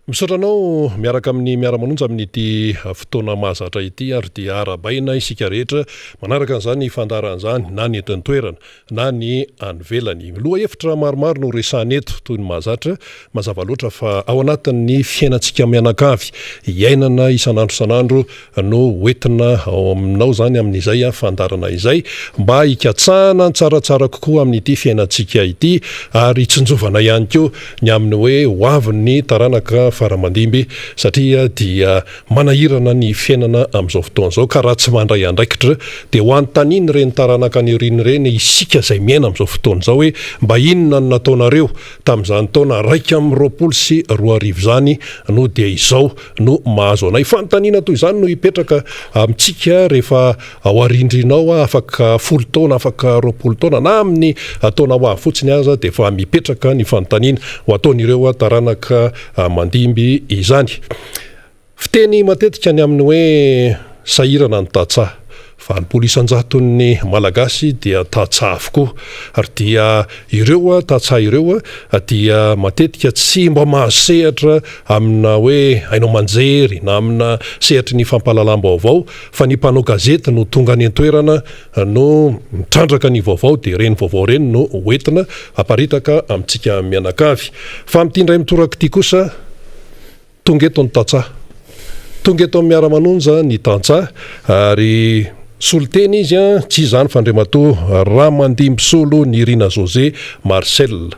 Misotranao miaraka amin'ny Miara Manonja amin'ity fotoana mahazatra ity ary dia arabaina isika rehetra manaraka an'izany fandaran'izany na ny eto toerana na ny anivelany. Loha hevitra maromaro no resahana eto toy ny mahazatra mazava loatra fa ao anatin'ny fiainantsika mianakavy iainana isan'andro no hoentina ao aminao zany amin'izay fandarana izay mba hikatsahana tsaratsara kokoa amin'ity fiainantsika ity ary tsinjovana ihany koa ny amin'ny hoe hoavin'ny taranaka faramandimby satria dia manahirana ny fiainana amin'izao fotoana izao ka raha tsy mandray andraikitra dia ho antaniny reny taranaka ny riny reny isika izay miaina amin'izao fotoana izao hoe mba inona no nataonareo tamin'izany taona 120 sy 2000 zany no dia izao no mahazo anay fanontaniana toy izany no hipetraka amintsika rehefa ao arindrinao afaka 10 taona afaka 20 taona na amin'ny taona ho avy fotsiny aza dia efa mipetraka ny fanontaniana ho ataon'ireo taranaka mandimby izany. Fiteny matetika ny amin'ny hoe sahirana ny tantsaha fa ny polisanjaton'ny malagasy dia tantsaha avokoa ary dia ireo tantsaha ireo dia matetika tsy mba mahasehatra amina hoe hainao manjery na amina sehatry ny fampahalalam-baovao fa ny mpanao gazety no tonga any an-toerana no mitrandraka ny vaovao dia reny vaovao reny no hoentina aparitaka amintsika mianakavy fa mitindray mitoraka ity kosa tonga eto ny tantsaha tonga eto amin'ny Miara Manonja ny tantsaha ary soloteny izy tsy izany fandriamatoa Ramandimby Solo ny Irina José Marcel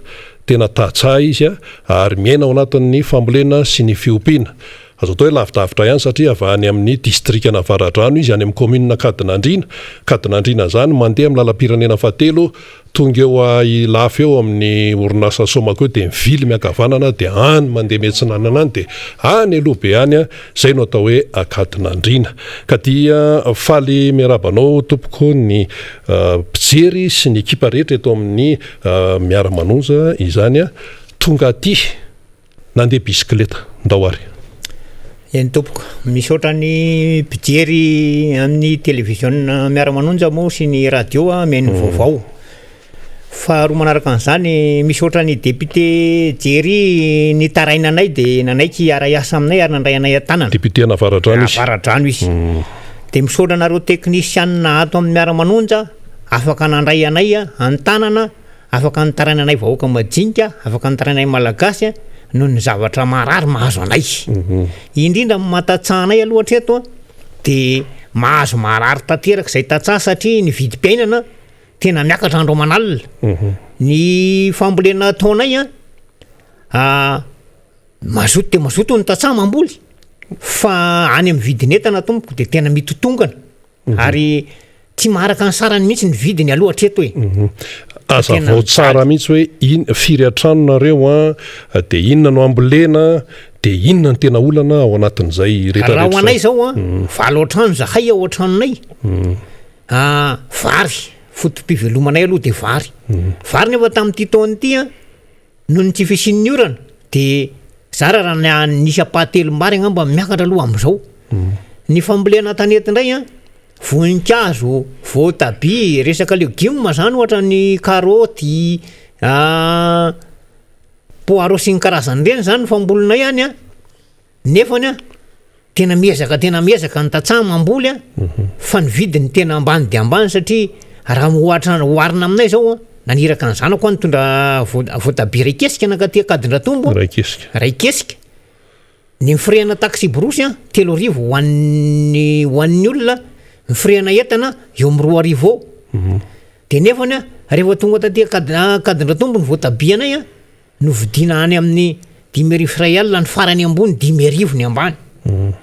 tena tantsaha izy ary miaina ao anatin'ny fambolena sy ny fiompiana azo atao hoe lavidavitra ihany satria avy any amin'ny distrikana Avaradrano izy any amin'ny commune Kadinandriana zany mandeha amin'ny lalam-pirenena fahatelo tonga eo ilafy eo amin'ny orinasa Somako dia mivily miakavanana dia any mandeha Metsinanana any dia any alobe any zay no atao hoe Kadinandriana ka dia faly miarabanao tompoko ny mpijery sy ny ekipa rehetra eto amin'ny Miara Manonja izany tonga aty nandeha bisikileta ndao ary Eny tompoko, misaotra ny mpijery amin'ny télévision Miara Manonja moa sy ny radio mihaino vaovao. Fa roa manaraka an'izany misaotra ny député jery ny tarainanay dia nanaiky hiara-iasa aminay ary nandray anay an-tanana. Député Avaradrano izy. Avaradrano izy. Dia misaotra anareo technicienne ato amin'ny Miara Manonja afaka nandray anay an-tanana, afaka nitarainanay vahoaka majinika, afaka nitarainanay malagasy noho ny zavatra marary mahazo anay. Indrindra matatsahanay aloha hatreto dia mahazo marary tanteraka izay tatsaha satria ny vidim-piainana tena miakatra andro manalina. Ny fambolena taonay mazoto dia mazoto ny tatsaha mamboly fa any amin'ny vidin'entana tompoko dia tena mitotongana ary tsy maharaka ny sarany mihitsy ny vidiny aloha hatreto hoe. Aza vao tsara mihitsy hoe firy an-tranonareo dia inona no ambolena dia inona ny tena olana ao anatin'izay rehetra. Raha ho anay izao valo an-trano zahay ao an-tranonay. Vary fotom-pivelomanay aloha dia vary nefa tamin'ity taona ity noho ny tsy fisian'ny orana dia zara raha nisy apahatelombary angamba miakatra aloha amin'izao. Ny fambolena tanety indray voninkazo, voatabia, resaka légume zany ohatra ny karaoty, poaro sy ny karazany ireny zany fambolonay any nefany tena miezaka ny tantsaha mamboly fa ny vidiny tena ambany dia ambany satria raha oharina aminay zao naniraka ny zanako nitondra voatabia ray kesika nakaty Kadindratombo ray kesika ny mifrehana taxi borosy 3,000 ho an'ny olona mifrehana entana eo amin'ny 2,000 dia nefany rehefa tonga taty Kadindratombo ny voatabia anay no vidina any amin'ny 5,000 rial ny farany ambony 5,000 ny ambany.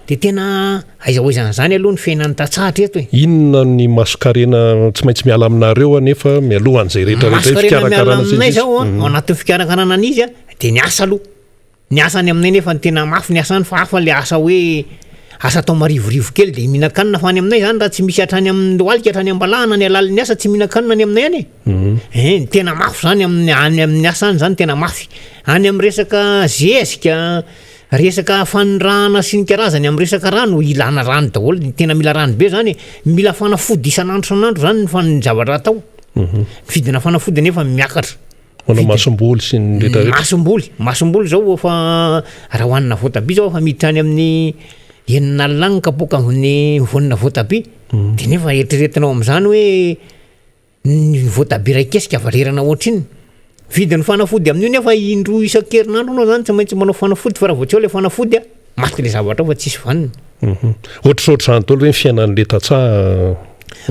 Dia tena aizahoizan'izany aloha ny fiainan'ny tantsaha hatreto hoe. Inona ny masokarena tsy maintsy miala aminareo nefa mialoha an'izay rehetrarehetra fikarakarana aminay zao ao anatin'ny fikarakarana an'izy dia ny asa aloha. Ny asa any aminay nefa tena mafy ny asany fa hafa le asa hoe asa atao marivorivo kely dia mihinan-kanina fa any aminay zany raha tsy misy hatrany amin'ny lohalika hatrany am-balahana ny alalin'ny asa tsy mihinan-kanina any aminay any. Tena mafy zany any amin'ny asa any zany tena mafy. Any amin'ny resaka zezika, resaka fanondrahana sy ny karazany amin'ny resaka rano ilana rano daholo tena mila rano be zany mila fanafody isan'andro zany ny zavatra atao. Vidina fanafody nefa miakatra. manao masomboly sy ny rehetrarehetra. Masomboly zao fa raha hoanina voatabia zao fa miditra any amin'ny enina alina agny kapoka ny vonina voatabia dia nefa eritreretinao amin'izany hoe ny voatabia ray kesika avarerana ohatriny vidin'ny fanafody amin'io nefa indroa isan-kerinandro anao zany tsy maintsy manao fanafody fa raha voatsy eo ilay fanafody maty ilay zavatra fa tsisy vanina. Ohatrotr'izany tolo hoe ny fiainan'ilay tantsaha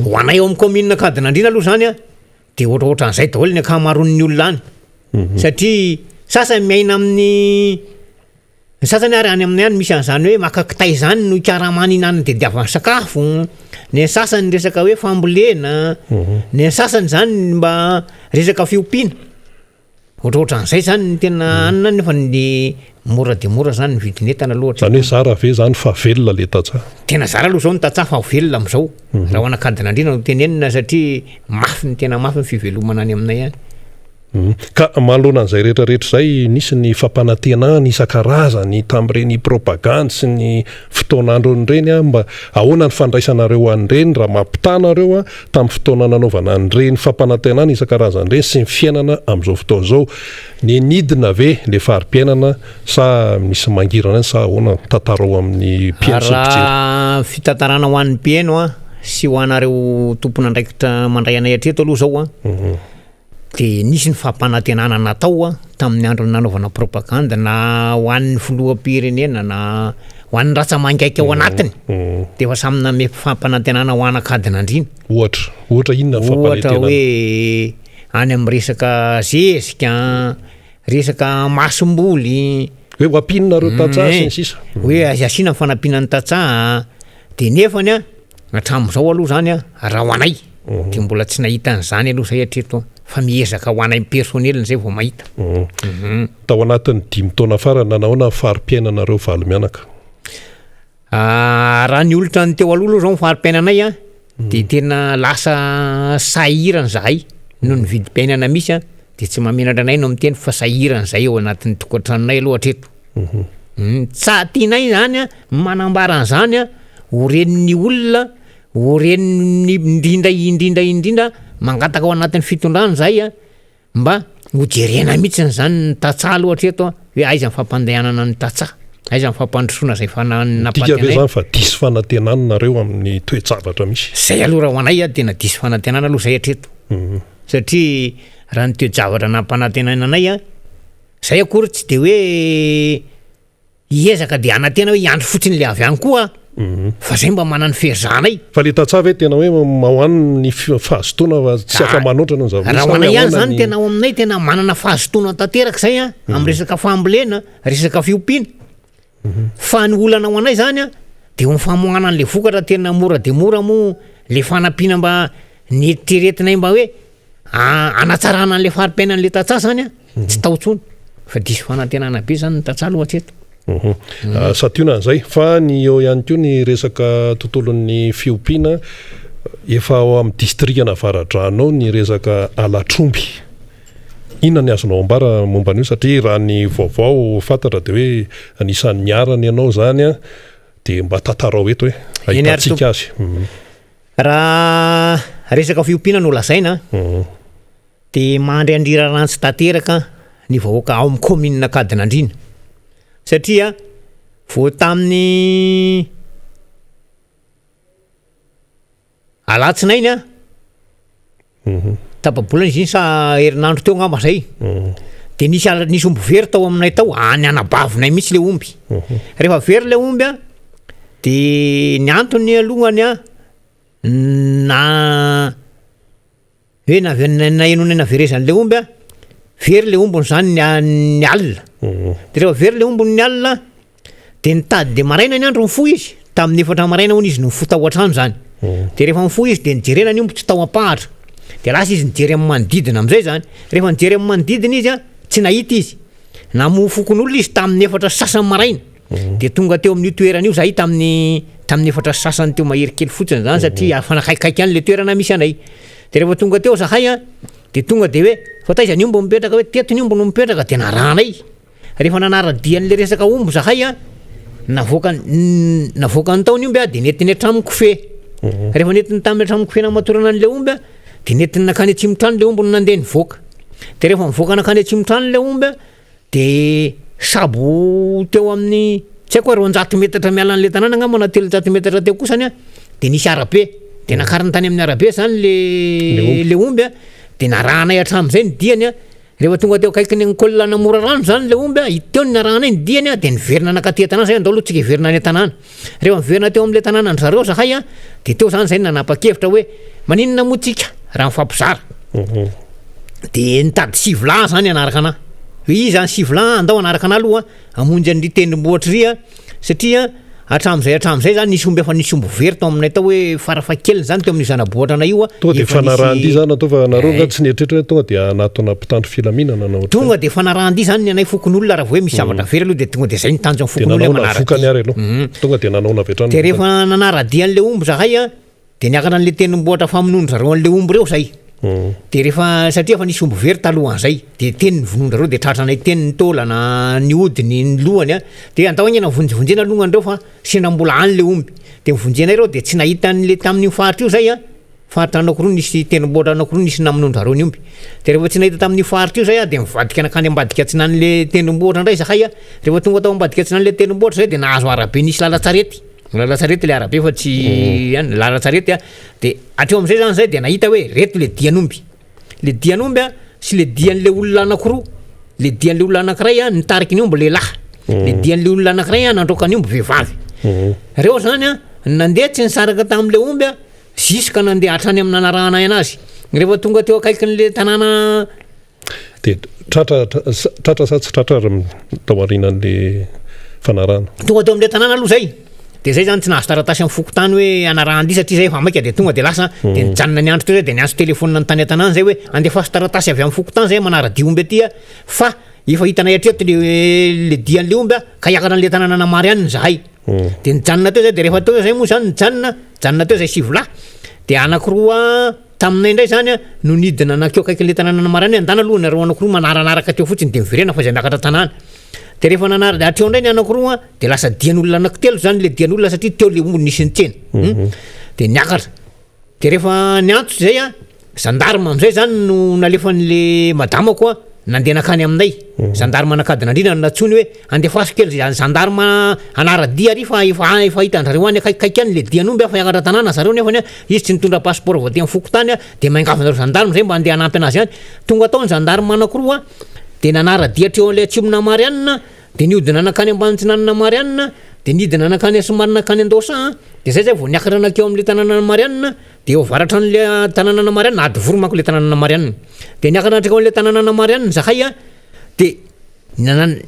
ho anay eo amin'ny commune Kadinandriana aloha zany dia ohatrohatran'izay daholo ny ankamaroan'ny olona any satria sasany miaina amin'ny sasany ary any aminay any misy an'izany hoe maka kitay izany no ikaramana inanany tediavana sakafo, ny sasany resaka hoe fambolena, ny sasany zany mba resaka fiompiana. Ohatrohatran'izay zany ny tena anina nefa ny mora dia mora zany ny vidin'entana aloha. Zany hoe zara ve zany fa velona ilay tantsaha? Tena zara aloha zao ny tantsaha fa velona amin'izao. Raha ho anakadinandriana no tenenina satria mafy ny tena mafy ny fivelomana any aminay any. Ka manoloana an'izay rehetrarehetra izay nisy ny fampanantenana isan-karazany tamin'ireny propagande sy ny fotoanandron'ireny mba ahoana ny fandraisanareo an'ireny raha mampitànareo tamin'ny fotoana nanaovana an'ireny fampanantenana isan-karazan'ireny sy ny fiainana amin'izao fotoana izao. Ny nidina ve ilay fari-piainana sa misy mangirana sa ahoana tantara ao amin'ny mpiaino sy mpijery? Raha fitantarana ho an'ny mpiaino sy ho anareo tompon'andraikitra mandray anay hatreto aloha zao dia nisy ny fampanantenana natao tamin'ny andro nanaovana propaganda na ho an'ny filoham-pirenena na ho an'ny ratsamangaika ao anatiny dia efa samy name fampanantenana ho anakadinandriana. Ohatra inona ny fampanantenana? Ohatra hoe any amin'ny resaka zezika, resaka masomboly, hoe ho ampinonareo tantsaha sy ny sisa, hoe asiana ny fanampinan'ny tantsaha dia nefany hatramin'izao aloha zany raha ho anay dia mbola tsy nahita an'izany aloha izay hatreto fa miezaka ho anay personnel zay vao mahita. Tao anatin'ny 5 taona farany nanahoana fari-piainanareo valy mianaka? Raha ny olitra ny teo aloha zao ny fari-piainanay dia tena lasa sahirana zahay noho ny vidim-piainana misy dia tsy mamenatra anay no miteny fa sahirana zay eo anatin'ny tokantranonay aloha hatreto. Tianay zany manambara an'izany ho renin'ny olona, ho renin'ny indrindra mangataka ao anatin'ny fitondrana zay mba ho jerena mihitsy zany ny tantsaha aloha hatreto hoe aiza ny fampandehanana ny tantsaha, aiza ny fampandrosoana izay tika ve zany fa diso fanantenana nareo amin'ny toe-javatra misy? Zay aloha raha ho anay tena diso fanantenana aloha zay hatreto satria raha ny toe-javatra nampanantenana anay zay akory tsy dia hoe hiezaka dia anantena hoe hiandro fotsiny le avy any koa fa zay mba manana ny fehezanay. Fa le tantsaha ve tena hoe mahoany ny fahazotoana fa tsy afa-manoatra no zavatra? Raha ho anay ihany zany tena ao aminay tena manana fahazotoana tanteraka izay amin'ny resaka fambolena, resaka fiompiana. Fa ny olana ho anay zany dia ho famohana an'ilay vokatra tena mora dia mora moa le fanampiana mba ny eritreretinay mba hoe anatsarana an'ilay fari-piainan'ilay tantsaha zany tsy tao intsony fa diso fanantenana be zany ny tantsaha aloha hatreto. Sationa an'izay fa ny eo ihany koa ny resaka tontolon'ny fiompiana efa ao amin'ny distrikana Avaradrano ny resaka alatromby. Inona ny azonao ambara momba an'io satria raha ny vaovao fantatra dia hoe anisan'ny miarana ianao zany dia mba tantarao eto hoe ahitantsika azy. Raha resaka fiompiana no lazaina dia mandry andrira rantsy tanteraka ny vahoaka ao amin'ny commune Kadinandriana satria vao tamin'ny alatsinainy tapabolana izy iny sa herinandro teo ngamba zay dia nisy omby very tao aminay tao any anabavinay mihitsy le omby. Rehefa very le omby dia ny antony alohany na hoe nahenonay naverezan'le omby very le ombony zany ny alina dia rehefa very le ombony ny alina dia nitady dia maraina ny andro mifoha izy tamin'ny 4 maraina hono izy no mifoha tao an-trano zany dia rehefa mifoha izy dia nijerena ny omby tsy tao am-pahatra dia lasa izy nijery amin'ny manodidina amin'izay zany. Rehefa nijery amin'ny manodidina izy tsy nahita izy namofokon'olona izy tamin'ny 4 sasany maraina dia tonga teo amin'io toerana io zahay tamin'ny 4 sasany teo mahery kely fotsiny zany satria fanakaikaiky any le toerana misy anay. Dia rehefa tonga teo zahay dia tonga dia hoe fa taiza ny omby mipetraka hoe teto ny omby no mipetraka dia naranay. Rehefa nanaradian'le resaka omby zahay navoaka ny taony omby dia netiny hatramin'ny kofehy. Rehefa netiny tamin'ny hatramin'ny kofehina matorana an'le omby dia netiny nakany atsimo trano le omby no nandeha nivoaka. de rehefa mivoaka anakany atsimotrano le omby de sabo teo amin'ny tsy haiko hoe 200 metatra mialan'le tanàna angamba na 300 metatra teo kosany de nisy arabe de nakariny tany amin'ny arabe zany le omby de narahanay hatramin'izay ny diany rehefa tonga teo akaiky ny kolona namora rano zany le omby iteo ny narahanay ny diany de niverina nakaty tanàna zay andao aloha tsika hiverina any tanàna rehefa miverina teo amin'le tanàna ny zareo zahay de teo zany zay nanapa-kevitra hoe maninona motsika raha mifampizara de nitady sivla zany anaraka anahy hoe izy zany sivla andao anaraka anahy aloha amonjy an'ry tendrombohatra satria hatram'izay zany nisy omby efa nisy omby very tao aminay tao hoe farafakeliny zany teo amin'ny zanabohatra anay io tonga de fanarahandy zany ataova nareo nga tsy nieritreritra tonga de anatona mpitandro filaminana na tonga de fanarahandy zany anay fokon'olona raha hoe misy zavatra very aloha de tonga de zay nitanjo amin'ny fokon'olona manaraka ary aloha tonga de nanao navetrany de rehefa nanaradian'le omby zahay de niakatra an'le tendrombohatra famonono zareo an'le omby reo zay de rehefa satria fa nisy omby very talohan'izay de teny ny vonondrareo de tratranay teny ny tolana ny odiny ny lohany de andao agny navonjivonjena alohan'reo fa sendra mbola any le omby de mivonjenay reo de tsy nahita an'le tamin'io faritra io zay faritra anankiroa nisy tendrombohatra anankiroa nisy namonondrareo ny omby de rehefa tsy nahita tamin'io faritra io zay de mivadika anakany ambadika atsinan'le tendrombohatra indray zahay rehefa tonga tao ambadika atsinan'le tendrombohatra zay de nahazo arabe nisy lalatsarety le arabe fa tsy lalatsarety de atreo am'izay zany zay de nahita hoe reto le dian'omby sy le dian'le olona anankiroa le dian'le olona anankiray nitariky ny omby lehilahy le dian'le olona anankiray nandroka ny omby vehivavy reo zany nandeha tsy nisaraka tam'le omby ziska nandeha hatrany amin'ny nanarahanay anazy rehefa tonga teo akaikin'le tanàna de tratra sa tsy tratra tao arinan'le fanarahana tonga teo amin'le tanàna aloha zay de zay zany tsy nahazo taratasy amin'ny fokotany hoe anarahandy satria zay efa maika de tonga de lasa de nijanona ny andro teo zay de niantso telefonina ny tany an-tanàna zay hoe andefaso taratasy avy amin'ny fokotany zay manaradia omby aty fa efa hitanay atreto le dian'le omby ka hiakatra an'le tanàna namary any zahay de nijanona teo zay de rehefa teo zay moa zany nijanona teo zay sivla de anankiroa taminay indray zany no nidina anakeo akaikin'le tanàna namary any andana aloha nareo anankiroa manaranaraka teo fotsiny de miverena fa zay miakatra tanàna de rehefa nanara de atreo indray ny anankiroa de lasa dian'olona anankitelo zany le dian'olona satria teo le omby nisy nitseny de niakatra de rehefa niantso zay gendarme am'izay zany no nalefan'le madamako nandeha nakany aminay gendarme nakady nandrina natsony hoe andefaso kely gendarme anaradia ary fa efa hitandrareo any akaikikaiky any le dian'omby fa hiakatra tanàna zareo nefany izy tsy nitondra passeport voaty amin'ny fokotany de maingavonareo gendarme zay mba andeha anampy anazy any tonga tao ny gendarme anankiroa de nanaradia treo an'le atsimona marianina de niodina anakany ambanitsinanana marianina de nidina anakany somarina akany andosa de zay vao niakatra anakeo amin'le tanàna marianina de eo avaratra an'le tanàna marianina adivoro manko le tanàna marianina de niakatra antreo an'le tanàna marianina zahay de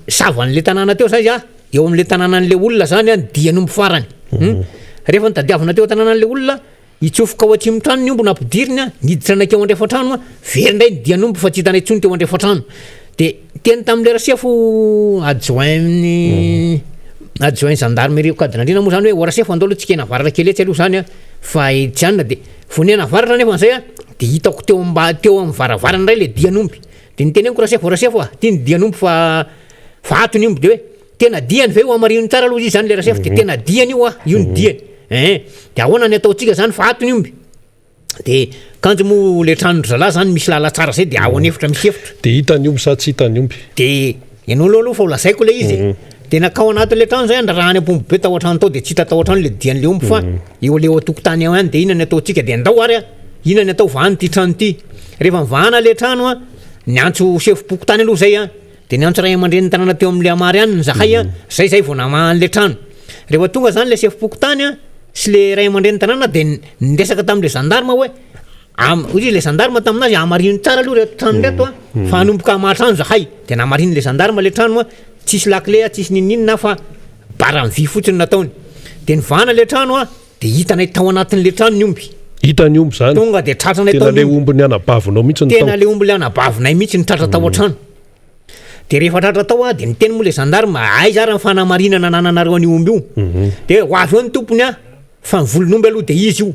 sava an'le tanàna teo zay eo amin'le tanànan'le olona zany dian'omby farany rehefa nitadiavana teo tanànan'le olona itsofoka ao atsimotrano ny omby nampidiriny niditra anakeo andrefatrano very ndray ny dian'omby fa tsy hitanay tsony teo andrefatrano de teny tam'le rasefo adjoint gendarmerie kadinandrina moa zany hoe orasefo andao aloha tsika navaratra kely etsy aloha zany fa etianina de vonena navaratra nefa zay de hitako teo amin'ny varavarana ndray le dian'omby de niteny ko rasefo ty ny dian'omby fa ato ny omby de hoe tena diany ve io amarino tsara aloha izy zany le rasefo de tena diany io io ny diany de ahoana ny ataontsika zany fa ato ny omby de kanjo mo le tranondry zalahy zany misy lala tsara zay de ao anefitra misy efitra de hitany omby sa tsy hitany omby de ianao aloha fa ho lazaiko le izy de nakao anatin'le trano zay andrarahany am-pomby be tao an-trano tao de tsy hita tao an-trano le dian'le omby fa eo le atokotany ao any de inona ny ataontsika de andao ary inona ny atao vahany ty trano ty rehefa mivahana le trano niantso sefo-pokotany aloha zay de niantso ray aman-dreniny tanàna teo amin'le amary any zahay zay vao namahan'le trano rehefa tonga zany le sefo-pokotany sy le ray aman-dreniny tanàna de nidesaka tam'le gendarme hoe izy le gendarme taminazy amarino tsara aloha reto trano reto fa hanomboka amatrano zahay de namariny le gendarme le trano tsisy lakle tsisy nininina fa bara mivy fotsiny nataony de nivahana le trano de hitanay tao anatin'le trano ny omby hitany omby zany tonga de tratranay tao le omby ny anabavinao mihitsy tena le omby le anabavinay mihitsy nitratra tao an-trano de rehefa tratra tao de niteny moa le gendarme ay zara ny fanamarinana nananareo any omby io de ho avy eo ny tompony fa nivolon'omby aloha de izy io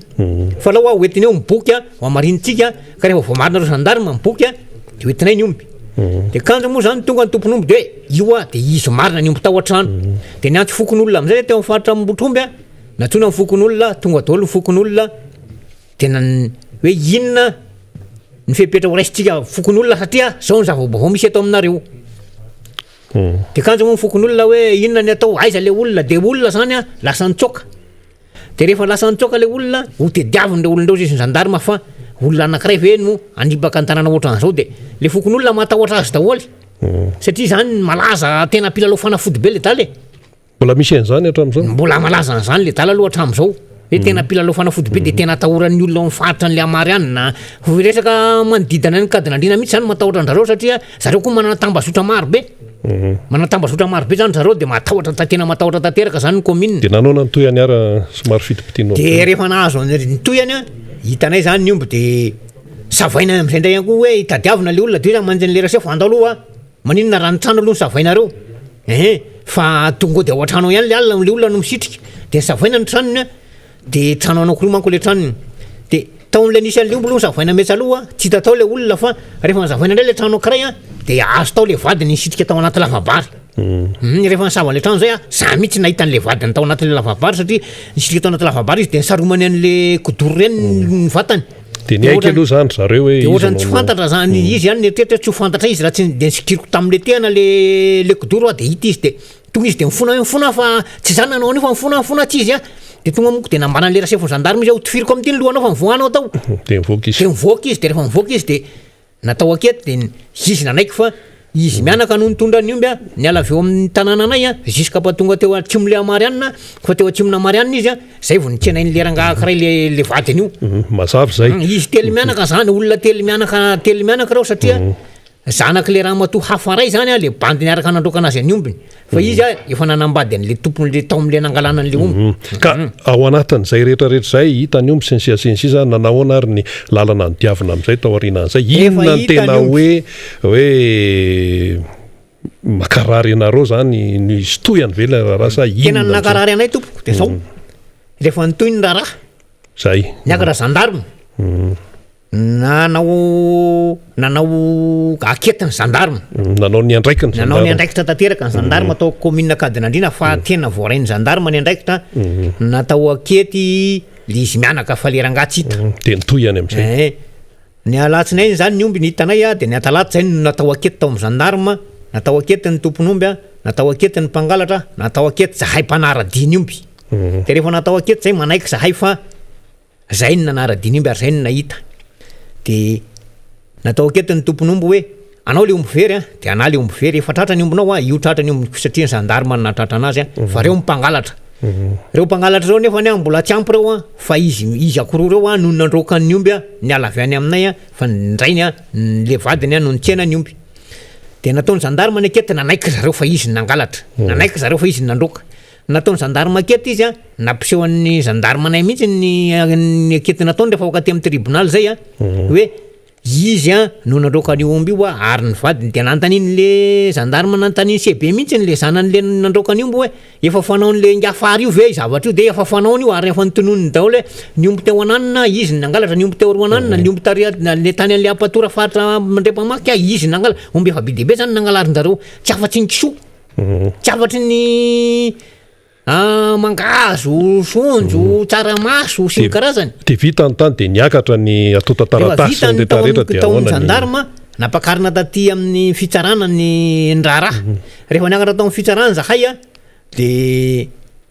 fa lao hoetiny eo miboky ho amarinitsika ka rehefa voamarina reo gendarme miboky de hoetinay ny omby de kanjo moa zany tonga ny tompon'omby de io de izy marina ny omby tao an-trano de niantso fokon'olona am'zay teo mifaritra am'botromby natsona ny fokon'olona tonga daholo ny fokon'olona de hoe inona ny fepetra ho raisitsika fokon'olona satria zao ny zava-baovao misy atao aminareo de kanjo moa fokon'olona hoe inona ny atao aiza le olona de olona zany a lasa nitsoka de rehefa lasa nitsoka le olona ho tediaviny le olondreo sisy ny gendarme fa olona anankiray ve no anibaka ny tanàna ohatran'izao de le fokon'olona matahotra azy daholo satria zany malaza tena mpilalao fanafody be le daly mbola misy an'izany hatramin'izao mbola malaza an'izany le daly aloha hatramin'izao hoe tena mpilalao fanafody be de tena atahoran'ny olona mifaritra n'le amary any na resaka manodidana ny kadinandrina mihitsy zany matahotra an'zareo satria zareo koa manana tambazotra maro be manana tambazotra maro be zany zareo de matahotra tena matahotra tanteraka zany ny commune de nanao na nitoy any ara somary fitopitianao de rehefa nahazo nitoyany a hitanay zany ny omby de savaina am'izay ndray ihany koa hoe hitadiavina le olona de zany manjany le rasefo ando aloha maninona raha nitrano aloha ny savainareo fa tonga de ao an-trano ihany le alina le olona no misitrika de savaina ny tranony a de trano anankiroa manko le tranony de taon'le nisy an'le omby aloha ny savaina metsy aloha tsy hita tao le olona fa rehefa nizavaina indray le trano ankiray a de azo tao le vadiny nisitrika tao anaty lavabary rehefa nisava le trano zay a za mihitsy nahita an'le vadiny tao anatin'le lavabary satria nisitrika tao anaty lavabary izy de nisaromany an'le kodoro reny ny vatany de niaiky aloha zany zareo hoe de ohatrany tsy fantatra zany izy zany netrehitra tsy ho fantatra izy raha tsy de nisikiriko tam'le tehana le kodoro a de hita izy de tonga izy de mifona fa tsy zany nanao anio fa mifona tsy izy a de tonga moko de nambana an'le rasefo gendarme izy ao tifiriko amin'ity ny lohanao fa mivoanao tao de mivoaka izy de mivoaka izy de rehefa mivoaka izy de natao aketo de izy nanaiky fa izy mianaka no nitondra ny omby a niala avy eo amin'ny tanàna anay a jusqu'à pa tonga teo atsimole amarianina fa teo atsimona amarianina izy a zay vao nitsenay ny leranga ankiray le vadiny io mazavy zay izy telo mianaka zany olona telo mianaka reo satria zanaky le raha matoa hafaray zany a le bandy niaraka nandroka anazy any ombiny fa izy a efa nanambady an'le tompony le tao am'le nangalana an'le omby ka ao anatin'izay rehetrarehetra zay hita ny omby sensiasensisa nanahoana ary ny lalana ny diavina amin'izay tao aorianan'izay inona ny tena hoe makarary anareo zany nisy toyany ve la raha sa tena nakarary anay tompoko de zao rehefa nitoy ny raharaha zay niakatra gendarme nanao aketiny gendarme nanao ny andraikiny nanao ny andraikitra tanteraka ny gendarme atao commune Kadinandrina fa tena voarainy gendarme ny andraikitra natao akety le izy mianaka fa lerangatsita de nitoy any amin'izay ny alatsinainy zany ny omby ny hitanay a de ny atalata zay natao akety tao amin'ny gendarme natao akety ny tompon'omby a natao akety ny mpangalatra natao akety zahay mpanara-diny omby de rehefa natao akety zay manaiky zahay fa zay ny nanara-diny omby ary zay ny nahita de natao akety ny tompon'omby hoe anao le omby very a de ana le omby very efa tratra ny ombinao a io tratra ny omby satria ny gendarme natratra anazy a fa reo mpangalatra reo mpangalatra reo nefa a mbola tsy ampy reo a fa izy akoroa reo a no nandrokan'ny omby a niala avy any aminay a fa ndrainy a le vadiny a no nitsena ny omby de nataony gendarme ny akety nanaiky zareo fa izy nangalatra nanaiky zareo fa izy nandroka nataony gendarme akety izy a nampiseho an'ny gendarme anay mihitsy ny akety nataony rehefa afaka ty amin'ny tribunal zay a hoe izy a no nandrokan'io omby io a ary ny vadiny de nantaniny le gendarme nantaniny sebe mihitsy le zanan'le nandrokan'io omby hoe efa fanaon'le ngafary io ve zavatra io de efa fanaony io ary efa nitonony daholo hoe ny omby teo ananina izy nangalatra ny omby teo roananina ny omby le tany an'le ampatora faritra mandrepamaky a izy nangalatra omby efa be dehibe zany nangalarin-jareo tsy afatry ny kisoa tsy afatry ny mangazo sonjo tsaramaso sy ny karazany de vita ny tany de niakatra ny atota taratasy ny rehetrarehetra de ahoana ny gendarme napakarina taty amin'ny fitsarana ny raharaha rehefa niakatra tao amin'ny fitsarana zahay a de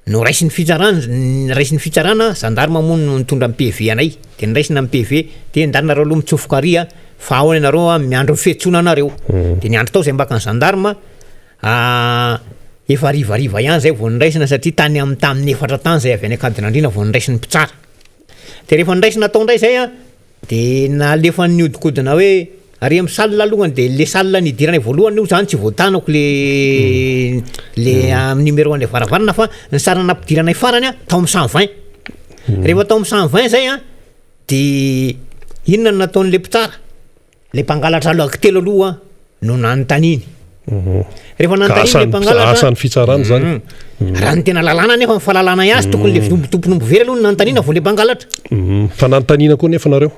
no raisy ny fitsarana gendarme moa no nitondra amin'ny PV anay de niraisina amin'ny PV de ndanareo aloha mitsofoka ary a fa ao anareo a miandro fihetsona anareo de niandro tao zay mbaka ny gendarme efa rivariva ihany zay vao niraisina satria tany tamin'ny efatra tany zay avy any Kadinandrina vao niraisiny mpitsara de rehefa niraisina tao ndray zay a de nalefa ny hodikodina hoe ary amin'ny salina alohany de le salina nidiranay voalohany io zany tsy voatanako le numéro an'le varavarana fa ny sarana ampidiranay farany a tao amin'ny 120 rehefa tao amin'ny 120 zay a de inona no nataon'le mpitsara le mpangalatra telo aloha no nanotaniny rehefa nantaniny le mpangalatra asany fitsarana zany raha ny tena lalàna nefa mifahalalàna azy tokony le tompon'omby very aloha no nantanina vao le mpangalatra fa nantanina koa nefa nareo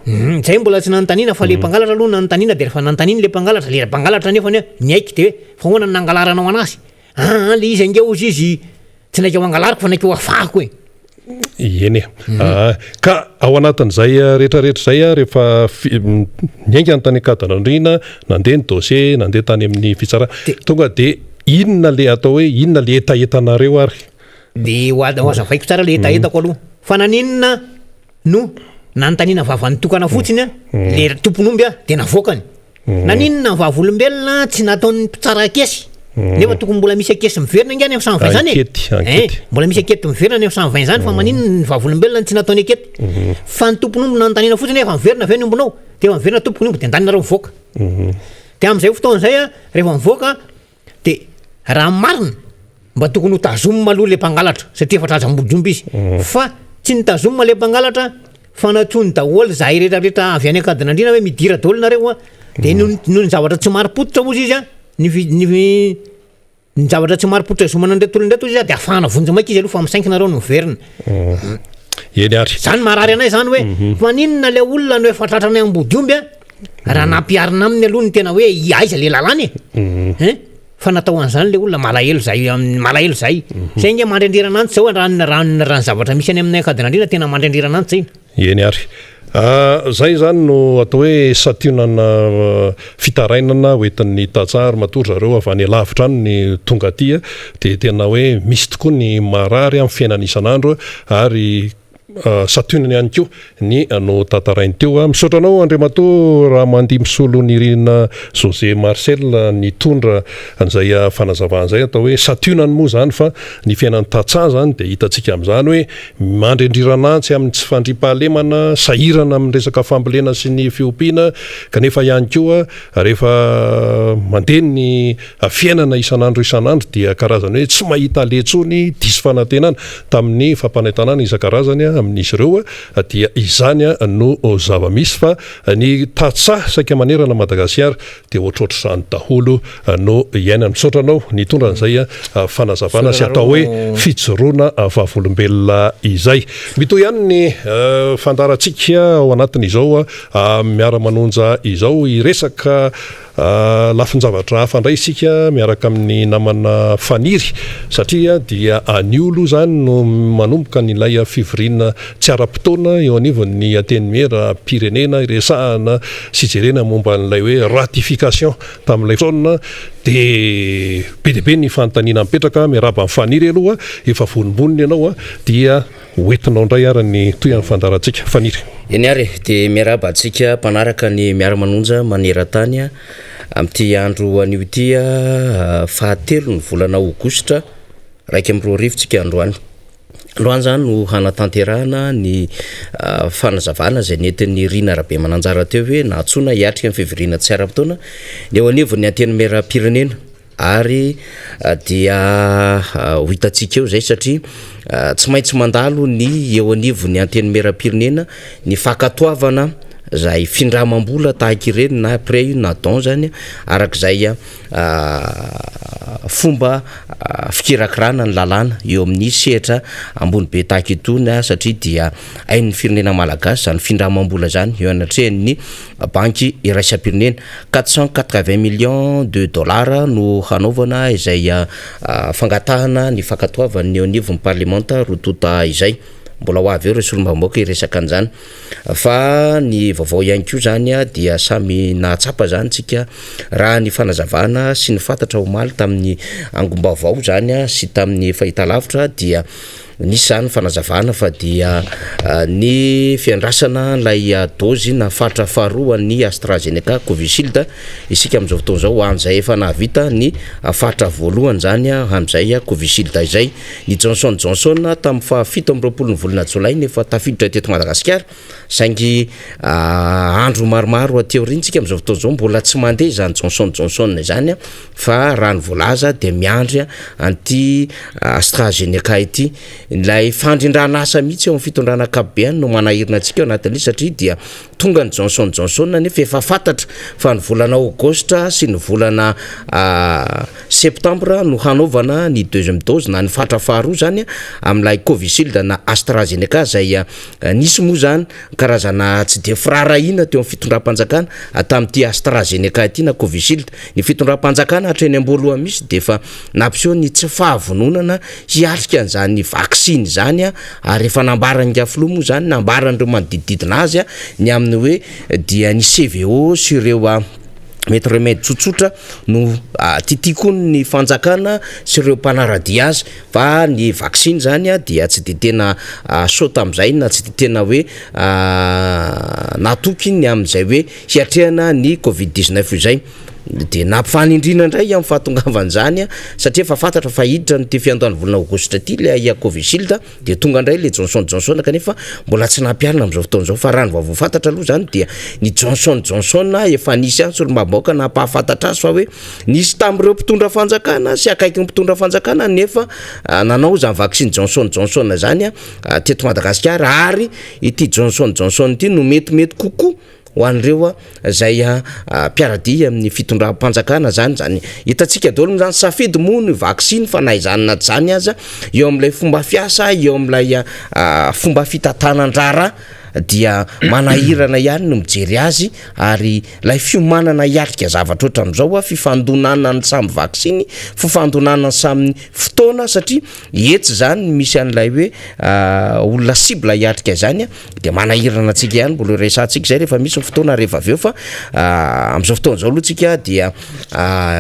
zay mbola tsy nantanina fa le mpangalatra aloha nantanina de rehefa nantaniny le mpangalatra le mpangalatra nefa niaiky de fa hoana nangalaranao anazy le izy angeo izy tsy naika ho angalariko fa naika ho afahako eny ka ao anatin'izay rehetrarehetra zay rehefa niainga ny tany akadanandrina nandeha ny dossier nandeha tany amin'ny fitsara tonga de inona le atao hoe inona le etaetanareo ary de oazavaiko tsara le etaetako aloha fa naninona no nanontaniana vavan'ny tokana fotsiny le tomponomby de navoakany naninona ny vavolombelona tsy nataon'ny mpitsara akesy nefa tokony mbola misy akesy miverina ingany amin'ny samy vain zany mbola misy akety miverina ny amin'ny samy vain zany fa maninona ny vavolombelona ny tsy nataony akety fa ny tomponomby nanontaniana fotsiny efa miverina avy ny ombonao de efa miverina tomponomby de andanina reo mivoaka de am'izay fotoana zay rehefa mivoaka de raha marina mba tokony ho tazomina aloha le mpangalatra satria efa trazam-bodromby izy fa tsy nitazomina le mpangalatra fa natsony daholo zahay rehetrarehetra avy any akadanandrina hoe midira daholo nareo de no ny zavatra tsy maripototra ozy izy ny zavatra tsy maripototra izomana ndretolondreto izy de afahana vonjy maika izy aloha fa misainkinareo no miverina eny ary zany marary anay zany hoe maninona le olona no efa tratrany ambodiombya raha nampiarina aminy aloha ny tena hoe aiza le lalany fa natao an'izany le olona malahelo zay zay nge mandrendriranantsy zao raha ny zavatra misy any aminay akadanandrina tena mandrendriranantsy zay eny ary zay zany no atao hoe sationana fitarainana hoentin'ny tatsary matory zareo avy any lavitra any ny tonga aty de tena hoe misy tokoa ny marary amin'ny fiainana isan'andro ary sationany ihany koa ny no tantarainy teo misaotranao Andriamatoa raha mandihy misolo ny rina José Marcel nitondra an'izay fanazavana zay atao hoe sationany moa zany fa ny fiainan'ny tatsaha zany de hitantsika amin'izany hoe mandrendriranantsy amin'ny tsy fandriampahalemana sahirana amin'ny resaka fambolena sy ny fiompiana kanefa ihany koa rehefa mandeha ny fiainana isan'andro dia karazany hoe tsy mahita letsony diso fanantenana tamin'ny fampanentanana isan-karazany amin'izy ireo dia izany no zava-misy fa ny tatsaha saika manerana Madagasikara dia ohatrohatr'izany daholo no iainany misaotranao nitondra an'izay fanazavana sy atao hoe fijoroana vavolombelona izay mitoy ihany ny fandarantsika ao anatin'izao Miara Manonja izao iresaka lafin-javatra hafa indray isika miaraka amin'ny namana faniry satria dia aniolo zany no manomboka nylay fivoriana tsy ara-potoana eo anivon'ny Ateny Miera pirenena iresahana sy jerena momba n'ilay hoe ratification tamin'ilay fotoana de be dia be ny fanontaniana mipetraka miaraba amin'ny faniry aloha efa vonimboniny ianao dia hoentinao indray ary ny toy amin'ny fandarantsika faniry eny ary de miaraba antsika mpanaraka ny Miara Manonja maneran-tany amin'ity andro anio ity fahatelo ny volana Aogositra 2024 androany zany no hanatanterahana ny fanazavana zay nentin'ny rina rabe mananjara teo hoe nahatsona hiatrika amin'ny fivoriana tsy ara-potoana ny eo anivon'ny Ateny Miera pirenena ary dia ho hitantsika eo zay satria tsy maintsy mandalo ny eo anivon'ny Ateny Miera pirenena ny fakatoavana zay findramam-bola tahaka ireny na après na don zany arak'izay fomba fikirakirana ny lalàna eo amin'ny sehatra ambony be tahaka itony satria dia hain'ny firenena malagasy zany findramam-bola zany eo anatrehan'ny banky iraisam-pirenena 480 millions de dollars no hanaovana izay fangatahana ny fakatoavany eo anivon'ny parlementa rotota izay mbola ho avy eo resolombamboaka iresaka an'izany fa ny vaovao ihany koa zany dia samy nahatsapa zany tsika raha ny fanazavana sy ny fantatra omaly tamin'ny angom-baovao zany sy tamin'ny fahitalavitra dia nisy zany fanazavana fa dia ny fiandrasana lay dozy na fatra faharoa ny AstraZeneca Covishield isika amin'izao fotoana zao an'izay efa nahavita ny fatra voalohany zany amin'izay Covishield izay ny Johnson tamin'ny fa 17 volana Jolay nefa tafiditra teto Madagasikara saingy andro maromaro aty aoriantsika amin'izao fotoana zao mbola tsy mandeha zany Johnson zany fa raha ny voalaza dia miandry anty AstraZeneca ity lay fandrindrana asa mihitsy eo amin'ny fitondrana ankapobeny no manahirina antsika eo anatin'ilay satria dia tonga ny Johnson nefa efa fantatra fa ny volana Aogositra sy ny volana Septambra no hanaovana ny deuxième dose na ny fatra faharoa zany amin'ilay Covishield na AstraZeneca zay nisy moa zany karazana tsy de firarahina teo amin'ny fitondram-panjakana tamin'ity AstraZeneca ity na Covishield ny fitondram-panjakana hatreny am-boalohany misy de fa nampiseho ny tsy fahavononana hiatrika an'izany vaccin vaksiny zany ary efa nambaranga filomo zany nambarandreo manodidididina azy ny amin'ny hoe dia ny CVO sy ireo mety remedy tsotsotra no tiatiako ny fanjakana sy ireo mpanaradia azy fa ny vaksiny zany dia tsy de tena sota am'izay na tsy de tena hoe natoky ny am'izay hoe hiatrehana ny COVID-19 izay de nampifanindrina indray amin'ny fahatongavan'izany satria fa fantatra fa hiditra ny fiandohany volana Aogositra ty le Aogositra de tonga indray le Johnson kanefa mbola tsy nampiarina am'izao fotoana zao fa raha ny vao fantatra aloha zany dia ny Johnson efa nisy any solombabôka napahafantatra azy fa hoe nisy tam'ireo mpitondra fanjakana sy akaiky ny mpitondra fanjakana nefa nanao zany vaksiny Johnson zany teto Madagasikara ary ity Johnson ity no metimety kokoa ho an'ireo zay mpiaradia amin'ny fitondram-panjakana zany hitantsika daholo zany safidy moa ny vaksiny fa na izany na zany aza eo am'ilay fomba fiasa eo am'ilay fomba fitantanandrara dia manahirana ihany no mijery azy ary lay fiomanana hiatrika zavatra oatra am'izao fifandonana ny samy vaksiny fifandonana samy fotoana satria etsy zany misy an'ilay hoe olona cible hiatrika zany de manahirana antsika ihany mbola resantsika zay rehefa misy fotoana rehefa aveo fa am'izao fotoana zao aloha tsika dia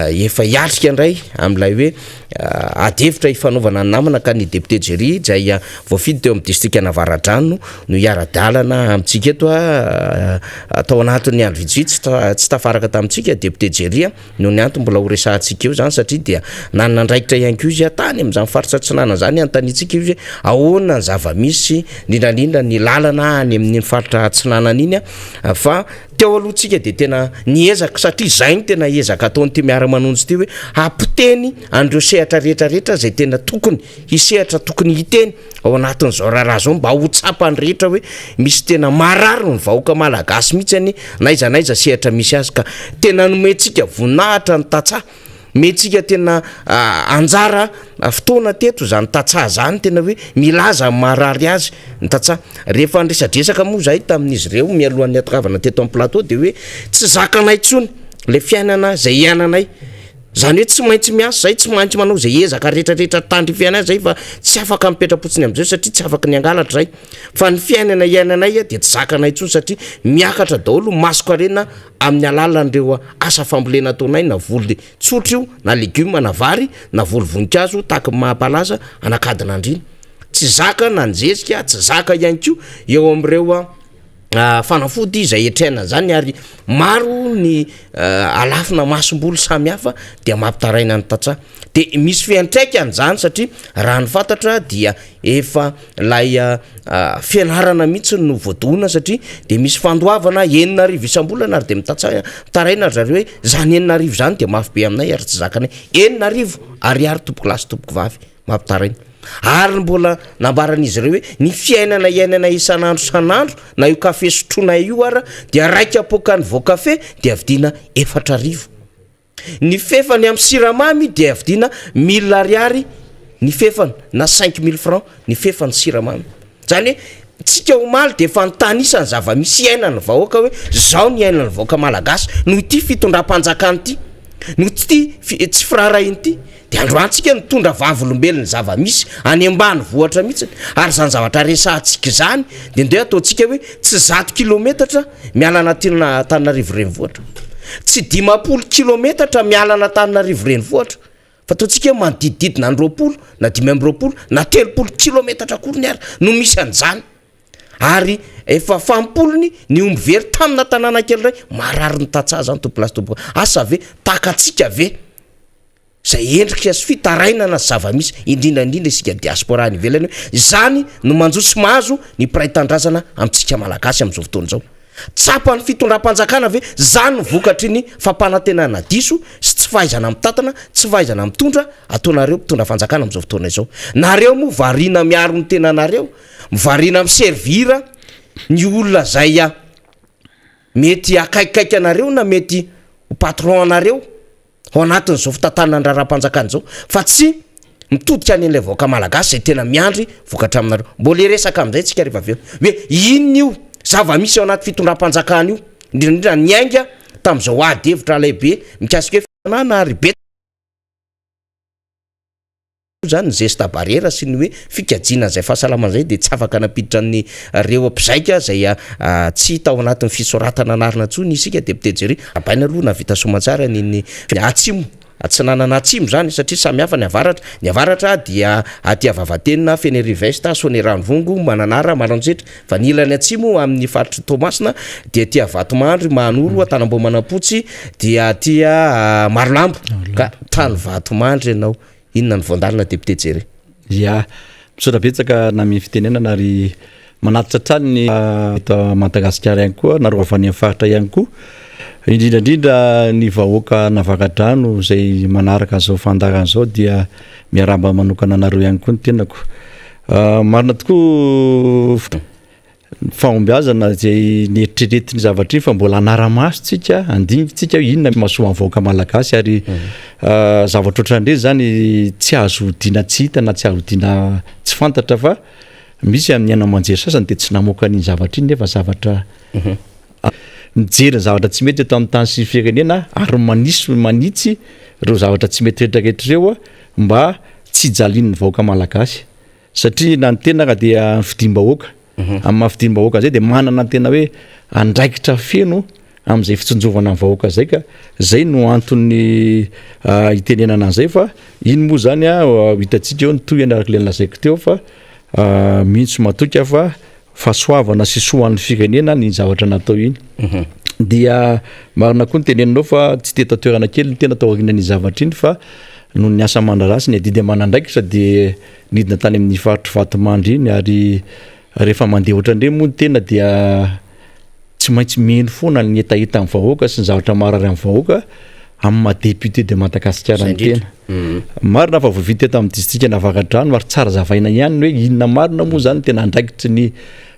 efa hiatrika indray am'ilay hoe adevitra ifanaovana ny namana ka ny député Jerry zay voafidy teo amin'ny district Navaradrano no hiara-dalana amitsika eto atao anatin'ny andro vitsivitsy tsy tafaraka tamintsika député Jerry no ny antony mbola ho resantsika eo zany satria dia nanandraikitra ihany koa izy tany amin'izany faritra tsinana zany antanitsika izy ahoana ny zava-misy indrindrandrindra ny lalana any amin'ny faritra tsinana iny fa teo aloha tsika de tena niezaka satria zay ny tena ezaka ataony ty Miara Manonja ty hoe apiteny andreo sehatra rehetrarehetra zay tena tokony hisehatra tokony hiteny ao anatin'izao raharaha zao mba ho tsapany rehetra hoe misy tena marary ny vahoaka malagasy mihitsy any naizanaiza sehatra misy azy ka tena nomentsika voninahitra ny tatsaha mentsika tena anjara fotoana teto zany tatsaha zany tena hoe milaza marary azy ny tatsaha rehefa andresadresaka moa zay tamin'izy ireo mialohan'ny atokavana teto amin'ny plateau de hoe tsy zakanay tsony le fiainana zay iananay zany hoe tsy maintsy miasa zay tsy maintsy manao zay ezaka rehetrarehetra tandry fiainana zay fa tsy afaka mipetrapotsiny am'izay satria tsy afaka ny angalatra zay fa ny fiainana iananay de tsy zakanay tsony satria miakatra daholo masoko arena amin'ny alalan'ireo asa fambolena ataonay na voly tsotra io na legioma na vary na voly voninkazo tahaky mahampalaza anakadina andriny tsy zaka na njezika tsy zaka ihany koa eo am'ireo fanafody izay etrehana zany ary maro ny alafina masom-bolo samy hafa dia mampitaraina ny tatsaha de misy fiantraikany zany satria raha ny fantatra dia efa lay fianarana mihitsy no voadohana satria de misy fandoavana 9,000 isam-bolana ary de mitaraina zareo hoe zany 9,000 zany de mafy be aminay ary tsy zakanay 9,000 ariary tompoko lasy tompoko vavy mampitaraina ary mbola nambaran'izy ireo hoe ny fiainana iainana isan'andro san'andro na io kafe sotroana io ara dia raiky apokany voakafe dia avidina 4,000 ny fefany amin'ny siramamy dia avidina 1,000 ariary ny fefany na 5,000 francs ny fefany siramamy zany hoe tsika omaly de efa ntanisany zava-misy iainany vahoaka hoe zao ny iainany vahoaka malagasy no ity fitondram-panjakany ity no ty tsy firarahiny ity de androantsika nitondra vavolombelony zava-misy any ambany vohatra mihitsy ary zany zavatra resantsika zany de ndeo ataontsika hoe tsy 100 kilometatra miala anatina Antananarivo renivohitra tsy 20 kilometatra miala anatananarivo renivohitra fa ataontsika manodidididina ny 20 na 20 na 30 kilometatra akory ny ary no misy an'izany ary efa fampolony ny omby very tamina tanàna kely ray marary ny tatsaha zany tompolasy tompoko asa ve takatsika ve zay endrika sy fitarainana zava-misy indrindrandrindra isika diaspora ny ivelany hoe zany no manjosy mahazo ny piraitan-drazana amintsika malagasy am'izao fotoana zao tsapany fitondram-panjakana ve zany vokatry ny fampanantenana diso sy tsy fahaizana mitantana tsy fahaizana mitondra ataonareo mpitondra fanjakana am'izao fotoana izao nareo moa variana miaro ny tenanareo mivarina miservira ny olona zay mety akaikikaiky anareo na mety ho patron anareo ao anatin'izao fitantanana ny raharam-panjakana zao fa tsy mitodika any an'ilay vahoaka malagasy zay tena miandry vokatra aminareo mbola resaka am'izay tsika rehefa aveo hoe inona io zava-misy ao anaty fitondram-panjakana io indrindrandrindra ny ainga tam'izao ady hevitra lehibe mikasika hoe fanana ary be zany geste barrière sy ny hoe fikajina zay fahasalamana zay de tsy afaka napiditra ny reo ampizaika zay tsy hita ao anatin'ny fisoratana anarina tsony isika député Jerry abaina aloha na vita somatsara ny atsimo tsy nanana atsimo zany satria samihafa ny avaratra dia aty avavatenina Fenerive-Est Soaneranivongo Mananara Malanjetra fa ny ilany atsimo amin'ny faritry Tomasina dia aty Vatomandry Manoro Atanambomanampotsy dia aty Marolambo ka tany Vatomandry ianao inona ny voandalina député Jerry ya misaotra betsaka na amin'ny fitenenana ary manatitra trany ny eto Madagasikara ihany koa narovany amin'ny faritra ihany koa indrindrandrindra ny vahoaka navakadrano zay manaraka zao fandarana zao dia miaramba manokana anareo ihany koa ny tenako marina tokoa fahombiazana zay nieritreretiny zavatra fa mbola anaramaso tsika andinitsika inona mahasoa vahoaka malagasy ary zavatra ohatrandre zany tsy azo dina tsy hita na tsy azo dina tsy fantatra fa misy amin'ny anamanjery sasany de tsy namoaka ny zavatra iny nefa zavatra mijery zavatra tsy mety eto amin'ny tany sy firenena ary manitsy reo zavatra tsy mety retraretrareo mba tsy jalin'ny vahoaka malagasy satria na ny tenaka dia fidimbahoaka amin'ny mafidimbahoaka zay de manana tena hoe andraikitra feno am'izay fitsonjovana amin'ny vahoaka zay ka zay no antony itenenana an'izay fa iny moa zany hitantsika eo ny toy araka le lazaiko teo fa mihitsy matoka fa fahasoavana sy soan'ny firenena ny zavatra natao iny dia marina koa ny tenenanao fa tsy teta toerana kely ny tena taoriana ny zavatra iny fa no ny asa mandrarasy ny adidy manandraikitra de nidina tany amin'ny faritry Vatomandry iny ary rehefa mandeha ohatrandre moa ny tena dia tsy maintsy miheno foana ny etahita amin'ny vahoaka sy ny zavatra marary amin'ny vahoaka amin'ny madéputé de Madagasikara ny tena marina fa voavita eto amin'ny district Navakadrano ary tsara zavaina ihany hoe inona marina moa zany tena andraikitry ny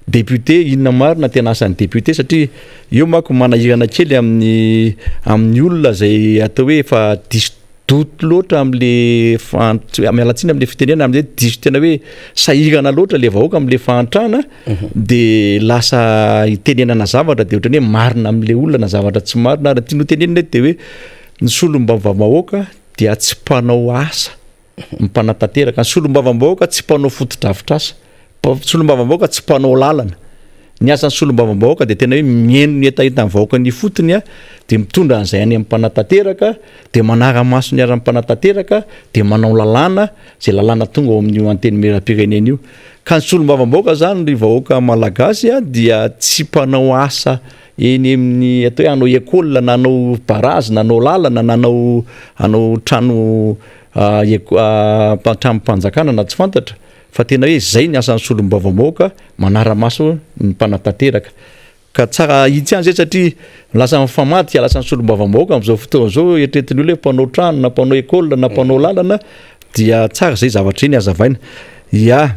député inona marina tena asan'ny député satria io manko manahirana kely amin'ny olona zay atao hoe efa diso-doty loatra am'le mialatsiny am'le fitenena am'le diso tena hoe sahirana loatra le vahoaka am'le fahantrana de lasa itenenana zavatra de ohatrany hoe marina am'le olona na zavatra tsy marina ary tiano tenenina de hoe ny solombavam-bahoaka dia tsy mpanao asa mipanatanteraka ny solombavam-bahoaka tsy mpanao fotodrafitr'asa solombavam-bahoaka tsy mpanao lalana ny asan'ny solombavam-bahoaka de tena hoe mieno ny etahita amin'ny vahoaka ny fotony de mitondra an'izay any amin'ny mpanatanteraka de manara-maso ny ara-mpanatanteraka de manao lalàna zay lalàna tonga ao amin'io anteny meram-pirenena io ka ny solombavam-bahoaka zany ry vahoaka malagasy dia tsy mpanao asa eny amin'ny atao hoe anao école nanao barazy nanao lalana nanao trano trano-panjakana na tsy fantatra fa tena hoe zay ny asan'ny solombavam-bahoaka manara-maso ny mpanatanteraka ka tsara itsy zay satria lasa mifamaty alasan'ny solombavam-bahoaka am'izao fotoana zao eritreretiny olo hoe mpanao trano na mpanao école na mpanao lalana dia tsara zay zavatra iny azavaina ya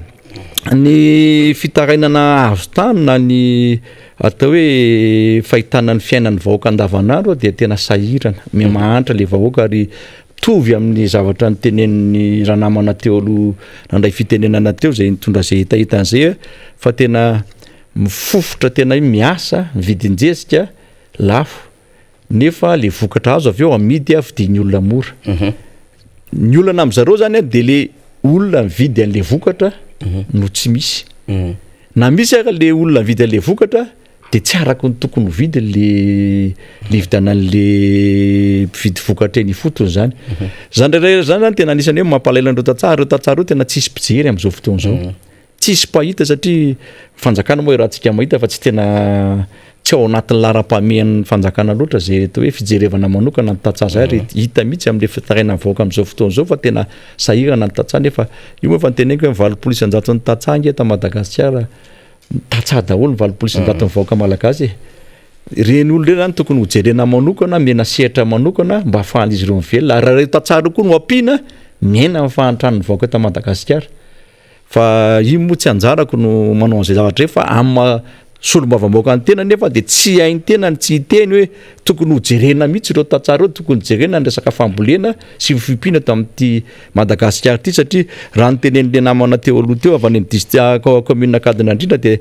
ny fitarainana azo tany na ny atao hoe fahitana ny fiainan'ny vahoaka andavanandro dia tena sahirana mahantra le vahoaka ary tovy amin'ny zavatra nytenen'ny ranamana teo nandray fitenenana teo zay nitondra zay hitahitan'izay fa tena mifofotra tena miasa vidinjesika lafo nefa le vokatra azo avy eo amidy vidian'ny olona mora ny olana am'zareo zany de le olona mividy an'le vokatra no tsy misy na misy ara le olona mividy an'le vokatra de tsy araka ny tokony vidy le vidanan'le mpividy vokatra eny fotony zany zany zany tena anisany hoe mampalaila reo tantsara tena tsisy mpijery am'izao fotoana zao tsisy mpahita satria fanjakana moa rahantsika mahita fa tsy tena tsy ao anatin'ny laram-pamehan'ny fanjakana loatra zay atao hoe fijerevana manokana ny tantsaha ary hita mihitsy am'le fitaraina vahoaka am'izao fotoana zao fa tena sahirana ny tantsaha nefa io moa fa niteneniko hoe valopolo isanjato ny tantsaha ngeta Madagasikara tantsaha daholo ny valopolo isanjato ny vahoaka malagasy reny olo reny zany tokony hojerena manokana mena sehatra manokana mba ahafahany izy ireo mivelona ary raha tantsara koa no ampiana miaina amin'ny fahantrany vahoaka eto Madagasikara fa io moa tsy anjarako no manao an'izay zavatra rehefa amin'ny solombavam-bahoaka ny tena nefa de tsy hainy tena tsy hiteny hoe tokony hojerena mihitsy ireo tantsara ireo tokony jerena ny resaka fambolena sy fifimpiana eto amin'ity Madagasikara ity satria raha nytenen'le namana teo aloha teo avy any amin'ny commune Kadinandrindra de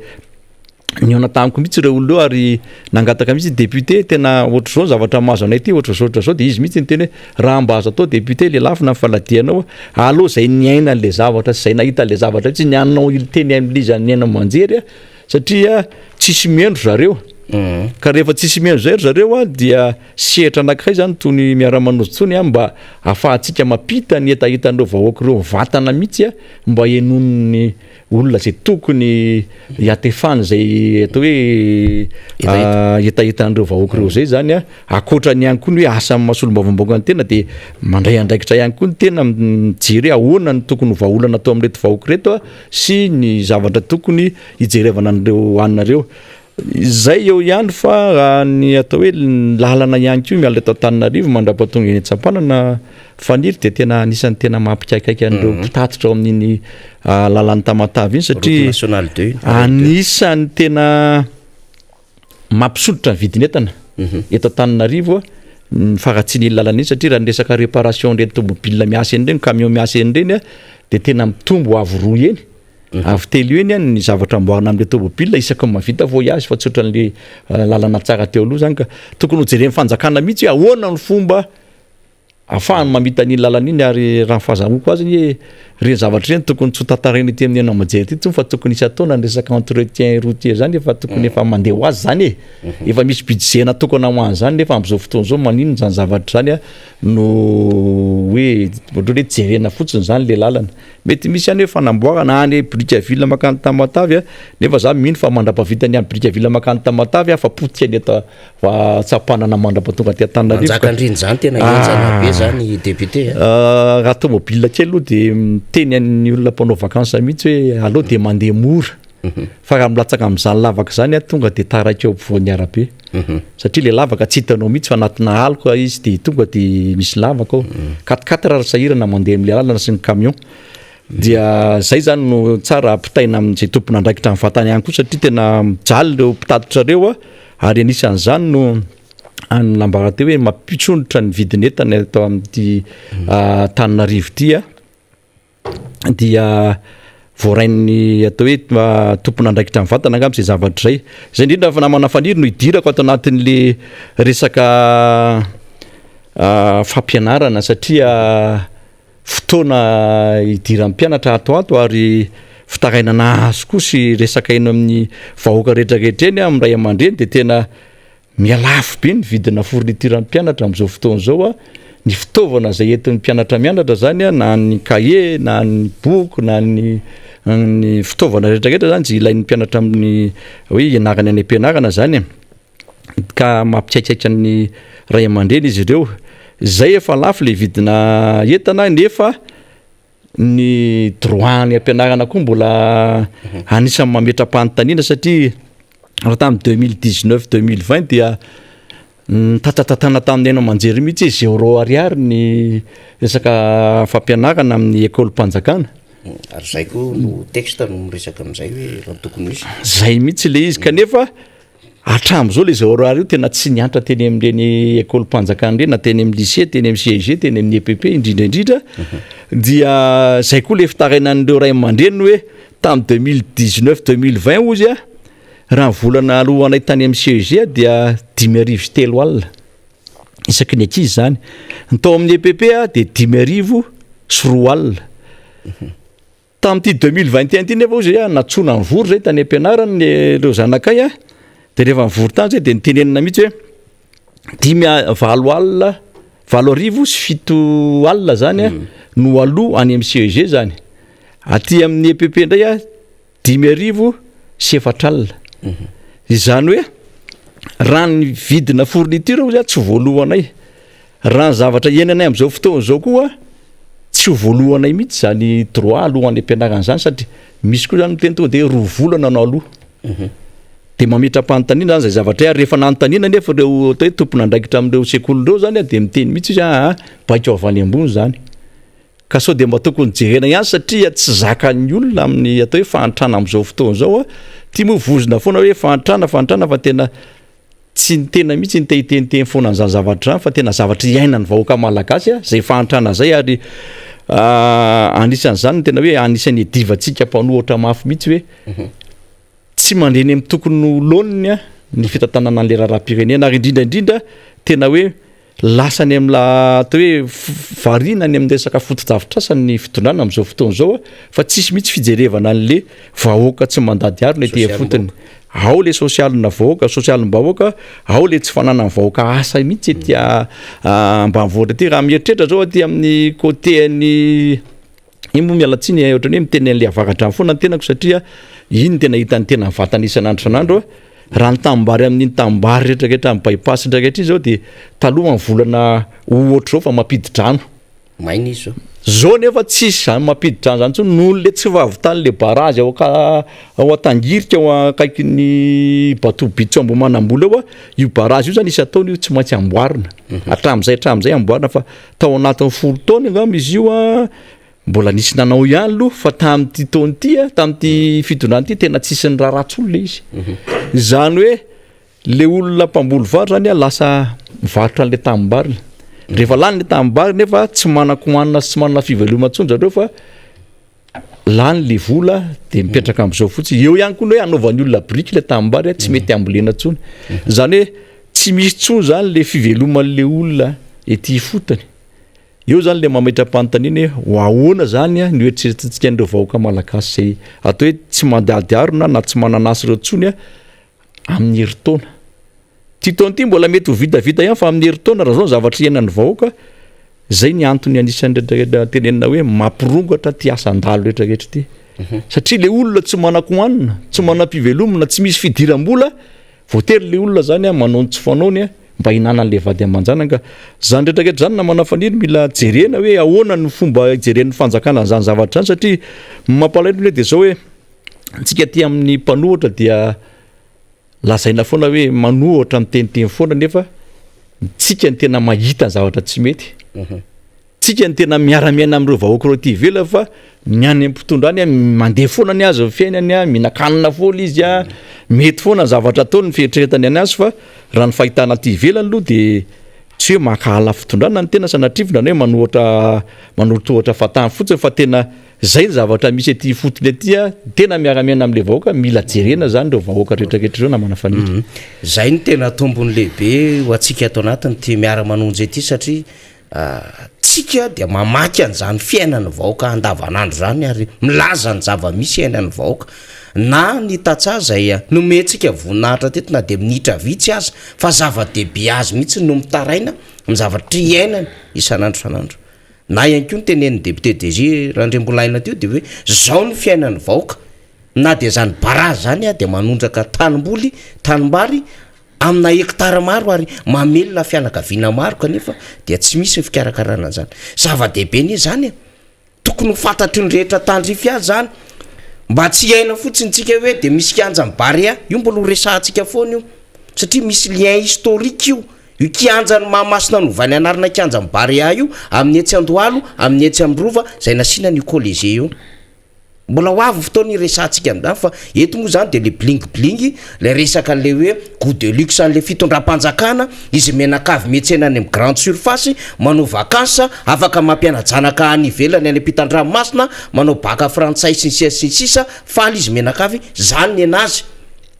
niona tamiko mihitsy ireo olo eo ary nangataka mihitsy député tena ohatr' zao zavatra mahazo anay ty ohatr' zao de izy mihitsy nyteny hoe raha mba azo atao député le lafina faladianao aloha zay niaina le zavatra sy zay nahita le zavatra tsy nianao teny am'liza niaina manjery satria tsisy miendro zareo ka rehefa tsisy miendro zay zareo dia sehatra anankiray zany tony Miara Manonja tsony mba afahantsika mapita ny etahitan'ireo vahoaka ireo vatana mihitsy mba enon'ny olona zay tokony hiatefany zay atao hoe etahitan'ireo vahoaka ireo zay zany akoatrany ihany koa ny hoe asa mahasolom-bavam-bahoaka ny tena de mandray andraikitra ihany koa ny tena mijery ahoana ny tokony vahaolana atao amin'reto vahoaka reto sy ny zavatra tokony hijerevana an'ireo anareo zay eo ihany fa ny atao hoe lalana ihany koa miala eto Antananarivo mandrapatonga eny Antsampanana faniry de tena anisan'ny tena mampikaikaiky an'ireo mpitatitra ao amin'iny lalan'ny Tamatavy iny satria anisan'ny tena mampisolitra ny vidin'entana eto Antananarivo ny faratsian'iny lalana iny satria raha ny resaka réparation reny tomobile miasa eny reny camion miasa eny reny de tena mitombo avo roa eny avy telo eny ny zavatra amboarina amin'le tomobile isaky mavita voyage fa tsotra n'le lalana tsara teo aloha zany ka tokony hojereny fanjakana mihitsy hoe ahoana ny fomba afahany mamita ny lalana iny ary raha fahazamoko azy hoe reny zavatra reny tokony tsy hotantarena ety amin'ny majery ty tsony fa tokony isy ataona ny resaka entretien routier zany efa tokony efa mandeha ho azy zany efa misy budget natokana ho an'izany nefa am'izao fotoana zao maninona zany zavatra zany no hoe ohatra hoe jerena fotsiny zany le lalana mety misy any hoe fanamboarana any Brickaville makany Tamatavy nefa za mino fa mandrapavitany any Brickaville makany Tamatavy fa potika ny eto tsapanana mandrapatonga ty Antananarivo zakandriny zany tena enjana be zany député raha tomobile kely aloha de teny an'ny olona mpanao vakansa mihitsy hoe aloha de mandeha mora fa raha milatsaka amin'izany lavaka zany tonga de taraiky eo ampovoan'ny arabe satria le lavaka tsy hitanao mihitsy fa anatina aloka izy de tonga de misy lavaka ao 4x4 raha sahirana mandeha am'le lalana sy ny camion dia zay zany no tsara ampitaina amin'izay tompona andraikitra amin'ny vatany ihany koa satria tena mijaly ireo mpitatitra reo ary anisan'izany no anambara teo hoe mampitsondratra ny vidin'entana atao amin'ity Antananarivo ty dia voarain'ny atao hoe tompona andraikitra amin'ny vatana angamba zay zavatra zay indrindra fa namana faniry no hidirako ato anatin'le resaka fampianarana satria fotoana hidiran'ny mpianatra ato ary fitarainana azy koa sy resaka eno amin'ny vahoaka rehetrarehetra eny amin'ny ray aman-dreny de tena mialafo be ny vidina fournituran'ny mpianatra amin'izao fotoana zao ny fitaovana zay entin'ny mpianatra mianatra zany na ny cahier na ny boky na ny fitaovana rehetrarehetra zany zay ilain'ny mpianatra amin'ny hoe ianarany any am-pianarana zany ka mampikaikaika ny ray aman-dreny izy ireo zay efa lafo le vidina entana nefa ny droit ny ampianarana koa mbola anisan'ny mametra-panontaniana satria raha tamin'ny 2019-2020 dia tatatatana tamin'ny aina manjery mihitsy zéro ariary ny resaka fampianarana amin'ny école mpanjakana ary zay koa no texte no miresaka amin'izay hoe raha tokony misy zay mihitsy le izy kanefa atram'izao le zéro ariary io tena tsy niantra teny amin'ireny école mpanjakana reny na teny amin'ny lycée teny amin'ny CEG teny amin'ny EPP indrindraindrindra dia zay koa le fitarainan'ireo ray aman-dreny hoe tamin'ny 2019-2020 ozy raha volana alohanay tany amin'ny CEG dia 5,3 alina isaky ny ankizy zany tao amin'ny EPP de 5,4 alina tamin'ity 2021 ty nefa ozy natsona ny vory zay tany ampianarana ireo zanakay de rehefa nivory tany zay de nitenenina mihitsy hoe 4 alina 7 sy 7 alina zany no aloha any amin'ny CEG zany aty amin'ny EPP ndray 10,4 alina izany hoe raha ny vidina fourniture ozy tsy voalohanay raha ny zavatra ienanay amin'izao fotoana zao koa tsy voalohanay mihitsy zany droit alohan'ny ampianarana zany satria misy koa zany miteny tonga de roa volana anao aloha de mametra-panontaniana zany zay zavatra rehefa nanontaniana nefa reo atao hoe tompona andraikitra amin'ireo sekoly reo zany de miteny mihitsy izy baika avy any ambony zany ka sao de mba tokony jerena ihany satria tsy zakan'ny olona amin'ny atao hoe fahantrana amin'izao fotoana zao tia moa vozona foana hoe fahantrana fa tena tsy tena mihitsy nitehiteniteny foana an'izany zavatra fa tena zavatra iainany vahoaka malagasy zay fahantrana zay ary anisan'izany tena hoe anisan'ny edivantsika mpanohatra mafy mihitsy hoe tsy mandreny amin'ny tokony lôniny a ny fitantanana an'le raharam-pirenena ary indrindraindrindra tena hoe lasany am'la atao hoe variana ny amin'ny resaka foto-drafitrasa ny fitondrana amin'izao fotoana zao a fa tsisy mihitsy fijerevana an'le vahoaka tsy mandady aro ny ety fotony ao le sosialina vahoaka sosialim-bahoaka ao le tsy fanana ny vahoaka asa mihitsy ety ambanivohitra ty raha mieritreritra zao aty amin'ny côté ny imo mialatsiny ohatrany hoe miteny an'le avakatra foana ny tenako satria iny tena hitany tena mivatana isan'andro san'andro raha ny tambary amin'iny tambary rehetrarehetra amin'ny bypass ndraiky zao de taloha ny volana ohatra zao fa mampidi-drano maina izy zao nefa tsisy zany mampidi-drano zany tsony noho le tsy vavitany le barazy ao atangirika ao akaiky ny bateau bitso ambomanambola ao io barazy io zany isy ataony io tsy maintsy amboarina hatramin'izay amboarina fa tao anatin'ny 10 taona angamba izy io mbola nisy nanao ihany aloha fa tamin'ity taona ity tamin'ity fitondrana ity tena tsisy ny raha ratsy olona izy zany hoe le olona mpamboly vary zany lasa mivarotra an'le tambary rehefa lany le tambary nefa tsy manako-manina sy tsy manana fiveloma tsony zareo fa lany le vola de mipetraka amin'izao fotsiny eo ihany koa hoe anaovan'ny olona briky le tambary tsy mety ambolena tsony zany hoe tsy misy tsony zany le fiveloman'le olona ety fotony eo zany le mametra-panontaniana hoe ahoana zany ny oeritreretintsika an'ireo vahoaka malagasy zay atao hoe tsy mandady arona na tsy mananasy ireo tsony amin'ny heritaona ty taona ity mbola mety ho vitavita ihany fa amin'ny heritaona raha zao zavatra iainan'ny vahoaka zay ny antony anisan'ny rehetrarehetra tenenina hoe mampirongatra ty asan-dalo rehetrarehetra ty satria le olona tsy manako-hanina tsy manam-pivelomana tsy misy fidiram-bola voatery le olona zany manao tsy fanaony mba hinanan'le vady aman-janaka zany rehetrarehetra zany na manafaniry mila jerena hoe ahoana ny fomba jeren'ny fanjakana zany zavatra zany satria mampalahelo hoe de zao hoe tsika ty amin'ny mpanohatra dia lazaina foana hoe manohatra miteniteny foana nefa tsika ny tena mahita ny zavatra tsy mety tsika ny tena miara-miaina amin'ireo vahoaka reo ty ivela fa ny any am-pitondrany mandeha foana ny azy fiainany minakanina foana izy mety foana ny zavatra ataony ny fieritreretany any azy fa raha ny fahitana ty ivelany aloha de tsy hoe makahala fitondrana ny tena sanatrivona ny hoe manotohatra fatany fotsiny fa tena zay ny zavatra misy ety fotony aty tena miara-miaina amin'le vahoaka mila jerena zany reo vahoaka rehetrarehetra reo na manafanitra zay ny tena tombony lehibe ho atsika ato anatiny ty miara manonjy ety satria tsika dia mamaky an'izany fiainany vahoaka andavanandro zany ary milaza ny zava-misy ainany vahoaka na ny tatsa zay nomentsika voninahitra teto na de minitra vitsy azy fa zava-dehibe azy mihitsy no mitaraina mizavatra iainany isan'andro san'andro na ihany koa ny tenen'ny député DG Randrembolaina teo de hoe zao ny fiainany vahoaka na de zany barazy zany de manondraka tanimbary amina hektara maro ary mamelona fianakaviana maro kanefa dia tsy misy ny fikarakarana zany zava-dehibe ny zany tokony fantatry ny rehetra tandrify azy zany mba tsy aina fotsiny tsika hoe de misy kianja mibary io mbola resahantsika foana io satria misy lien historique io kianja ny mahamasina novany anarana kianja mibary io amin'ny etsy andohalo amin'ny etsy amrova zay nasina ny college io mbola hoavy fotoana resantsika amin'izany fa eto moa zany de le bling le resaka le hoe goût de luxe an'le fitondram-panjakana izy menakavy metsena any amin'ny grande surface manao vakansa afaka mampiana-janaka any ivelany any ampitan-dranomasina manao baka frantsay sy sisa faly izy menakavy zany ny anazy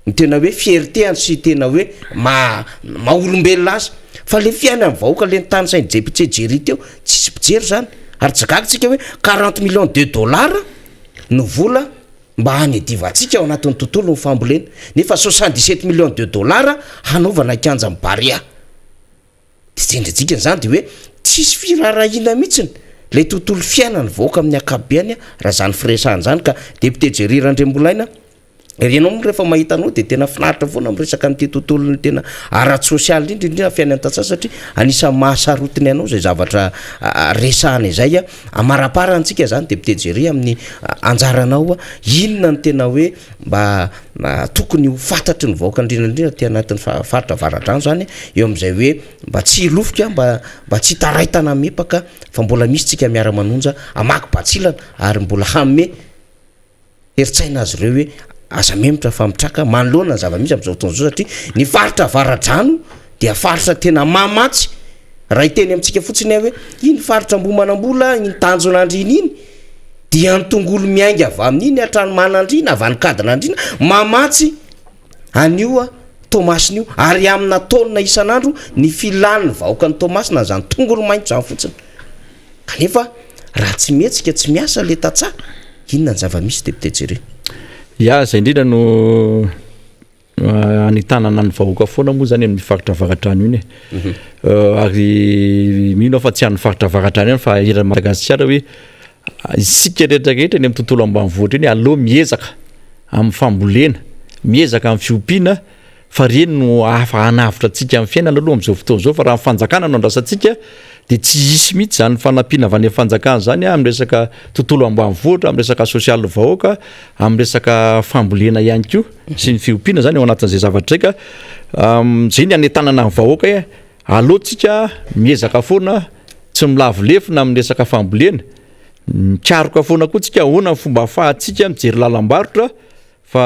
ny tena hoe fierté sy tena hoe maolombelona azy fa le fiaina amin'ny vahoaka le nytany sainy jepitsejery teo tsisy pijery zany ary jagakytsika hoe 40 millions de dollars no vola mba hanydivantsika ao anatin'ny tontolo ny fambolena nefa 77 millions de dollars hanaovana kianja mibarea tendretsika zany de hoe tsisy firarahina mihitsiny le tontolo fiainany vahoaka amin'ny akabeany raha zany firesahany zany ka député Jerry Randrembolaina renao rehefa mahitanao de tena finaritra foana miresaka n'ity tontolo ny tena ara-sosialy indrindra fiainany tatsa satria anisan'ny mahasarotiny anao zay zavatra resahana izay amaraparantsika zany député Jerry amin'ny anjaranao inona ny tena hoe mba tokony ho fantatry ny vahoaka indrindra ty anatin'ny faritra avaradrano zany eo amin'izay hoe mba tsy hilofika mba tsy taraitana mepaka fa mbola misy tsika miara manonja amaky batsilana ary mbola hamme heritsaina azy ireo hoe aza memitra famitraka manoloana ny zava-misy amin'izao fotoana zao satria ny faritra avaradrano dia faritra tena mamatsy raha iteny amintsika fotsiny hoe iny faritra ambomanambola iny tanjonandriny iny dia ny tongolo miainga avy amin'iny atranomanandrina avy anykadanandrina mamatsy anioa tomasina io ary amina taonina isan'andro ny filany vahoaka ny tomasina zany tongolo maintso zany fotsiny kanefa raha tsy mihetsika tsy miasa le tatsa inona ny zava-misy depute jere zay indrindra no anitanana ny vahoaka foana moa zany amin'ny faritra varatrano iny ary mino fa tsy any faritra varatrano ihany fa era Madagasikara hoe isika rehetrarehetra ny amin'ny tontolo ambanivohitra iny aloha miezaka amin'ny fambolena miezaka amin'ny fiompiana fa reny no hanavitra antsika amin'ny fiainana aloha amin'izao fotoana izao fa raha fanjakana no andrasantsika dia tsy hisy mihitsy zany fanampiana avy any fanjakana zany amin'ny resaka tontolo ambanivohitra amin'ny resaka sosialy vahoaka amin'ny resaka fambolena ihany koa sy ny fiompiana zany ao anatin'izay zavatra raika zay ny anetanana ny vahoaka alohantsika miezaka foana tsy milavolefina amin'ny resaka fambolena mikaroka foana koa tsika ahoana ny fomba ahafahantsika mijery lalam-barotra fa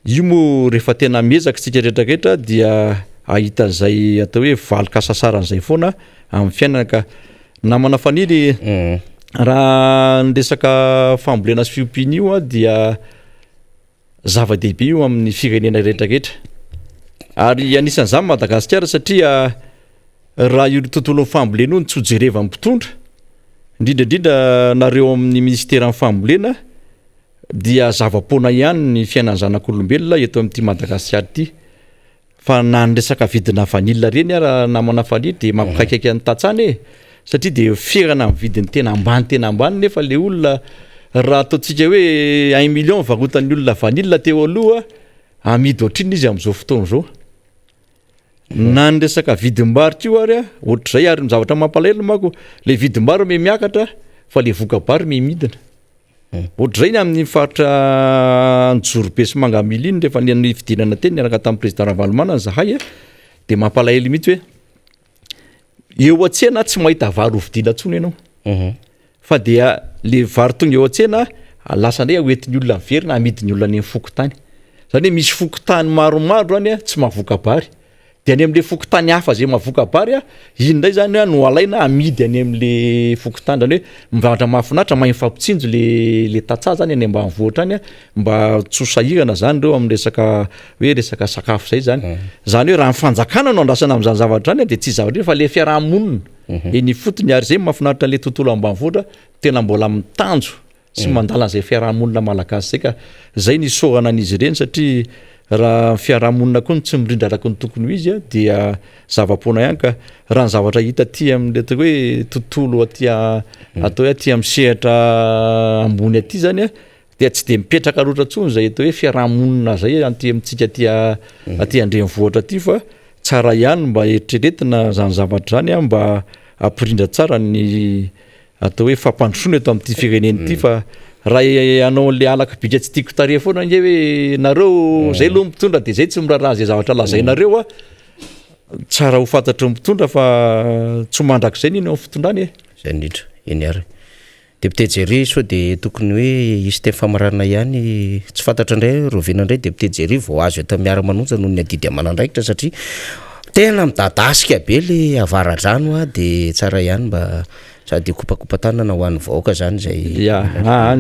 io mo rehefa tena miezaka tsika rehetrarehetra dia ahita zay atao hoe valiko asasaran'izay foana amin'ny fiainana ka namana faniry raha ny resaka fambolena sy fiompiana io dia zava-dehibe io amin'ny firenena rehetrarehetra ary anisan'izany Madagasikara satria raha io tontolo fambolena io ny tsy hojereva amin'ny mpitondra indrindraindrindra nareo amin'ny ministera amin'ny fambolena dia zava-poana ihany ny fiainany zanak'olombelona eto amin'ity Madagasikara ity fa na ny resaka vidina vanila reny raha namana faniry dia mampikaikaiky ny tatsany satria dia ferana amin'ny vidiny tena ambany nefa le olona raha ataontsika hoe 1 million varotan'ny olona vanila teo aloha amidy ohatriny izy amin'izao fotoana izao na ny resaka vidim-barotra io ary ohatr'izay ary ny zavatra mampalahelo manko le vidim-baro miakatra fa le voka-baro midina ohatr'izay ny amin'ny faritra Anjorobe sy Mangamily iny rehefa ny fidinana teny niaraka tamin'ny président Ravalomanana zahay dia mampalahelo mihitsy hoe eo an-tsena tsy mahita varo hovidina intsony ianao fa dia le varo tonga eo an-tsena lasa indray hoentin'ny olona miverina amidiny olona any amin'ny fokotany zany hoe misy fokotany maromaro any tsy mahavoka bary dia any amin'le fokotany hafa zay mahavoka bary indray zany no alaina amidy any amin'le fokotany zany hoe mivavatra mahafinaritra mahay mifampitsinjo le tatsà zany any ambanivohitra any mba tsy ho sahirana zany reo amin'ny resaka hoe resaka sakafo zay zany zany hoe raha ny fanjakana no andrasana amin'izany zavatra zany dia tsy zavatra fa le fiarahamonina eny fotony ary zay mahafinaritra le tontolo ambanivohitra tena mbola mitanjo sy mandala an'izay fiarahamonina malagasy zay ka zay ny sorana an'izy ireny satria raha fiarahamonina koa tsy mirindra araka ny tokony ho izy dia zava-poana ihany ka raha ny zavatra hita aty amin'le atao hoe tontolo aty atao hoe aty amin'ny sehatra ambony aty zany dia tsy dia mipetraka loatra ntsony zay atao hoe fiarahamonina zay aty amintsika aty andrenivohitra aty fa tsara ihany mba eritreretina zany zavatra zany mba ampirindra tsara ny atao hoe fampandrosoana eto amin'ity firenena ity fa raha anao le alaka bidra tsy tiako tareha foana nge hoe nareo zay aloha mitondra dia zay tsy miraharaha zay zavatra lazainareo tsara ho fantatry mitondra fa tsy mandrak'izay niny ao fitondrany zay indrindra eny ary depute Jerry sao dia tokony hoe isy teny famarana ihany tsy fantatra indray rovena indray depute Jerry vao azo eto Miara Manonja noho ny adidy amanandraikitra satria tena midadasika be le avara-drano dia tsara ihany mba sady kopakopa tanana ho an'ny vahoaka zany zay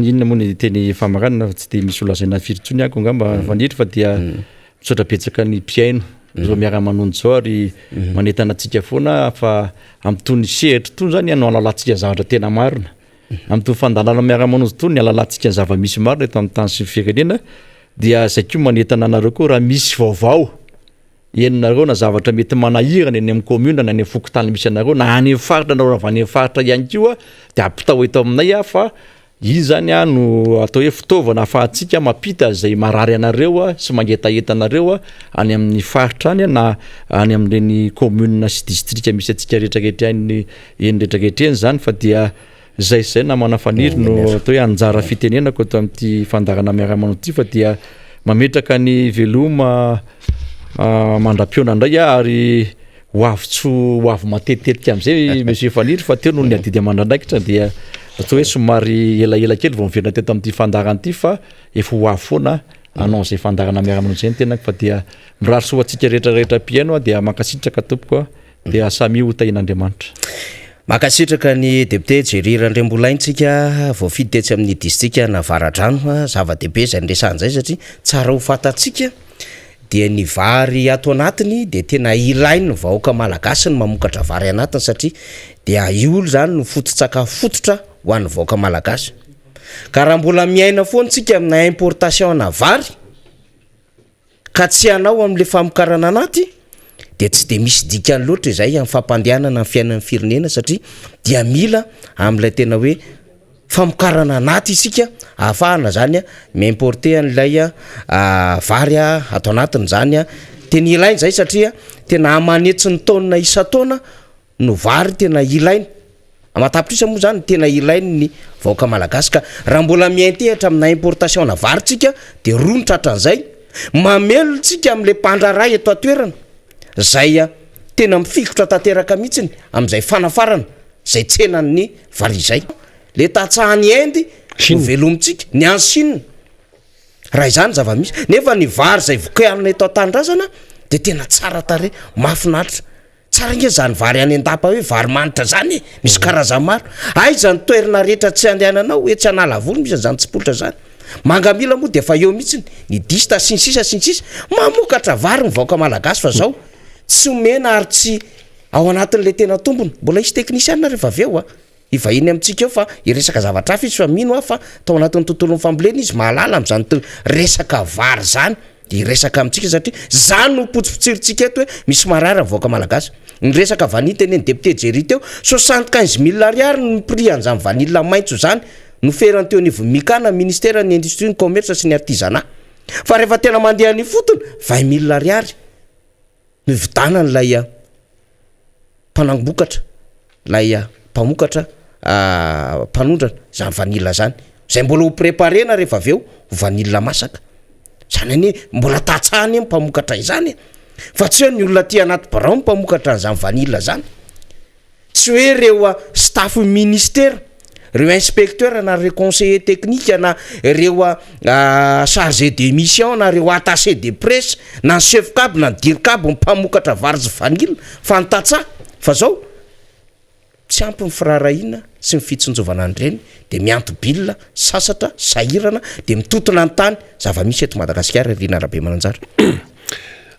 inona moa ny teny famaranana tsy dia misy olazaina firy-tsony ako angamba fanitry fa dia misaotra betsaka ny mpiaino zao Miara Manonja zao ary manentana antsika foana fa amin'itony sehatra itony zany no alalantsika zavatra tena marina amin'itony fandalana Miara Manonja itony ny alalantsika zava-misy marina eto amin'ny tany sy firenena dia zay koa manentana anareo koa raha misy vaovao enonareo na zavatra mety manahirana eny amin'ny commune na any amin'ny fokotany misy anareo na any amin'ny faritra nareo avy any amin'ny faritra ihany koa dia ampitao eto aminay fa io zany no atao hoe fitaovana ahafahantsika mampita zay marary anareo sy mangetaeta anareo any amin'ny faritra any na any amin'ireny commune sy district misy atsika rehetrarehetra eny rehetrarehetra eny zany fa dia zay namana faniry no atao hoe anjara fitenenako eto amin'ity fandarana Miara Manonja ity fa dia mametraka ny veloma mandram-piona indray ary hoavy matetetika amin'izay monsieur Faniry fa teo noho ny adidy amandrandrakitra dia atao hoe somary elaela kely vao miverina teto amin'ity fandarana ity fa efa hoavy foana anao izay fandarana Miara Manonja izay tenako fa dia mirary soa antsika rehetrarehetra mpiaino dia mankasitraka tompoko dia samy ho tahin'Andriamanitra. Makasitraka ny député Jery Andrembolaintsika voafidy tetsy amin'ny distrika na Varadrano zava-dehibe zay ndresan'izay satria tsara ho fantatsika dia ny vary ato anatiny dia tena ilainy ny vahoaka malagasy ny mamokatra vary anatiny satria dia iolo zany no fototsakafo fototra ho an'ny vahoaka malagasy. Ka raha mbola miaina foana tsika amina importation na vary ka tsy anao amin'le famokarana anaty dia tsy dia misy dikany loatra izay amin'ny fampandehanana amin'ny fiainan'ny firenena satria dia mila amin'ilay tena hoe famokarana anaty isika ahafahana zany miimporter an'ilay vary ato anatiny zany tena ilainy zay satria tena amanetsy ny taonina isa-taona no vary tena ilainy amatapitra moa zany tena ilainy ny vahoaka malagasy ka raha mbola miaintehatra amina importation na vary tsika dia roa ny tratran'izay mamelo tsika amin'le mpandraray eto atoerana zay tena mifikotra tanteraka mihitsiny amin'izay fanafarana zay tsenan'ny vary izay le tatsahany endy no velomitsika ny ansinina raha izany zava-misy nefa ny vary zay vokeanina eto an-tanindrazana dia tena tsara tare mahafinaritra tsara nge zany vary any an-dapa hoe vary manitra zany misy karazany maro zany toerana rehetra tsy andehananao hoe tsy analavolo misy zany tsipolitra zany mangamila moa dia fa eo mihitsiny ny dista sinsisa mamokatra vary ny vahoaka malagasy fa zao tsy omena ary tsy ao anatin'le tena tombony mbola isy teknisianina rehefa aveo ivahiny amintsika eo fa iresaka zavatra hafa izy fa mino fa tao anatin'ny tontolon'ny fambolena izy mahalala am'zany resaka vary zany de iresaka amintsika satria zany no potsipotsiritsika eto hoe misy marara vahoaka malagasy ny resaka vanille teny ny député Jery teo 75,000 ariary ny prix an'izany vanille maitso zany no ferany teo niveau mikana ministère ny industrie ny commerce sy ny artisanat fa rehefa tena mandeha ny fotony 20,000 ariary no vidana n'lay mpanangobokatra lay mpamokatra mpanondrana zany vanille zany zay mbola ho préparena rehefa aveo ho vanille masaka zany hoe mbola tatsahany mpamokatra izany fa tsy hoe ny olona ty anaty barao mpamokatra an'izany vanille zany tsy hoe reo staff ministère reo inspecteur na reo conseiller technique na reo chargé de mission na reo attaché de presse na chef cab na dircab mpamokatra vary sy vanille fa nitatsaha fa zao tsy ampy ny firarahina sy ny fitsonjovana an'ireny de miantobilina sasatra sahirana de mitotona ny tany zava-misy eto Madagasikara Riana Rabe Mananjara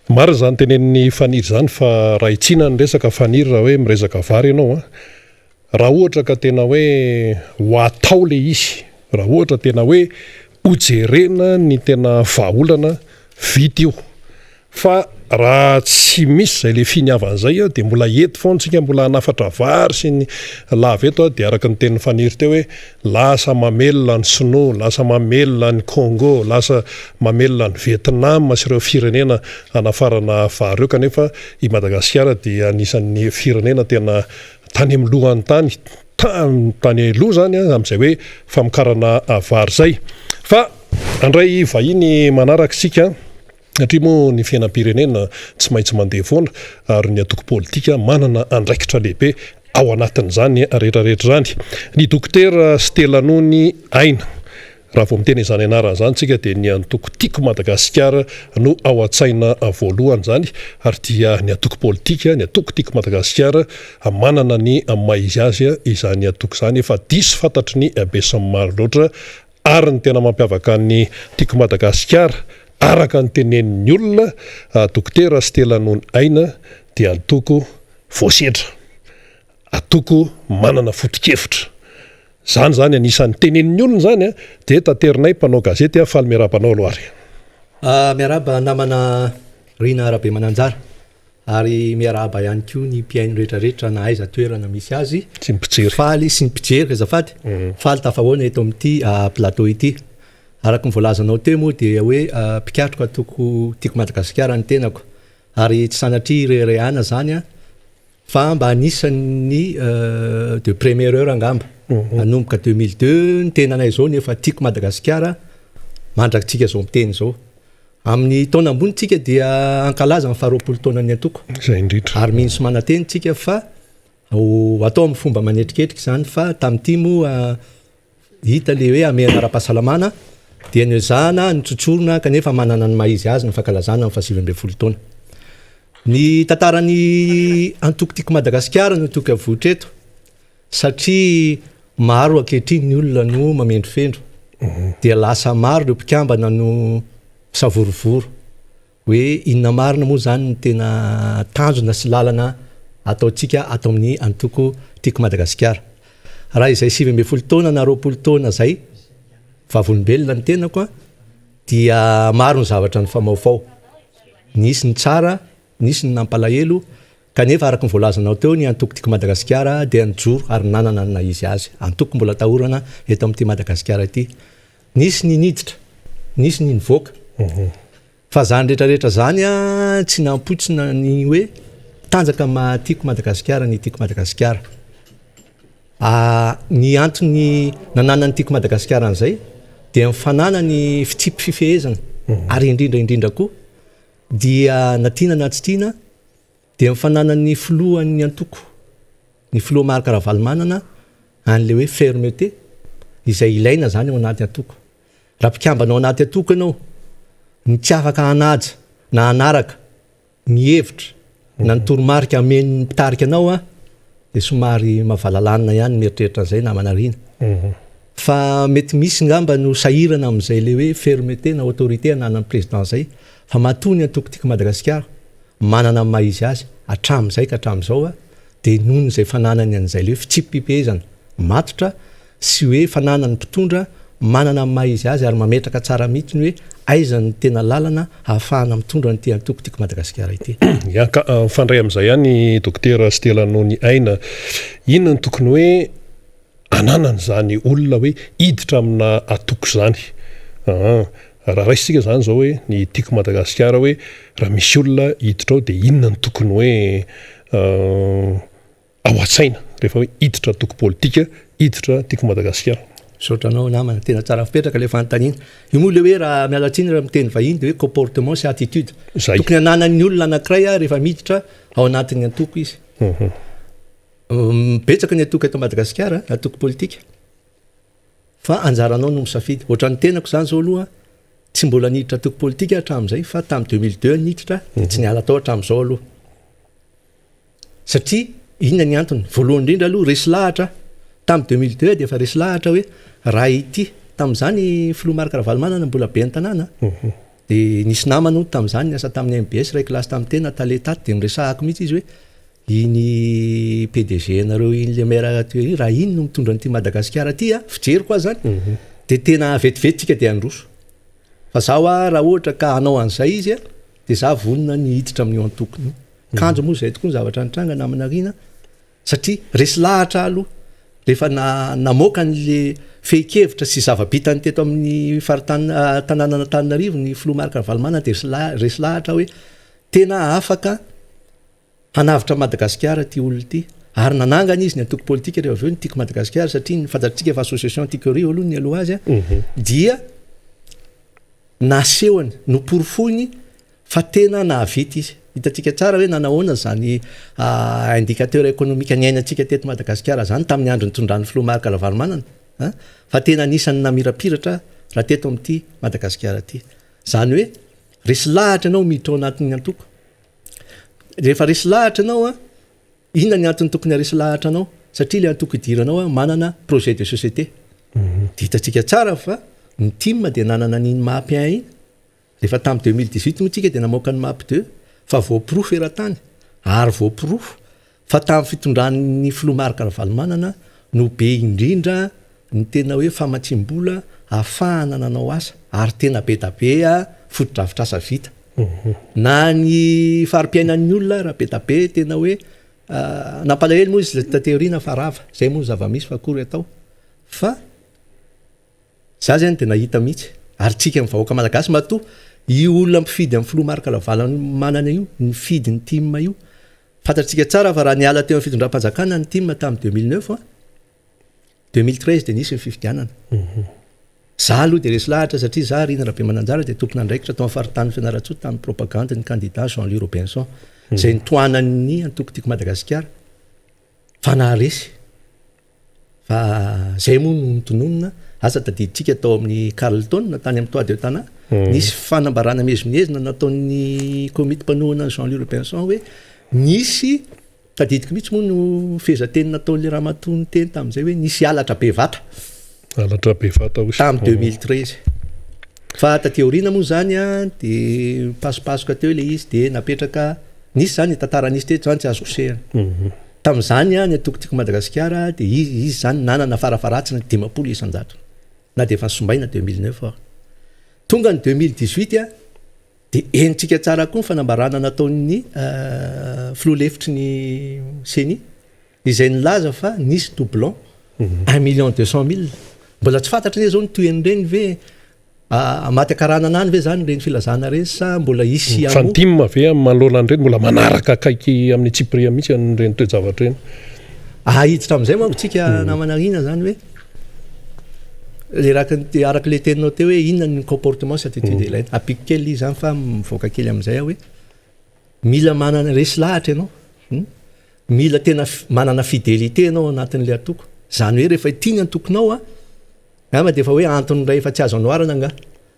maro zany tenen'ny faniry zany fa raha itsina ny resaka faniry raha hoe miresaka vary ianao raha ohatra ka tena hoe ho atao le izy raha ohatra tena hoe hojerena ny tena vahaolana vita io fa raha tsy misy zay le finiavan'izay dia mbola eto foana tsika mbola hanafatra vary sy ny lava eto dia araka ny tenin'ny faniry teo hoe lasa mamelona ny Sinoa, lasa mamelona ny Congo, lasa mamelona ny Vietnam sy ireo firenena hanafarana vary eo kanefa i Madagasikara dia anisan'ny firenena tena tany amin'ny lohan'ny tany aloha zany amin'izay hoe famokarana vary zay fa andray vahiny manaraka sika satria moa ny fiainam-pirenena tsy maintsy mandeha foana ary ny atoko politika manana andraikitra lehibe ao anatin'izany rehetrarehetra zany ny dokotera Stelanony Aina raha vao miteny izany anaran'izany tsika dia ny antoko tiako Madagasikara no ao an-tsaina voalohany zany ary dia ny atoko politika ny atoko tiako Madagasikara manana ny maizy azy izany atoko izany efa diso fantatry ny besin'ny maro loatra ary ny tena mampiavaka ny tiako Madagasikara araka ny tenen'ny olona dokotera Stelanony Aina dia atoko voasedra atoko manana foto-kevitra zany anisan'ny tenen'ny olona zany dia tanterinay mpanao gazety faly miarabanao aloary miaraba namana Riana Rabe Mananjara ary miaraba ihany koa ny mpiaino rehetrarehetra na aiza toerana misy azy sy mpijery faly sy ny mpijery azafady faly tafahoana eto amin'ity plateau ity araka ny voalazanao teo moa dia hoe mpikatroko atoko tiako Madagasikara ny tenako ary tsy sanatria rerehana zany fa mba anisan'ny de première heure angamba anomboka 2002 ny tenanay zao nefa tiako Madagasikara mandrakitsika zao miteny zao amin'ny taona ambony tsika dia ankalaza ny 20 taona ny atoko zay indritra ary minsy manateny tsika fa atao amin'ny fomba manetriketrika zany fa tamin'ity moa hita le hoe amena ara-pahasalamana dia ny zana ny tsotsorona kanefa manana ny maizy azy ny fankalazana amin'ny 20 taona ny tantarany antoko tiako Madagasikara no toky avotra eto satria maro ankehitriny ny olona no mamendro fendro dia lasa maro ireo mpikambana no savorovoro hoe inona marina moa zany ny tena tanjona sy lalana ataontsika ato amin'ny antoko tiako Madagasikara. Raha izay 20 taona na 20 taona zay vavolombelona ny tenako dia maro ny zavatra ny famaofao, nisy ny tsara, nisy ny nampalahelo, kanefa araka ny voalazanao teo ny antoko tiako Madagasikara dia nijoro ary nanana na izy azy, antoko mbola tahorana eto amin'ity Madagasikara ity. Nisy ny niditra, nisy ny nivoaka. Fa zany rehetrarehetra zany tsy nampotsina ny hoe tanjaka tiako Madagasikara ny tiako Madagasikara. Ny antony nanana ny tiako Madagasikara an'izay dia mifanana ny fitsipy fifehezana ary indrindra koa dia natiana na tsy tiana dia mifanana ny filohan'ny antoko, ny filoha Marc Ravalomanana an'le hoe fermeté izay ilaina zany ao anaty antoko. Raha mpikambanao anaty antoko ianao ny tsy afaka hanaja na hanaraka ny hevitra na ny toromarika amen'ny mpitarika anao dia somary mahavalalana ihany mieritreritra an'izay na manarina. Fa mety misy ngamba no sahirana amin'izay le hoe fermeté na autorité ananan'ny président zay, fa matoa ny antoko tiako Madagasikara manana ny maha izy azy hatramin'izay ka hatramin'izao dia noho izay fananany an'izay le hoe fitsipipihezana matotra sy hoe fananany mpitondra manana ny maha izy azy ary mametraka tsara mihitsy ny hoe aiza ny tena lalana ahafahana mitondra ny antoko tiako Madagasikara ity. Mifandray amin'izay ihany Dr Stelano ny aina, inona ny tokony hoe ananany zany olona hoe hiditra amina atoko zany. Raha raisitsika zany zao hoe ny tiako Madagasikara hoe raha misy olona hiditra ao dia inona ny tokony hoe ao an-tsaina rehefa hoe hiditra atoko politika, hiditra tiako Madagasikara. Saotranao namana tena tsara fipetraka le fanontaniana. Io moa le hoe raha mialatsiny raha miteny vahiny dia hoe comportement sy attitude. Tokony ananan'ny olona anankiray rehefa miditra ao anatin'ny antoko izy. Betsaka ny antoko eto Madagasikara, antoko politika. Fa anjaranao no misafidy. Ohatran'ny tenako zany zao aloha tsy mbola niditra antoko politika hatramin'izay fa tamin'ny 2002 niditra dia tsy niala tao hatramin'izao aloha. Satria inona ny antony? Voalohany indrindra aloha resy lahatra tamin'ny 2002 dia efa resy lahatra hoe raha ity tamin'izany filoha Marc Ravalomanana mbola be ny tanàna dia nisy namano tamin'izany niasa tamin'ny MBS ray kilasy tamin'ny tena taletaty dia miresahako mihitsy izy hoe iny PDG nareo iny le maire raha iny no mitondra n'ity Madagasikara ity fijeriko azy zany dia tena vetivety dia androso. Fa zaho raha ohatra ka hanao an'izay izy dia zaho vonona ny hiditra amin'io antokony. Kanjo moa izay tokoa ny zavatra nitranga na manarina satria resy lahatra aloha rehefa namoaka n'le fehi-kevitra sy zava-bitany teto amin'ny tanàna Antananarivo ny filoha Marc Ravalomanana dia resy lahatra hoe tena afaka hanavitra Madagasikara ty olona ity ary nanangana izy ny antoko politika rehefa avy eo ny tiako Madagasikara satria ny fantatritsika fa association Tikorio aloha ny aloha azy dia nasehony no porofoiny fa tena nahavita izy. Hitantsika tsara hoe nanahoana zany indicateur économique ny ainatsika teto Madagasikara zany tamin'ny andro nitondran'ny filoha Marc Ravalomanana fa tena anisany namirapiratra raha teto amin'ity Madagasikara ity. Zany hoe resy lahatra ianao miditra ao anatin'ny antoko. Rehefa resy lahatra ianao inona ny antony tokony resy lahatra anao? Satria le antoko idiranao manana projet de société. Hitantsika tsara fa ny team dia nanana n'iny mapy 1 iny. Rehefa tamin'ny 2018 moa tsika dia namoaka ny mapy 2 fa voapirofo eran-tany ary voapirofo fa tamin'ny fitondran'ny filoha Marc Ravalomanana no be indrindra ny tena hoe famatsim-bola ahafahana nanao asa ary tena be tabe foto-drafitrasa vita. Na ny fari-piainan'ny olona raha be tabe tena hoe nampalahelo moa izy tateoriana fa rava zay moa zava-misy fa akory atao fa za zany dia nahita mihitsy ary tsika ny vahoaka malagasy matoa io olona mpifidy amin'ny filoha Marc Ravalomanana io nifidy ny team io fantatsika tsara fa raha niala teo amin'ny fitondram-panjakana ny team tamin'ny 2009 2013 dia nisy ny fifidianana. Za aloha dia resy lahatra satria za Rina Rabe Mananjara dia tompona andraikitra tao amin'ny faritany Fianarantsoa tamin'ny propagande ny candidat Jean-Louis Robinson izay nitohanany antoko tiako Madagasikara fa naharesy fa zay moa no nitononona asa tadiditsika tao amin'ny Carleton tany amin'ny toady eo tana nisy fanambarana mezimiezina nataon'ny komity mpanohana Jean-Louis Robinson hoe nisy tadidiko mihitsy moa no fehezanteny nataon'le raha matony teny tamin'izay hoe nisy alatra be vata alatra be vata os tamin'ny 2013 fa tateoriana moa zany a de pasipasoka teo le izy de napetraka nisy zany tantara nisy teto zany tsy azo kosehana tamin'izany a ny atokotiako Madagasikara de izy zany nanana farafaratsina 500 isan-jato na de efa nisombaina 2009 tonga ny 2018 a de enitsika tsara koa ny fanambarana nataon'ny filoha-lefitry ny CENI izay nilaza fa nisy doublon 1,200,000 mbola tsy fantatra ne zao ny toen'ireny ve maty akaranana any ve zany reny filazana reny sa mbola isy fantimma ve manoloanan'ireny mbola manaraka akaiky amin'ny tsipria mihitsy an'ireny toejavatra reny ahiditra amin'izay manko tsika namanarina zany hoe le araka le teninao teo hoe inona ny comportement sy attitude ilaina apiko kely izy zany fa mivoaka kely amin'izay hoe mila manana resy lahatra ianao mila tena manana fidélité ianao anatin'le atoko zany hoe rehefa tiany antokonao ama de efa hoe antony ray efa tsy azo anoarana nga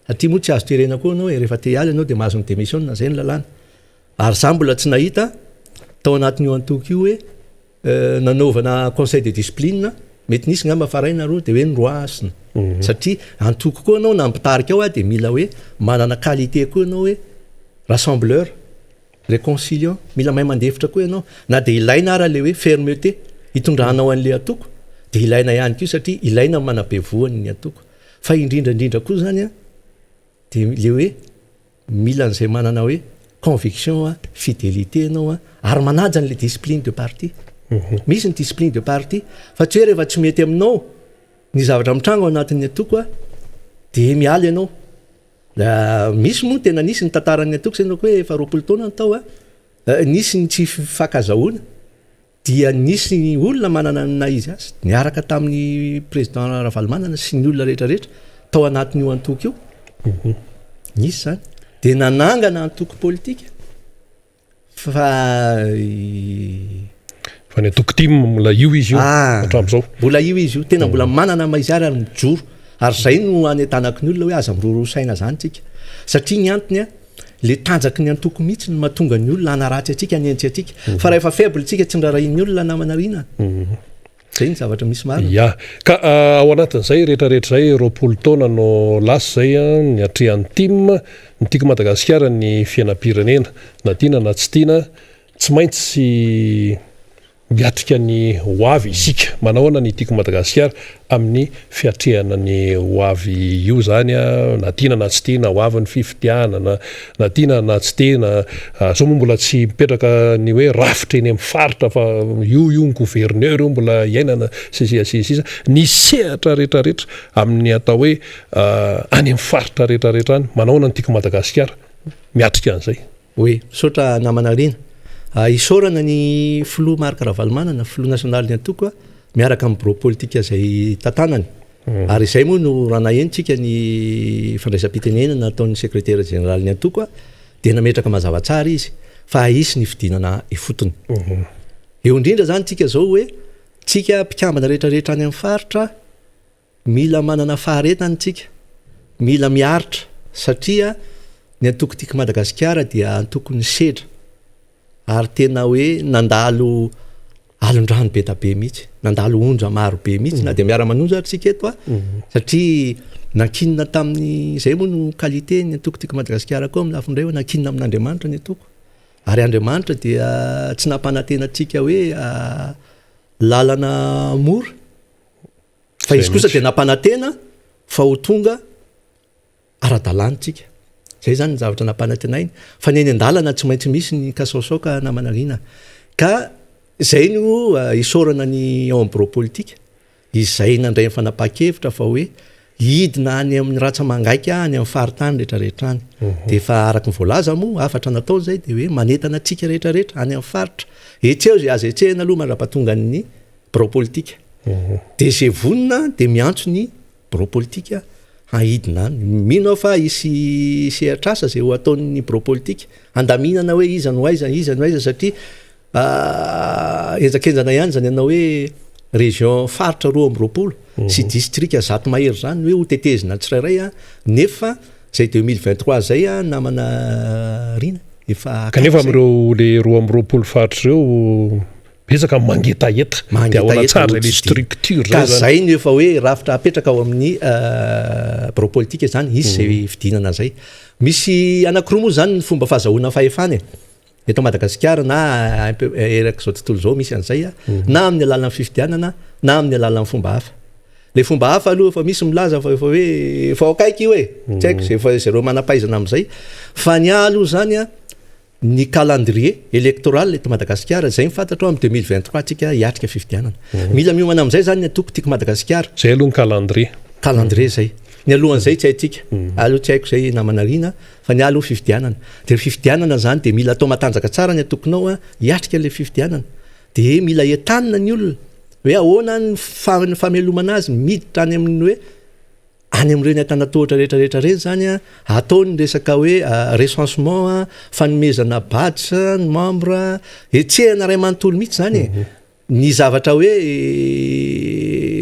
satria moa tsy azo toerena koa anao rehefa te hiala ianao de mahazo ny démission na zay ny lalàna ary za mbola tsy nahita tao anatin'io antoko io hoe nanaovana conseil de discipline mety nisy ngamba faraina roa de hoe ndroasina satria antoko koa anao na ampitarika ao de mila hoe manana qualité koa anao hoe rassembleur réconciliant mila mahay mandefitra koa ianao na de ilaina ara le hoe fermeté hitondranao an'le atoko de ilaina ihany koa satria ilaina manabe voany ny atoko fa indrindrandrindra koa zany de le hoe mila an'izay manana hoe conviction fidélité anao ary manaja an'le discipline de parti misy ny discipline de parti fa tsy hoe rehefa tsy mety aminao ny zavatra mitranga ao anatin'ny atoko de miala ianao misy moa tena nisy ny tantaran'ny atoko zay hoe efa 20 taona ny tao nisy ny tsy fakazahoana dia nisy olona manana na izy azy niaraka tamin'ny président Ravalomanana sy ny olona rehetrarehetra tao anatin'io antoko io nisy zany de nanangana antoko politika fa ny atoko tim mbola io izy io hatramin'izao mbola io izy io tena mbola manana maizary ary mijoro ary zay no anetanako ny olona hoe aza mirorosaina zany tsika satria ny antony le tanjaky ny antoko mihitsy no mahatonga ny olona anaratsy atsika anentsy atsika fa rehefa faible tsika tsy ndrarahin'ny olona namanarina zay ny zavatra misy maro ya ka ao anatin'izay rehetrarehetra zay 20 taona no lasa zay ny atrehan'ny tim ny tiako Madagasikara ny fiainam-pirenena na tiana na tsy tiana tsy maintsy miatrika ny hoavy isika manahoana ny tiako Madagasikara amin'ny fiatrehana ny hoavy io zany na tiana na tsy tiana hoavy ny fifitianana na tiana na tsy tiana zao moa mbola tsy mipetraka ny hoe rafitra eny amin'ny faritra fa io ny gouverneur io mbola iainana sisa ny sehatra rehetrarehetra amin'ny atao hoe any amin'ny faritra rehetrarehetra any manahoana ny tiako Madagasikara miatrika an'izay oe sotra namanarina isorana ny filoha Marc Ravalomanana filoha nasionaly ny atoko miaraka amin'ny bureau politika zay tantanany ary izay moa no raha nahentsika ny fandraisam-pitenenana nataon'ny secrétaire général ny atoko de nametraka mazava tsara izy fa isy ny fidinana ifotony eo indrindra zany tsika zao hoe tsika mpikambana rehetrarehetra any amin'ny faritra mila manana faharetany tsika mila miaritra satria ny antoko tiako Madagasikara dia antoko ny sedra ary tena hoe nandalo alondrano be tabe mihitsy nandalo ondra maro be mihitsy na de Miara Manonja atsika eto satria nankinina tamin'ny zay moa no qualité ny atoko tiako Madagasikara koa amin'ny lafindray hoe nankinina amin'Andriamanitra ny atoko ary Andriamanitra dia tsy nampanantena atsika hoe lalana mora fa izy kosa de nampanantena fa ho tonga ara-dalantsika zay zany ny zavatra nampanantenainy fa ny eny an-dalana tsy maintsy misy ny kasaosaoka namanarina ka zay no isorana ny ao amin'ny bureau politika izay nandray ny fanapahan-kevitra fa hoe hidina any amin'ny ratsa mangaika any amin'ny faritany rehetrarehetra any de efa araka ny voalaza moa afatra natao zay de hoe manetana atsika rehetrarehetra any amin'ny faritra etseo zay aza etsehana aloha mandrapatonga ny bureau politika de zay vonina de miantso ny bureau politika ahidina any mino fa isy sehatrasa zay ho ataon'ny bureau politika andaminana hoe iza no aiza satria enjakenjana ihany zany ianao hoe région faritra 20 sy district zato mahery zany hoe ho tetezina tsirairay nefa zay 2023 zay namana rina efa kanefa am'ireo le 20 faritra ireo betsaka mangetaeta de ahoana tsara le structure ka zay ny efa hoe rafitra apetraka ao amin'ny bureau politique zany izy zay fidinana zay misy anankiroa moa zany ny fomba fahazahoana fahefany eto Madagasikara na eraka zao tontolo zao misy an'izay na amin'ny alalan'ny fifidianana na amin'ny alalan'ny fomba hafa le fomba hafa aloha fa misy milaza fa hoe fa akaiky io tsy haiko zay fa zareo manampaizana amin'izay fa ny aloha zany ny calendrier électoral eto Madagasikara zay mifantatro amin'ny 2023 tsika hiatrika fifidianana mila miomana amin'izay zany ny atoko tiako Madagasikara zay aloha ny calendrier zay ny alohan'izay tsy haitsika aloha tsy haiko zay namanarina fa ny aloha fifidianana de fifidianana zany de mila atao matanjaka tsara ny atokonao hiatrika le fifidianana de mila entanina ny olona hoe ahoana ny famelomana azy miditra any amin'ny hoe any amin'ireny antanatohatra rehetrarehetra reny zany ataony resaka hoe recensement fanomezana badge ny membre etsehana ray manontolo mihitsy zany ny zavatra hoe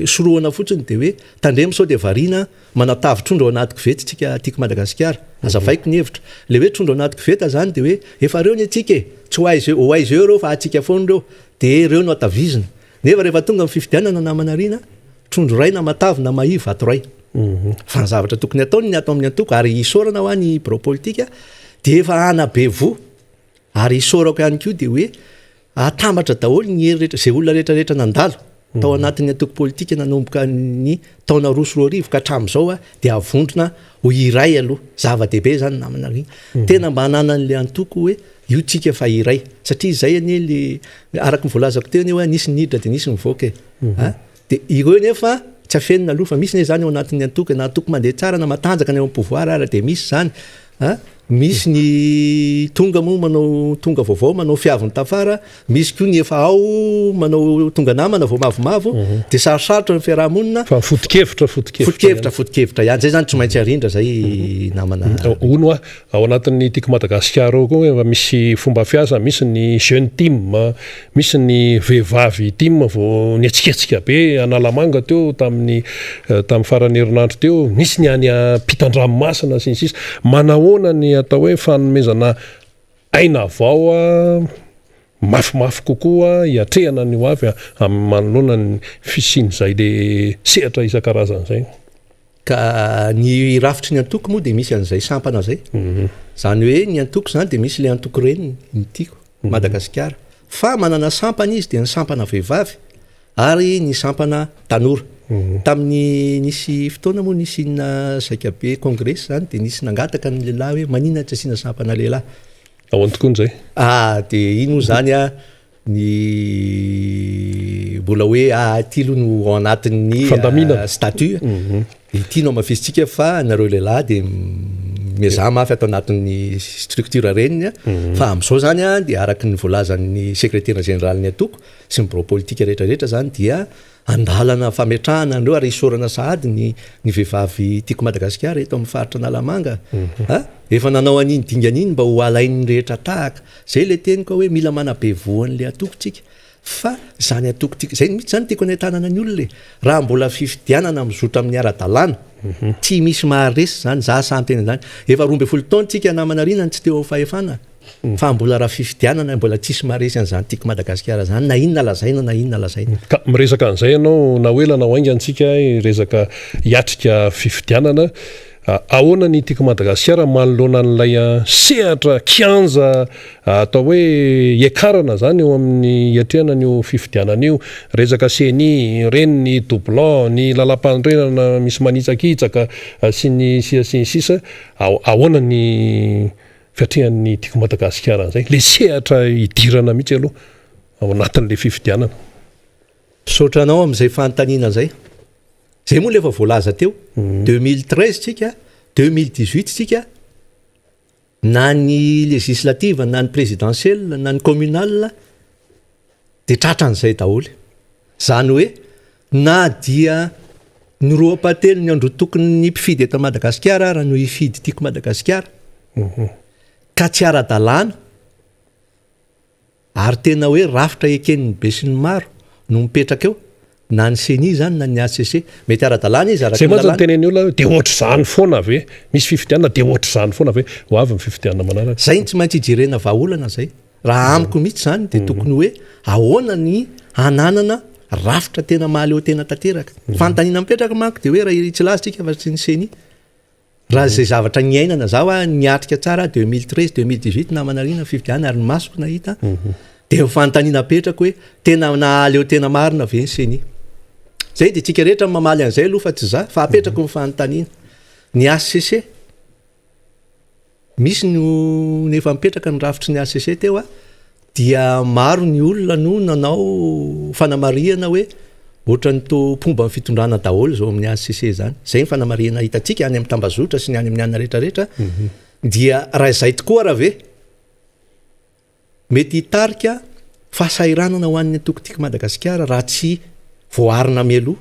soroana fotsiny de hoe tandremo sao de variana manao tavitrondro ao anaty kovety tsika tiako Madagasikara azavaiko ny hevitra le hoe trondro ao anaty koveta zany de hoe efa reo ny atsika tsy ho aiza eo reo fa atsika foana reo de reo no atavizina nefa rehefa tonga amin'ny fifidianana na manarina trondro ray na matavy na mahivo vato ray fa ny zavatra tokony ataony ny atao amin'ny antoko ary isorana ho any bureau politique de efa anabe vo ary isorako ihany koa de hoe atambatra daholo ny hery rehetra zay olona rehetrarehetra nandalo tao anatin'ny antoko politika nanomboka ny taona roa sy roa arivo ka hatramin'izao de avondrona ho iray aloha zava-dehibe zany namanarina tena mba hananan'le antoko hoe io tsika fa iray satria zay anie le araka ny voalazako teo anie hoe nisy niditra de nisy mivoaka de ireo nefa tsy afenina aloha fa misy ne zany ao anatin'ny antoko na antoko mandeha tsara na matanjaka ny ao amin'ny pouvoir ara de misy zany misy ny tonga moa manao tonga vaovao manao fiaviny tafara misy koa ny efa ao manao tonga namana vao mavomavo de sarosarotra ny fiarahamonina fa foto-kevitra ihany zay zany tsy maintsy arindra zay namana ono ao anatin'ny tiako Madagasikara ao koa misy fomba fiasa misy ny jeune team misy ny vehivavy team vao ny atsiketsika be analamanga teo tamin'ny faran'ny herinandro teo misy ny any ampitan-dranomasina sy ny sisa manahoana ny atao hoe fanomezana aina avao mafimafy kokoa hiatrehana ny ho avy amin'ny manoloana ny fisiny zay le sehatra isan-karazany zay ka ny rafitry ny antoko moa de misy an'izay sampana zay zany hoe ny antoko zany de misy le antoko reny ny tiako Madagasikara fa manana sampana izy de ny sampana vehivavy ary ny sampana tanora tamin'ny nisy fotoana moa nisy inona saika be congrès zany de nisy nangataka ny lehilahy hoe manina tsy asiana sampana lehilahy ahoany tokon'izay de iny moa zany ny mbola hoe ty aloha no ao anatin'ny statut ity no amafisitsika fa nareo lehilahy de miazaha mafy atao anatin'ny structure reniny fa amin'izao zany de araky ny voalazan'ny secrétaire général ny atoko sy ny bureau politique rehetrarehetra zany dia andalana fametrahana andreo ary isorana sahady ny vehivavy tiako Madagasikara eto amin'ny faritra Analamanga efa nanao an'iny dingan'iny mba ho alain'ny rehetra tahaka zay le teniko hoe mila manabe voan'le atoko tsika fa zany atoko tika zay mihitsy zany tiako anentanana ny olona raha mbola fifidianana mizotra amin'ny ara-dalàna tsy misy maharesy zany za santena zany efa 12 taona tsika namanarina tsy teo amin'ny fahefana fa mbola raha fifidianana mbola tsisy maharesy an'izany tiako Madagasikara zany na inona lazaina na inona lazaina ka miresaka an'izay ianao na hoelana ho aingantsika resaka hiatrika fifidianana ahoana ny tiako Madagasikara manoloana n'ilay sehatra kianja atao hoe ekarana zany eo amin'ny hiatrehana n'io fifidianana io resaka seni reny ny doublon ny lalam-pandrenana misy manitsakitsaka sy ny sisa ahoana ny fiatrehan'ny tiako Madagasikara an'izay le sehatra hidirana mihitsy aloha ao anatin'le fifidianana sotranao amin'izay fanontaniana zay zay moa lefa voalaza teo 2013 tsika 2018 tsika na ny législative na ny présidentielle na ny communale de tratran'izay daholo zany hoe na dia ny roa patelo ny andro tokony ny mpifidy eto Madagasikara raha no hifidy tiako Madagasikara ka tsy ara-dalàna ary tena hoe rafitra eken'ny be sy ny maro no mipetraka eo na ny CENI zany na ny ACC mety ara-dalàna izy zay mantsy teneny olona de ohatra zany foana ave misy fifidianana de ohatra zany foana ave ho avy ny fifidianana manaraka zay tsy maintsy ijerena vahaolana zay raha amiko mihitsy zany de tokony hoe ahoana ny ananana rafitra tena mahaly eo tena tanteraka fantanina mipetraka manko de hoe raha tsy lazitsika fa tsy niseny raha zay zavatra nyainana zao a niatrika tsara 2013 2018 namanarina fividiana ary ny masoko nahita de fantanina petraka hoe tena nahaly eo tena marina ve nseny zay de tsika rehetra mamaly an'izay aloha fa tsy za fa apetrako ny fanontaniana ny ACC misy no nefa mipetraka ny rafitry ny ACC teo a dia maro ny olona no nanao fanamariana hoe ohatrany to pomba ny fitondrana daholo zao amin'ny ACC zany zay ny fanamariana hitantsika any amin'ny tambazotra sy ny any amin'ny ana rehetrarehetra dia raha izay tokoa raha ve mety hitarika fahasairanana ho an'ny tokotiky Madagasikara raha tsy voarina mialoha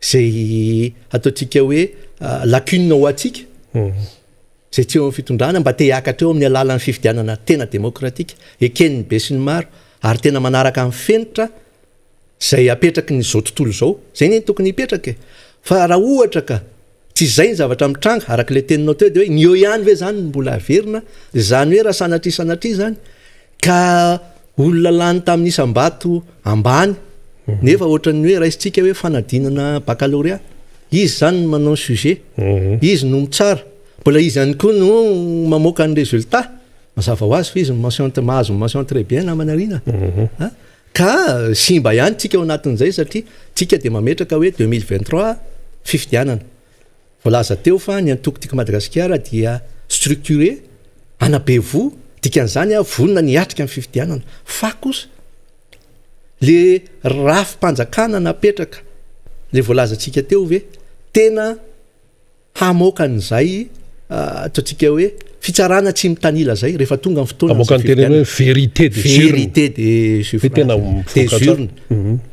zay ataontsika hoe lacune ho atsika zay tsy eo amin'ny fitondrana mba te hiakatra eo amin'ny alalan'ny fifidianana tena demokratika ekeniny be sy ny maro ary tena manaraka amin'ny fenitra zay apetraky ny zao tontolo zao zay ny tokony hipetraka fa raha ohatra ka tsy zay ny zavatra mitranga araka le teninao teo de hoe ny eo ihany ve zany mbola averina zany hoe raha sanatry zany ka olona lany tamin'ny isam-bato ambany nefa ohatran'ny hoe raisitsika hoe fanadinana baccalauréat izy zany manao sujet izy no mitsara mbola izy ihany koa no mamoaka ny résultat mazava ho azy fa izy mahazo mention très bien namanarina ka simba ihany tsika ao anatin'izay satria tsika de mametraka hoe 2023 fifidianana voalaza teo fa ny antokotiky Madagasikara dia structuré anabevo dikan'izany a vonona niatrika amin'ny fifidianana fa kosa le rafim-panjakana napetraka le voalazatsika teo ve tena hamoaka an'izay ataontsika hoe fitsarana tsy mitanila zay rehefa tonga amin'ny fotoana amoaka ny teny hoe vérité des urnes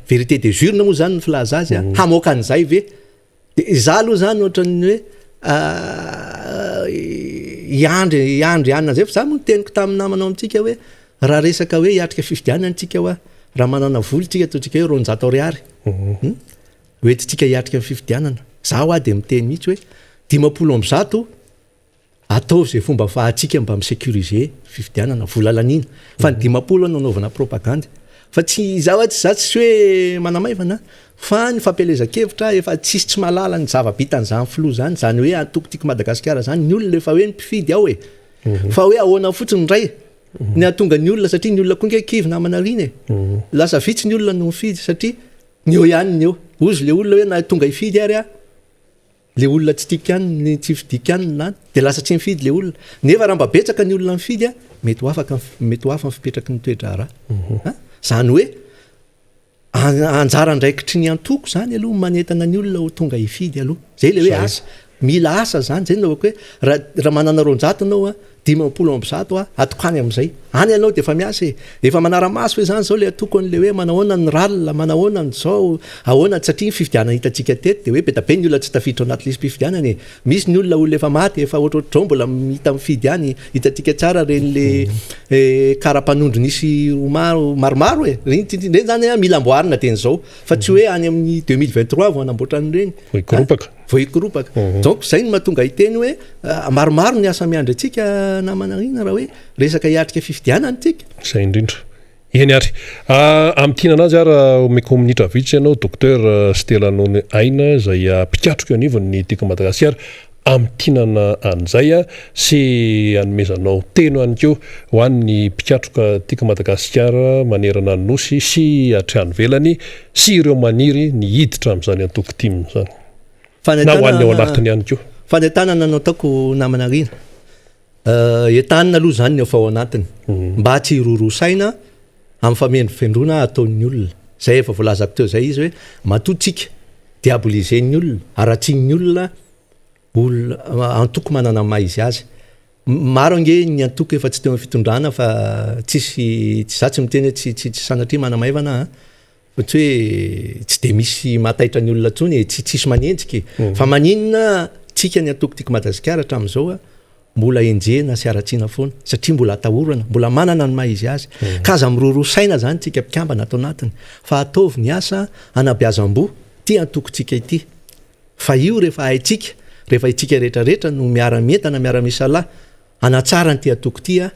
vérité des urnes moa zany ny filaza azy a hamoaka an'izay ve de za aloha zany ohatran'ny hoe iandry anina zay fa za moa teniko tamin'ny namanao amintsika hoe raha resaka hoe hiatrika fifidianana antsika hoa raha manana voly tsika ataontsika hoe 200 ariary hoetitsika hiatrika amin'ny fifidianana zaho a de miteny mihitsy hoe 500 ataovy zay fomba fahatsika mba misécuriser fifidianana volalaniana fa ny 500 nanaovana propagande fa tsy zaho tsy za tsy hoe manamaivana fa ny fampelezan-kevitra efa tsisy tsy malala ny zava-bitan'izany filo zany zany hoe antokotiky Madagasikara zany ny olona efa hoe ny mpifidy ao fa hoe ahoana fotsiny ray ny atonga ny olona satria ny olona koa nkekivy namanarina lasa vitsy ny olona no mifidy satria ny eo ihany ny eo ozy le olona hoe na tonga hifidy ary a le olona tsy tiaka ihany ny tsy fidika ihany nany de lasa tsy mifidy le olona nefa raha mba betsaka ny olona mifidy a mety ho hafa ny fipetraky ny toetra raha zany hoe anjara ndraikitry ny antoko zany aloha manentana ny olona ho tonga hifidy aloha zay le hoe asa mila asa zany zay naoko hoe raha manana 200 anao a 500 atokany am'izay any anao de efa miasa efa manara-maso hoe zany zao le atoko an'le hoe manahoana ny ralina manahoana ny zao ahoana satria ny fifidianana hitantsika teto de hoe betabe ny olona tsy tafiditra anaty lisy mpifidianana misy ny olona olona efa maty efa ohatrohatrao mbola hita mifidy any hitantsika tsara reny le karapanondro nisy maromaro reny zany mila amboarina teny zao fa tsy hoe any amin'ny 2023 vao anamboatra an'ireny voikoropaka donc zay ny mahatonga hiteny hoe maromaro ny asa miandry atsika namanarina raha hoe resaka hiatrika fifidianana tsika zay indrindra eny ary am'tiana anazy ara omeko minitra vitsy ianao docteur Stelanony Aina zay mpikatroka anivon'ny tika Madagasikara am'tinana an'izay a sy anomezanao teno any keo ho an'ny mpikatroka tika Madagasikara manerana ny nosy sy atrany velany sy ireo maniry ny hiditra am'izany antokotim zany na ho an'ny ao anatiny ihany keo fanentanana nanao taoko namanarina entanina aloha zany ny efa ao anatiny mba tsy hirorosaina amin'ny famendrofendrona ataon'ny olona zay efa voalazako teo zay izy hoe matotsika diaboliser ny olona aratsiany olona antoko manana maha izy azy maro ange ny antoko efa tsy teo amin'ny fitondrana fa tsisy za tsy miteny tsy sanatria manamaivana ohatry hoe tsy de misy mataitra ny olona tsony tsisy manenjika fa maninona tsika ny antoko tika Madagasikara hatramin'izao a mbola enjena sy aratsiana foana satria mbola atahorana mbola manana ny maha izy azy ka aza mirorosaina zany tsika mpikambana atao anatiny fa ataovy ny asa anabiazam-bo ty antokontsika ity fa io rehefa haitsika rehefa itsika rehetrarehetra no miara-mientana miara-misalahy anatsara ny ty atoko ty a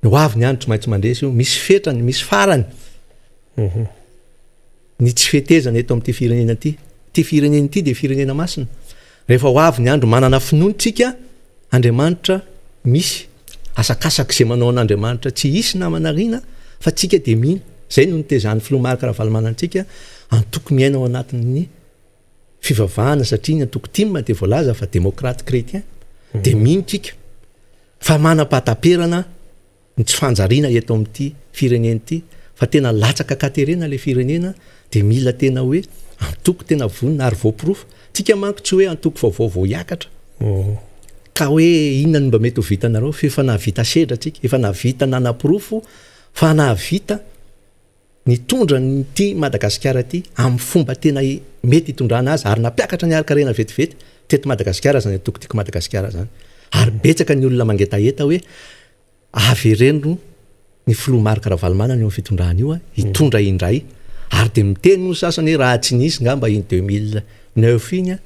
ny hoavy ny andro tsy maintsy mandresy io misy fetrany misy farany ny tsy fetezana eto amin'ity firenena ty firenena ity de firenena masina rehefa ho avy ny andro manana finonotsika Andriamanitra misy asakasaka zay manao an'Andriamanitra tsy hisy namanarina fa tsika de mino zay no nitezan'ny filomarika raha valomanantsika antoko miaina ao anatin'ny fivavahana satria ny antoko timma de voalaza fa démocrate chrétien de mino tsika fa manam-pahataperana ny tsy fanjariana eto amin'ity firenena ity fa tena latsaka katerena le firenena de mila tena hoe antoko tena vonina ary voapirofo tsika manko tsy hoe antoko vaovao iakatra ka hoe inona no mba mety ho vitanareo fa efa nahavita sedra tsika efa nahavita nanapirofo fa nahavita nitondra nyty Madagasikara ty amin'ny fomba tena mety hitondrana azy ary nampiakatra ny arkarena vetivety teto Madagasikara zany antoko tiako Madagasikara zany ary betsaka ny olona mangetaheta hoe avereno ny filomarika Ravalomanana eo amin'ny fitondrana io hitondra indray ary de miteny no sasany raha tsy nisy ngamba in 2009 iny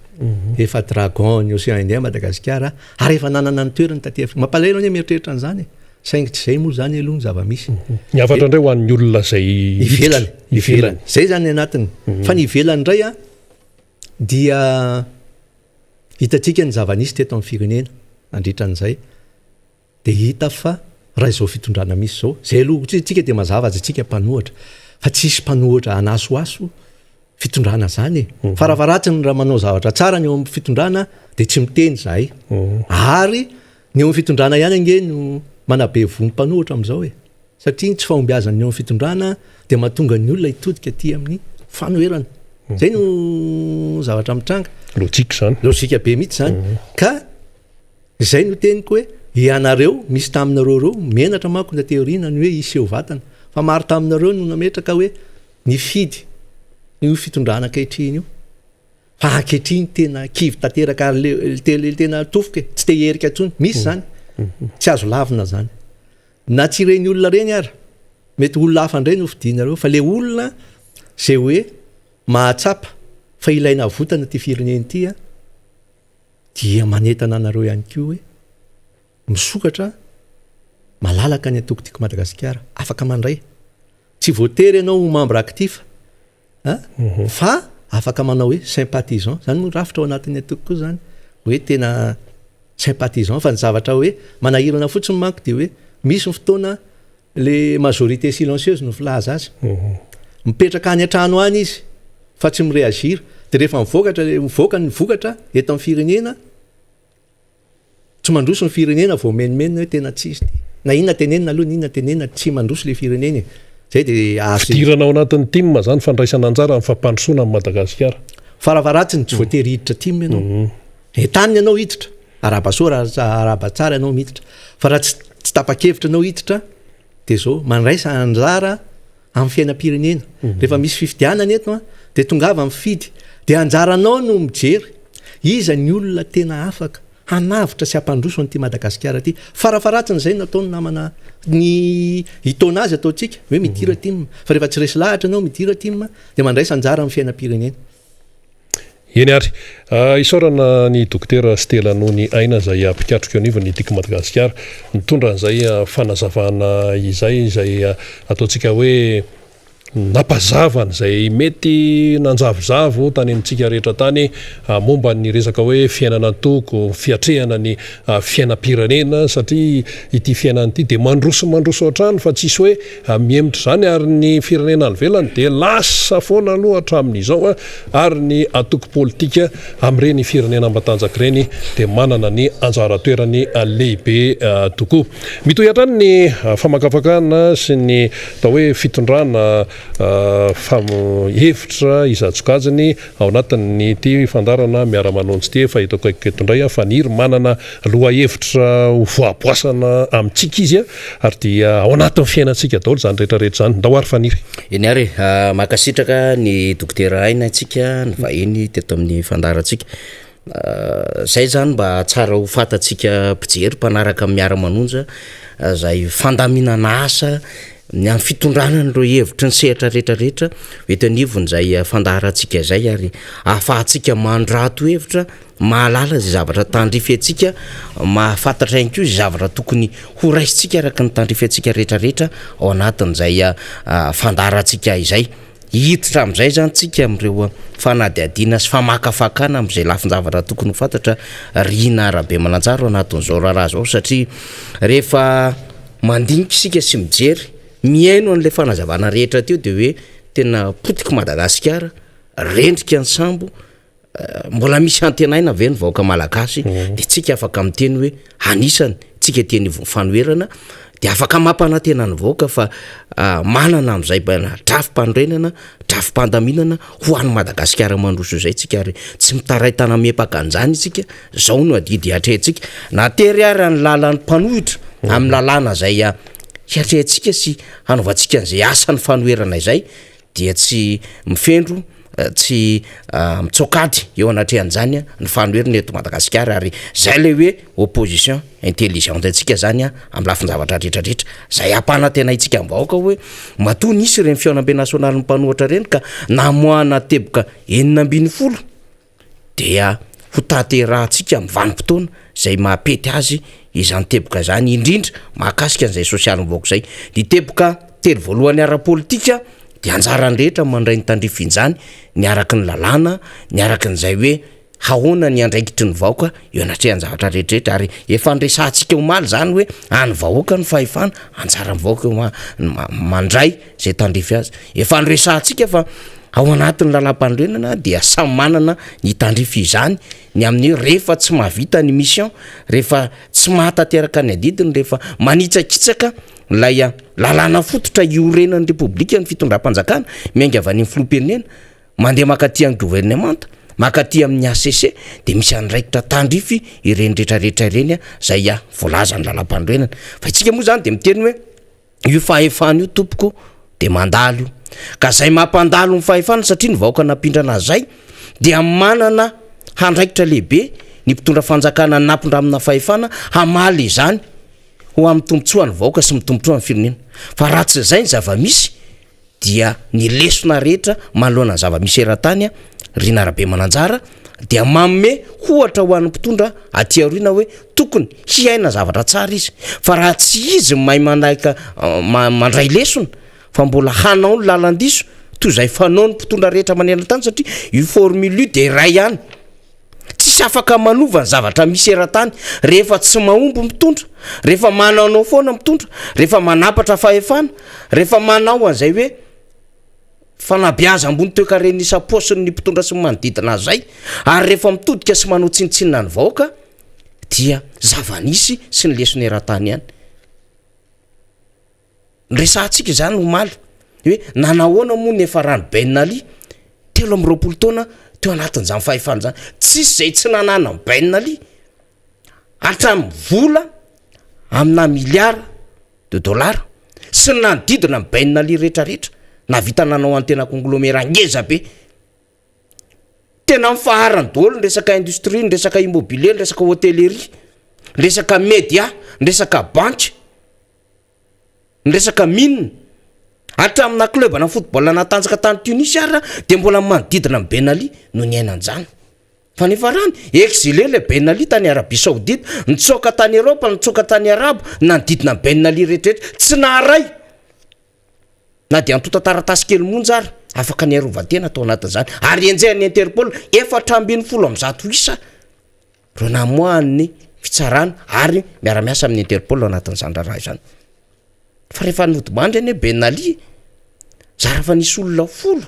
efa dragon ny Océan Indien Madagasikara ary efa nanana ny toerany taty Afrika mampalahelo ny mieritreritra an'izany saingy tsy zay moa zany aloha ny zava-misy ny avatra indray ho an'ny olona zay ivelany zay zany anatiny fa ny ivelany indray dia hitatsika ny zava-nisy teto amin'ny firenena andritran'izay de hita fa raha izao fitondrana misy zao zay aloha tsika de mazava azy tsika mpanohatra fa tsisy mpanohatra anasoaso fitondrana zany faravaratsiny raha manao zavatra tsara ny eo amin'ny fitondrana de tsy miteny zahay ary ny eo amin'ny fitondrana ihany ange no manabe vom-panohatra am'izao satria tsy fahombiazany eo amin'ny fitondrana de mahatonga ny olona hitodika aty amin'ny fanoherana zay no zavatra mitranga lojika be mihitsy zany ka zay no teniko hoe ianareo misy taminareo reo menatra manko na teoriana ny hoe iseho vatana fa maro taminareo no nametraka hoe ny fidy io fitondrana ankehitriny io fa ankehitriny tena kivy tanteraka ary tena tofoka tsy te herika atsony misy zany tsy azo lavina zany na tsy reny olona reny ary mety olona hafa indray no fidinareo fa le olona zay hoe mahatsapa fa ilaina votana ty fireneny ity dia manetana anareo ihany koa hoe misokatra malalaka ny antoko tiako Madagasikara afaka mandray tsy voatery ianao membre actif fa afaka manao hoe sympathisant zany moa rafitra ao anatin'ny antoko koa zany hoe tena sympathisant fa ny zavatra hoe manahirana fotsiny manko de hoe misy ny fotoana le majorité silencieuse no filaza azy mipetraka any an-trano any izy fa tsy mireagir de rehefa mivoaka ny vokatra eto amin'ny firenena tsy mandroso ny firenena vao menimenina hoe tena tsisy na inona tenenina aloha ny inona tenenina tsy mandroso le firenena zay de fidirana ao anatin'ny timma zany fandraisana anjara amin'ny fampandrosoana amin'ny Madagasikara faravaratsiny tsy voatery hiditra timma ianao etaniny ianao hiditra arabasora arabatsara ianao miditra fa raha tsy tapa-kevitra ianao hiditra de zao mandraisa anjara amin'ny fiainam-pirenena rehefa misy fifidianana eto de tongava mifidy de anjaranao no mijery iza ny olona tena afaka hanavitra sy ampandroso an'ity Madagasikara ty farafaratsiny zay nataony namana ny hitona azy ataotsika hoe midira timma fa rehefa tsy resy lahatra ianao midira timma de mandraisa anjara amin'ny fiainam-pirenena eny ary isaorana ny dokotera Stella noho ny aina zay apikatrika anivony tiako Madagasikara mitondra an'izay fanazavana izay ataotsika hoe napazavana zay mety nanjavozavo tany amintsika rehetra tany momba ny resaka hoe fiainana toko fiatrehana ny fiainam-pirenena satria ity fiainana ity de mandroso hatrany fa tsisy hoe miemitra zany ary ny firenena any velany de lasa foana aloha hatramin'izao ary ny atoko politika amin'ireny firenena matanjaka ireny de manana ny anjara toerany lehibe tokoa mitohy hatrany ny famakafakana sy ny atao hoe fitondrana hevitra izatsokajiny ao anatin'ny ty fandarana Miara Manonja ty fa hitako eto indray faniry manana loha hevitra voaboasana amintsika izy ary dia ao anatin'ny fiainantsika daholo zany rehetrarehetra zany ndao ary faniry eny ary makasitraka ny dokotera aina antsika ny vahiny teto amin'ny fandarantsika zay zany mba tsara ho fatatsika mpijery mpanaraka Miara Manonja zay fandaminana asa ny amin'ny fitondrana nyreo hevitra ny sehatra rehetrarehetra etonivon'izay fandaharantsika izay ary ahafahantsika mandrato hevitra mahalala zay zavatra tandrify atsika mahafantatra ihany koa zay zavatra tokony ho raisitsika araka ny tandrify atsika rehetrarehetra ao anatin'izay fandaharantsika izay hiditra amin'izay zany tsika am'ireo fanadiadiana sy famakafakana am'izay lafin-javatra tokony ho fantatra rina arabe mananjara ao anatin'izao raharaha zao satria rehefa mandinika isika sy mijery miaino an'le fanazavana rehetra teo de hoe tena potiky Madagasikara rendrika ny sambo mbola misy antenaina ve ny vahoaka malagasy de tsika afaka miteny hoe anisany tsika teny fanoerana de afaka mampanantena ny vahoaka fa manana am'izay drafim-pandrenana drafim-pandaminana ho an'ny Madagasikara mandroso zay tsika ary tsy mitaraitana mepaka an'izany isika zao no adidy atrehtsika natery ary any lalan'ny mpanohitra amin'ny lalàna zay hiatrehtsika sy hanaovantsika an'izay asan'ny fanoerana izay dia tsy mifendro tsy mitsokady eo anatrehan'izany ny fanoerana eto Madagasikara ary zay le hoe opposition intelligente atsika zany amin'ny lafin-javatra rehetrarehetra zay ampanantena itsika mvahoaka hoe matoa nisy ireny fiaonam-be nasionaly ny mpanohatra reny ka namoana teboka 900 dia ho taterahantsika amin'ny vanim-potoana zay mahapety azy izany teboka zany indrindra mahakasika an'izay sosialy mivahoaka zay ny teboka telo voalohany ara-politika de anjarany rehetra mandray ny tandrifin'izany ny araky ny lalàna ny araky n'izay hoe hahoana ny andraikitry ny vahoaka eo anatrehan'ny zavatra rehetrarehetra ary efa andresantsika omaly zany hoe any vahoaka ny fahefana anjara mivahoaka mandray zay tandrify azy efa andresantsika fa ao anatin'ny lalam-pandrenana dia samy manana ny tandrify izany ny amin'ny rehefa tsy mahavita ny mission rehefa tsy mahatanteraka ny adidiny rehefa manitsakitsaka lay lalàna fototra iorenan'ny repoblika ny fitondram-panjakana miainga avy any filoham-pirenena mandeha makaty amin'ny gouvernemanta makaty amin'ny ACC de misy andraikitra tandrify ireny rehetrarehetra ireny zay voalaza ny lalam-pandrenana fa itsika moa zany de miteny hoe io fahefana io tompoko de mandalo io ka zay mampandalo ny fahefana satria ny vahoaka nampindrana zay dia manana handraikitra lehibe ny mpitondra fanjakana nampindramina fahefana hamaly izany ho amin'ny tombotsoa ny vahoaka sy mitombotsoa ny firenena fa raha tsy zay ny zava-misy dia ny lesona rehetra manoloana ny zava-misy eran-tany rina arabe mananjara dia manome ohatra ho an'ny mpitondra aty aoriana hoe tokony hiaina zavatra tsara izy fa raha tsy izy mahay manahika mandray lesona fa mbola hanao ny lalandiso toy izay fanao ny mpitondra rehetra maneran-tany satria io formule de ray ihany tsisy afaka manova ny zavatra misy eran-tany rehefa tsy mahomby mitondra rehefa manaonao foana mitondra rehefa manapatra fahefana rehefa manao an'izay hoe fanabiaza ambony toekareny isa-posiny ny mpitondra sy manodidina zay ary rehefa mitodika sy manao tsinitsinina ny vahoaka dia zava-nisy sy ny lesony eran-tany ihany resantsika zany omaly hoe nanahoana moa ny efa rano bainaly 3 taona teo anatin'izany fahefana zany tsisy zay tsy nanana bainaly hatramin'ny vola amina miliara de dollara sy nanodidina ny bainaly rehetrarehetra na vita nanao antena conglomérant ngeza be tena mifaharany daholo ny resaka industrie ny resaka immobilier ny resaka hotellerie ny resaka média ny resaka banque ny resaka mine hatramina club na football natanjaka tany Tunisia ary de mbola manodidina ny Ben Ali no ny ainan'izany fa nefa rany exilé le Ben Ali tany Arabie Saoudite nitsoka tany Europe nitsoka tany Arabo nanodidina ny Ben Ali rehetrarehetra tsy naharay na dia antota taratasy kely monja ary afaka ny arovan-tena atao anatin'izany ary enjehan'ny Interpol 470 isa ro namoahany fitsarana ary miara-miasa amin'ny Interpol anatin'izany raha izany fa rehefa nodimandry ane Ben Ali zara fa nisy olona 10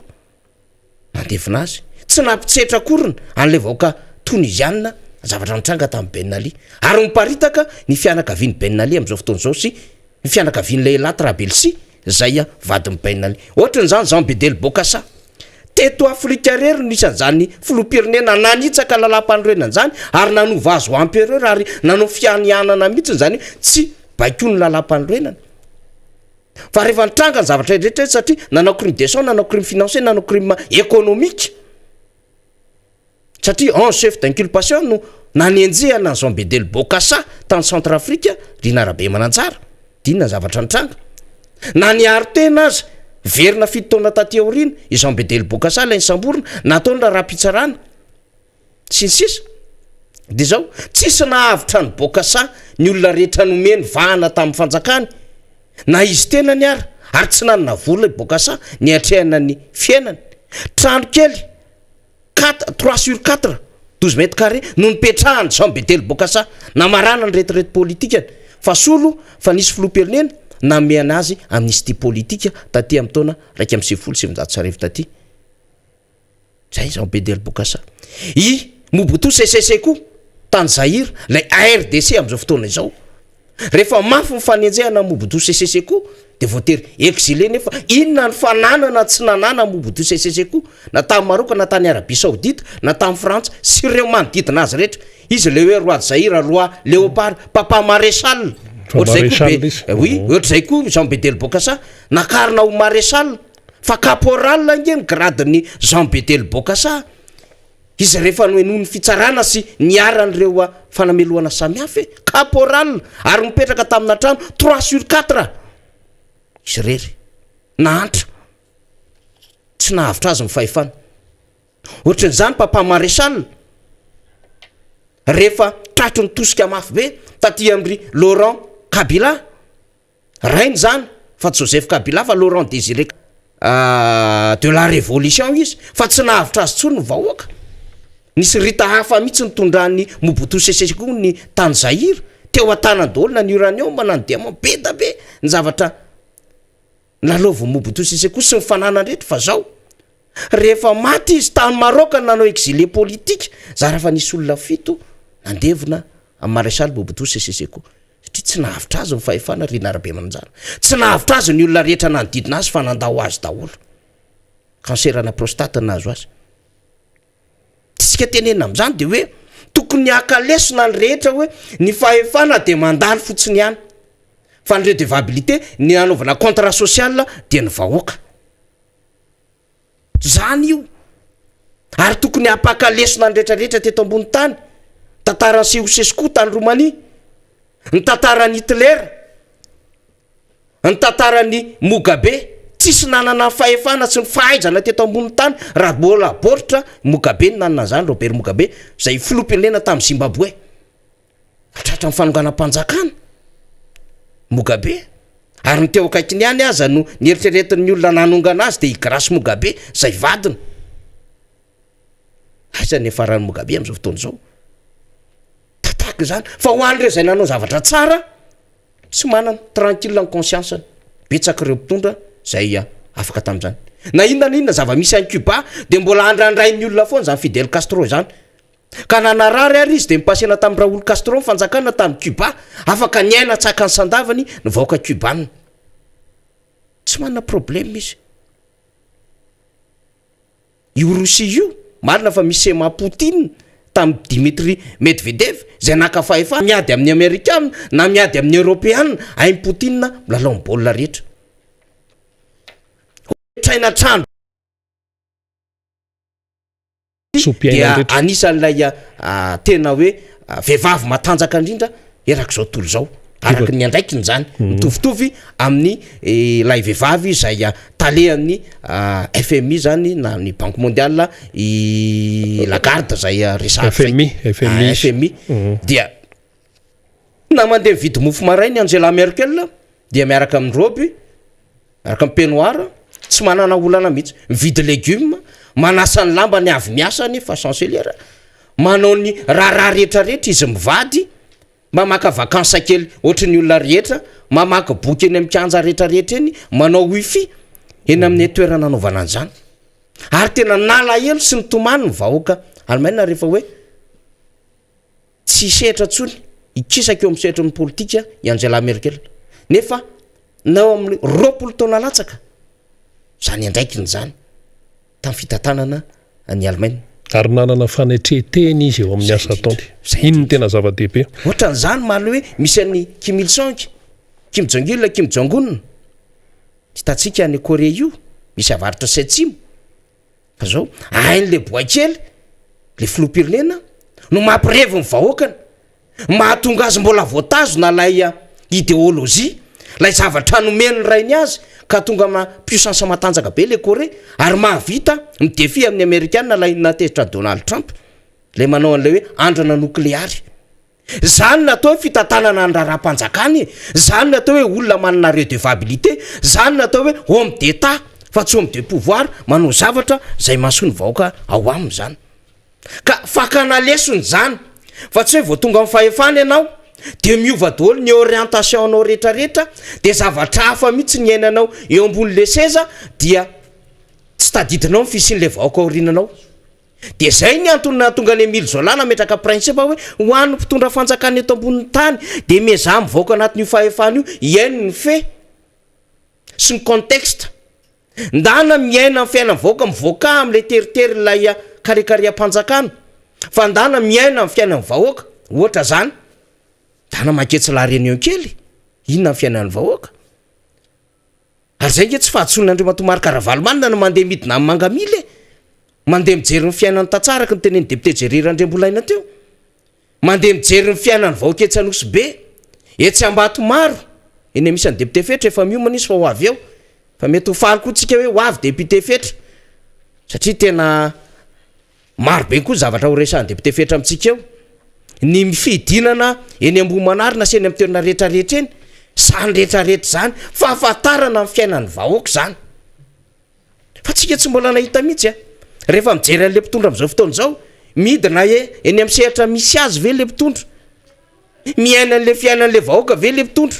mandevina azy tsy nampitsetra korona an'le vahoaka Tunisianina zavatra nitranga tamin'ny Ben Ali ary miparitaka ny fianakavian'ny Ben Ali amin'izao fotoana izao sy ny fianakavian'ny lehilahy Trabelsi zay vadin'ny Ben Ali ohatran'izany Jean Bedel Bokassa teto Afrika rery nisy an'izany filoham-pirenena nanitsaka lalam-panorenan'izany ary nanova azo empereur ary nanao fianianana mihitsy zany tsy baiko ny lalam-panorenana fa rehefa nitranga ny zavatra rehetra satria nanao crime de sang nanao crime financier nanao crime économique satria en chef d'inculpation no nanenjehana ny Jean Bedel Bokassa tany Centrafrika rina arabe manantsara dinna zavatra nitranga na niaro tena aza verina fitotaona taty aoriana izao bedely bokasa la ny samborona nataony raha raha-pitsarana sy ny sisa de zao tsisy nahavitra ny bokasa ny olona rehetra nomeny vahana tamin'ny fanjakany na izy tena ny ara ary tsy nanana vola bokasa ny atrehana ny fiainany trano kely 3/4 12 mètres carrés no nipetrahany zao bedely bokasa na marana ny retirety politikany fa solo fa nisy filoam-pirenena na meana azy amin'nisy ty politika taty amin'ny taona 1970 taty zay zao bedely bokasa i Mobutu Sese Seko tany Zaire lay ARDC am'izao fotoana izao rehefa mafy mifanenjehana Mobutu Sese Seko de voatery exilé nefa inona ny fananana tsy nanana Mobutu Sese Seko na tamin'ny Maroc na tany Arabie Saoudite na tamin'ny Frantsa sy ireo manodidina azy rehetra izy le hoe roi de Zaire roi Léopard papa maréchal ohatr'izay koa Jean Bedel Bokassa nakarina ho maréchal fa caporal nge ny gradeny Jean Bedel Bokassa izy rehefa noenony fitsarana sy niaran'ireo fanameloana samihafa caporal ary mipetraka tamina trano 3/4 izy rery nahantra tsy nahavitra azy mifahefana ohatran'izany papa maréchal rehefa tratro ny tosika mafy be taty amry Laurent Kabila rainy zany fa Joseph Kabila fa Laurent Désiré de la révolution izy fa tsy nahavitra azy tsony ny vahoaka nisy rita hafa mihitsy nitondran'ny Mobutu Sese Seko ny tany Zaire teo an-tanan-dolo na ny uranium na ny diamant be da be ny zavatra nalaova Mobutu Sese Seko sy mifananandretra fa zao rehefa maty izy tany Maroc nanao exilé politique za raha fa nisy olona fito nandevina amin'ny maréchal Mobutu Sese Seko satria tsy nahavitra azy mifahefana ry narabe amanjara tsy nahavitra azy ny olona rehetra nanodidina azy fa nandao azy daholo cancerana prostate nazo azy tsika tenena am'izany de hoe tokony hakalesona ny rehetra hoe ny fahefana de mandalo fotsiny ihany fa ny redevabilité ny anaovana contrat social de ny vahoaka zany io ary tokony hampakalesona ny rehetrarehetra teto ambony tany tantarany Ceausescu tany Roumanie ny tantarany Hitler ny tantarany Mugabe tsisy nanana fahefana sy ny fahaizana teto ambony tany raha bola boritra Mugabe ny nanana zany Robert Mugabe zay filoam-pirenena tamin'ny Zimbabwe tratra mifanonganam-panjakana Mugabe ary ny teo akaikiny ihany aza no nieritreretin'ny olona nanongana azy de i Grace Mugabe zay vadiny aizany efarany Mugabe am'izao fotoana zao tataka zany fa ho an'ireo zay nanao zavatra tsara tsy manana tranquille en conscience betsaka ireo mpitondra zay afaka tam'izany na inona zava-misy any Cuba de mbola andrandray ny olona foana zany Fidel Castro zany ka nanarary ary izy de mipasena tamin'ny Raoul Castro mifanjakana tamin'ny Cuba afaka niaina tsaka ny sandavany ny vahoaka cubanina tsy manana problème izy io Russie io marina fa misy Sema Poutine tamin'ny Dimitri Medvedev zay nakafahefa miady amin'ny Amerikana na miady amin'ny Européana ainy Poutine milalao ny baolina rehetra traina trano dia anisan'ilay tena hoe vehivavy matanjaka indrindra erak'izao tontolo zao araky ny andraikiny zany mitovitovy amin'ny lay vehivavy zay talehan'ny FMI zany na ny Banque mondiale i Lagarde zay FMI dia na mandeha mividy mofo marainy Angela Merkel dia miaraka amin'ny robe miaraka amin'ny peignoir tsy manana olana mihitsy mividy légume manasa ny lamba ny avy miasany fa chancelière manao ny raha rehetrarehetra izy mivady mamaka vakansa kely ohatry ny olona rehetra mamaka boky eny amin'ny kianja rehetrarehetra eny manao wifi eny amin'ny toerana nanaovana an'izany ary tena nalahelo sy ny tomany ny vahoaka Allemagne rehefa hoe tsy sehatra tsony ikisaka eo amin'ny sehatra ny politika i Angela Merkel nefa nao amin'ny 20 taona latsaka zany andraikiny zany tamin'ny fitantanana ny Allemagne ary nanana fanetreteny izy eo amin'ny asa ataony inony tena zava-dehibe ohatran'izany maly hoe misy an'ny Kim Il Sung Kim Jong Il Kim Jong Un hitatsika ny Korea io misy avaritra Setsimo fa zao ain'le boakely le filoam-pirenena no mampirevy ny vahoakany mahatonga azy mbola voatazo na lay idéologie lay zavatra nomeny rainy azy ka tonga ma puissance matanjaka be le Corée ary mahavita midefy amin'ny Amerikana lay natezitra Donald Trump le manao an'le hoe andrana nokleary. Zany natao hoe fitantanana andraram-panjakany, zany natao hoe olona manana redevabilité, zany natao hoe homme d'état fa tsy homme de pouvoir manao zavatra zay mahasoa ny vahoaka ao aminy zany. Ka fakana lesony zany fa tsy hoe vao tonga amin'ny fahefana ianao de miova daholo ny orientation anao rehetrarehetra de zavatra hafa mihitsy ny ainanao eo ambon'le seza dia tsy tadidinao ny fisian'le vahoaka orinanao. De zay ny antony tonga ny Emile Zola nametraka principe hoe ho an'ny mpitondra fanjakana eto ambonin'ny tany de mizaha mivaoka anatin'io fahefana io iaino ny fe sy ny contexte. Ndana miaina amin'ny fiainana vahoaka mivoaka amin'le teritery lay karekare-mpanjakana fa ndana miaina amin'ny fiainana vahoaka ohatra zany dana maketsy la réunion kely inona amin'ny fiainan'ny vahoaka. Ary zay nge tsy fahatsonin'Andriamatomary Karavalomanina no mandeha midina amin'ny mangamile mandeha mijery ny fiainany tatsaraka ny teneny député Jerry Andrembolaina teo, mandeha mijery ny fiainany vahoaka etsy Anosy-be, etsy Ambatomaro eny misy any député Fetra efa miomana izy fa ho avy eo fa mety ho faly koa tsika hoe ho avy député Fetra satria tena maro be koa zavatra ho resan'ny député Fetra amintsika eo. Ny mifidinana eny Ambohimanarina sy eny amin'ny toerana rehetrarehetra eny zany rehetrarehetra zany fahafantarana amin'ny fiainany vahoaka zany fa tsika tsy mbola nahita mihitsy rehefa mijery an'le mpitondra am'izao fotoana zao midina eny amin'ny sehatra misy azy ve le mpitondra, miaina an'le fiainan'le vahoaka ve le mpitondra,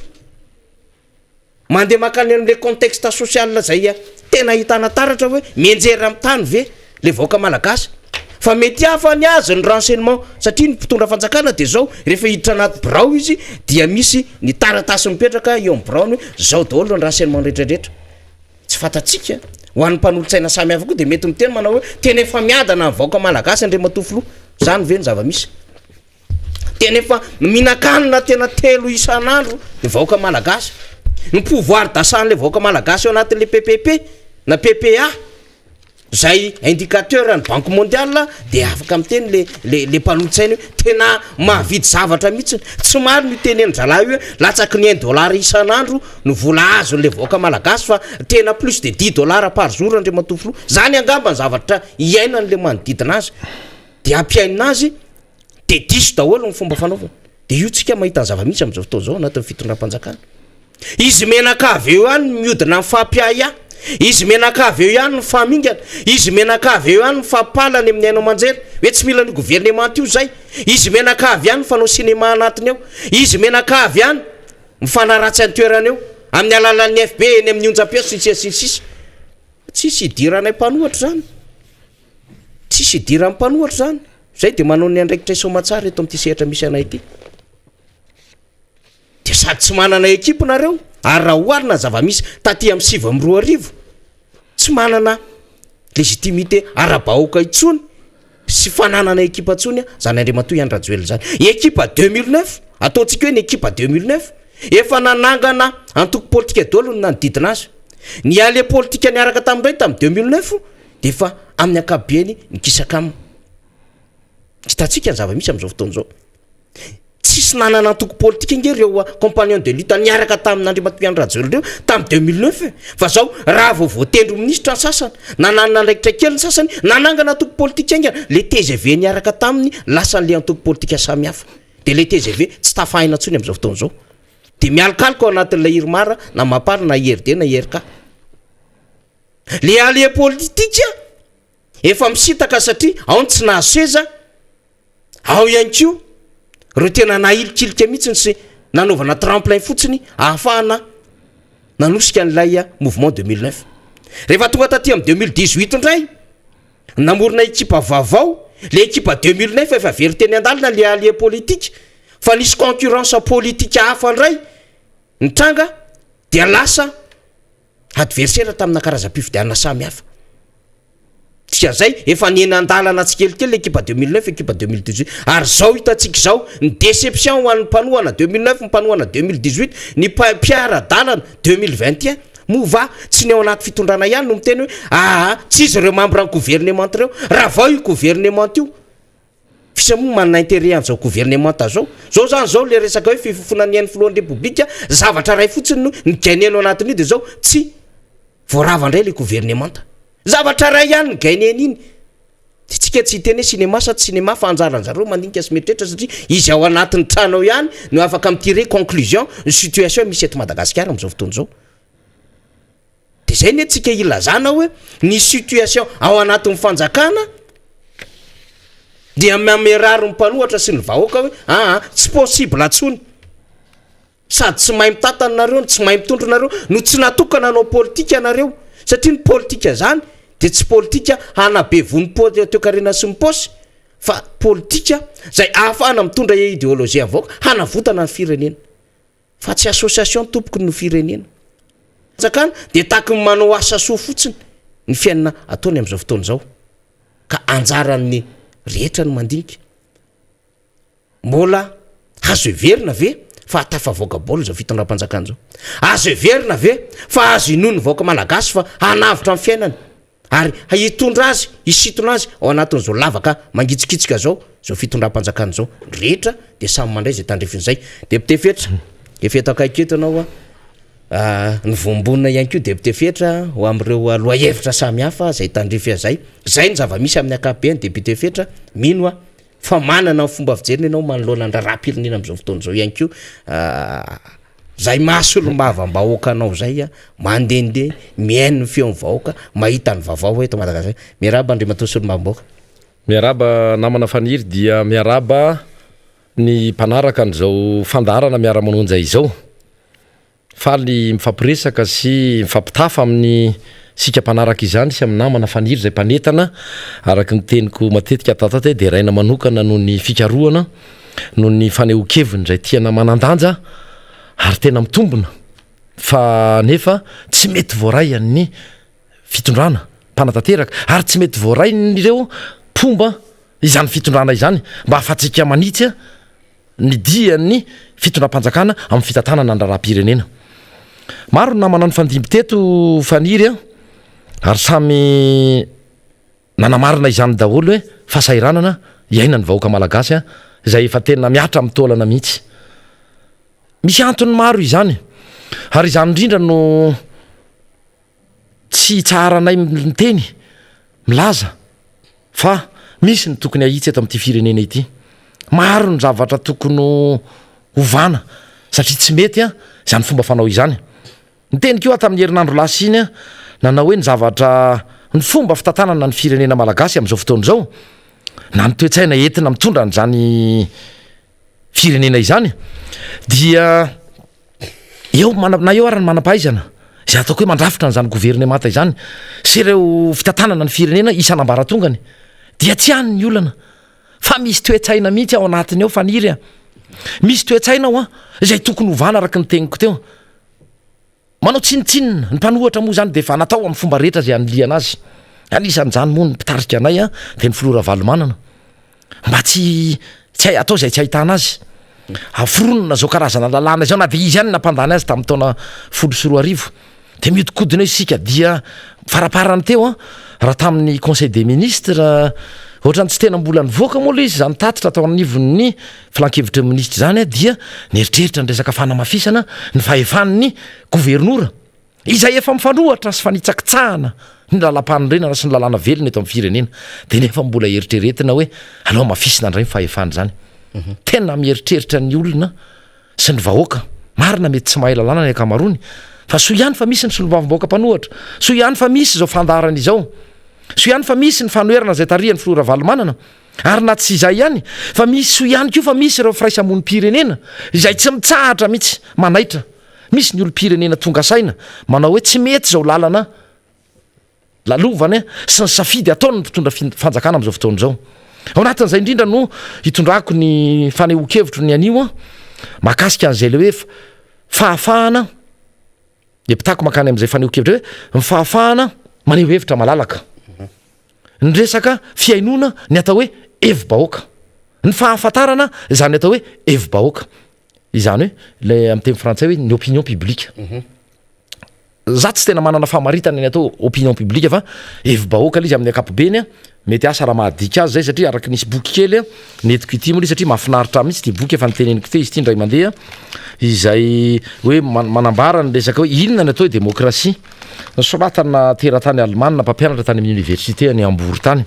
mandeha makany amin'le contexte social zay tena ahitana taratra hoe mienjera amin'ny tany ve le vahoaka malagasy. Fa mety hafa ny azy ny renseignement satria ny mpitondra fanjakana de zao rehefa hiditra anaty birao izy dia misy ny taratasy mipetraka eo amin'ny birao hoe zao daholo ny renseignement rehetrarehetra. Tsy fatatsika ho an'ny mpanolotsaina samy hafa koa de mety miteny manao hoe tena efa miadana ny vahoaka malagasy Andriamatofilo zany ve ny zava-misy, tena efa minakanina tena 3 isan'andro ny vahoaka malagasy, ny pouvoir d'asan'le vahoaka malagasy eo anatin'le PPP na PPA zay indicateur ny Banque mondiale de afaka miteny le mpanolotsaina hoe tena mahavidy zavatra mihitsy, tsy maro ny teneny zalahy hoe latsaky ny $1 isan'andro no vola azon'le vahoaka malagasy fa tena plus de $10 par jour Andriamatofilo. Zany angamba ny zavatra iainan'le manodidina azy de ampiaina azy de diso daholo ny fomba fanaovana. De io tsika mahita ny zava-misy amin'izao fotoana zao anatin'ny fitondram-panjakana. Izy menakavy eo ihany miodina amin'ny fampiaya, izy menakavy eo ihany ny famingana, izy menakavy eo ihany ny fampalany amin'ny ainao manjery hoe tsy mila ny gouvernement io zay, izy menakavy ihany fanao cinéma anatiny eo, izy menakavy ihany mifanaratsy any toerana eo amin'ny alalan'ny FB eny amin'ny onjam-piaso sisy tsisy idiranay mpanohatra zany, tsisy idiran'ny mpanohatra zany. Zay de manao ny andraikitra isomatsara eto amin'ity sehatra misy anay ity de sady tsy manana ekipe nareo ary raha oharina zava-misy taty amin'ny 7 tsy manana légitimité ara-bahoaka itsony sy fananana ekipa tsony zany Andriamatoa Andrajoely zany. Ekipa 2009 ataontsika hoe ny ekipa 2009 efa nanangana antoko politika daholo ny nanodidina azy. Ny ale politika niaraka tamin'ireo tamin'ny 2009 de efa amin'ny ankapobeny nikisaka aminy. Hitatsika ny zava-misy amin'izao fotoana zao. Tsisy nanana antoko politika nge reo compagnon de lutte niaraka tamin'Andriamatoa Andrajoely reo tamin'ny 2009 fa zao raha vao voatendro ministra ny sasany nanana andraikitra kely ny sasany nanangana antoko politika nge le TGV niaraka taminy lasan'le antoko politika samy hafa de le TGV tsy tafahina tsony amin'izao fotoana zao de mialkalika ao anatin'ilay Irmara na Mapara na IRD na IRK. Le allié politika efa misitaka satria ao ny tsy nahazo seza, ao ihany koa reo tena nahilikilika mihitsy sy nanaovana tremplin fotsiny ahafahana nanosika an'ilay mouvement 2009. Rehefa tonga taty amin'ny 2018 indray namorona ekipa vaovao, le ekipa 2009 efa very teny andalina le allié politique fa nisy concurrence politique hafa indray nitranga dia lasa adversaire tamina karazam-pifidianana samy hafa. Tia zay efa nienandalana tsikelikely ekipa 2009 ekipa 2018 ary zao hitatsika zao ny déception ho an'ny mpanohana 2009 ny mpanohana 2018 ny mpiara-dalana 2021 mova tsy ny ao anaty fitondrana ihany no miteny hoe tsy izy ireo membre ny gouvernement reo raha vao io gouvernement io fisamoa manana intérêt an'izao gouvernement zao zany zao le resaka hoe fifofonanian'ny filohan'ny republika zavatra ray fotsiny no nigainenao anatin'io de zao tsy voarava indray le gouvernement zavatra ray ihany ny gaineny iny tsika tsy hiteny hoe cinéma sa tsy cinéma fa anjaranjareo mandinika sy metrehitra satria izy ao anatin'ny tranao ihany no afaka mitirer conclusion ny situation misy eto Madagasikara am'izao fotoana zao de zay ny tsika ilazana hoe ny situation ao anatin'ny fanjakana dia mamerary mpanohatra sy ny vahoaka hoe tsy possible atsony sady tsy mahay mitatana nareo tsy mahay mitondro nareo no tsy natokana anao politika anareo satria ny politika zany de tsy politika hanabe vonim-pôty toekarena sy mipôsy fa politika zay ahafahana mitondra idéologie avoaka hanavotana ny firenena fa tsy association tompoky ny firenena sakana de taky manao asa soa fotsiny ny fiainana ataony am'izao fotoana zao ka anjaran'ny rehetra ny mandinika mbola azo everina ve fa atafavoaka bôla zao fitondram-panjakana zao azo everina ve fa azo inony vaoaka malagasy fa hanavitra amin'ny fiainany ary hitondra azy hisitona azy ao anatin'izao lavaka mangitsikitsika zao fitondram-panjakana zao rehetra de samy mandray zay tandrifin'izay député fetra efeto akaiketo anao ny vombonina ihany ko député fetra ho am'ireo loa hevitra samy hafa zay tandrify zay ny zava-misy amin'ny akapobeny député fetra mino fa manana ny fomba fijeriny ianao manoloana ndrarapirenena am'izao fotoana zao ihany ko zay masolom-bava-mbahoaka anao zay mandende miaino ny feon'ny vahoaka mahita ny vavao eto Madagasikara miaraba andriamato solom-bava-mbahoaka miaraba namana faniry dia miaraba ny mpanaraka an'izao fandarana Miara Manonja izao faly mifampiresaka sy mifampitafa amin'ny sika mpanaraka izany sy amin'ny namana faniry zay mpanetana araky ny teniko matetika tatata de raina manokana noho ny fikaroana noho ny fanehoan-keviny zay tiana manandanja ary tena mitombona fa nefa tsy mety voaray amin'ny fitondrana mpanatanteraka ary tsy mety voaray nireo pomba izany fitondrana izany mba afatsika manitsy ny diany fitondram-panjakana amin'ny fitantanana andraram-pirenena maro namana ny fandimby teto faniry ary samy nanamarina izany daholo hoe fasairanana iaina ny vahoaka malagasy zay efa tena miatra amin'ny taolana mihitsy misy antony maro izany ary izany indrindra no tsy tsaranay miteny milaza fa misy ny tokony ahitsy eto amin'ity firenena ity maro ny zavatra tokony ovana satria tsy mety izany fomba fanao izany niteny keo tamin'ny herinandro lasiny nanao hoe ny zavatra ny fomba fitantanana ny firenena malagasy am'izao fotoana zao na nytoetsaina entina mitondra n'izany firenena izany dia eo na eo ary ny manam-pahaizana zay ataoko hoe mandrafitra n'izany gouvernemanta izany sy ireo fitantanana ny firenena isanambaratongany dia tsy hany ny olana fa misy toetsaina mihitsy ao anatiny eo faniry misy toetsaina ao zay tokony hovana araky ny teniko teo manao tsinitsinina ny mpanohatra moa zany de fa natao amin'ny fomba rehetra zay aniliana azy anisan'izany moa ny mpitarika anay de ny filora valomanana mba tsy hay atao zay tsy ahitana azy afronona zao karazana lalàna zao na de izy ihany nampandany azy tamin'ny taona 10 de miodikodina isika dia faraparany teo raha tamin'ny conseil des ministres ohatrany tsy tena mbola nivoaka moa le izy zany tatitra atao anivon'ny filan-kevitra ministra zany dia nieritreritra ny resaka fanamafisana ny fahefan'ny gouvernoura izay efa mifanohatra sy fanitsakitsahana ny lalam-panorenana sy ny lalàna velona eto amin'ny firenena de nefa mbola eritreretina hoe alao mafisina andray fahefany zany tena mieritreritra ny olona sy ny vahoaka marina mety tsy mahay lalàna ny akamarony fa so ihany fa misy ny solom-bavim-bahoaka mpanohatra so ihany fa misy zao fandarana izao so ihany fa misy ny fanoerana zay tarihan'ny filora valomanana ary na tsy izay ihany fa misy so ihany ko fa misy ireo firaisamon'ym-pirenena izay tsy mitsahatra mihitsy manaitra misy ny olo-pirenena tonga saina manao hoe tsy mety zao lalana lalovany sy ny safidy ataony ny mpitondra fanjakana am'izao fotoana zao ao anatin'izay indrindra no hitondrako ny fanehoan-kevitro ny anio mahakasika an'izay le hoe fahafahana de pitako makany am'izay fanehoan-kevitra hoe mifahafahana maneho hevitra malalaka ny resaka fiainona ny atao hoe evi-bahoaka ny fahafantarana zany atao hoe evi-bahoaka izany hoe le amin'ny teny frantsay hoe ny opinion publique za tsy tena manana famaritana ny atao opinion publique fa evi-bahoaka izy amin'ny akapobeny mety asa raha mahadika azy zay satria araky nisy boky kely netiko ity moa izy satria mahafinaritra mihitsy ty boky efa niteneniko te izy ty ndray mandeha izay hoe manambara ny resaka hoe inona ny atao hoe démocratie soratana teratany Alemana mpampianatra tany amin'ny université any Hambourg tany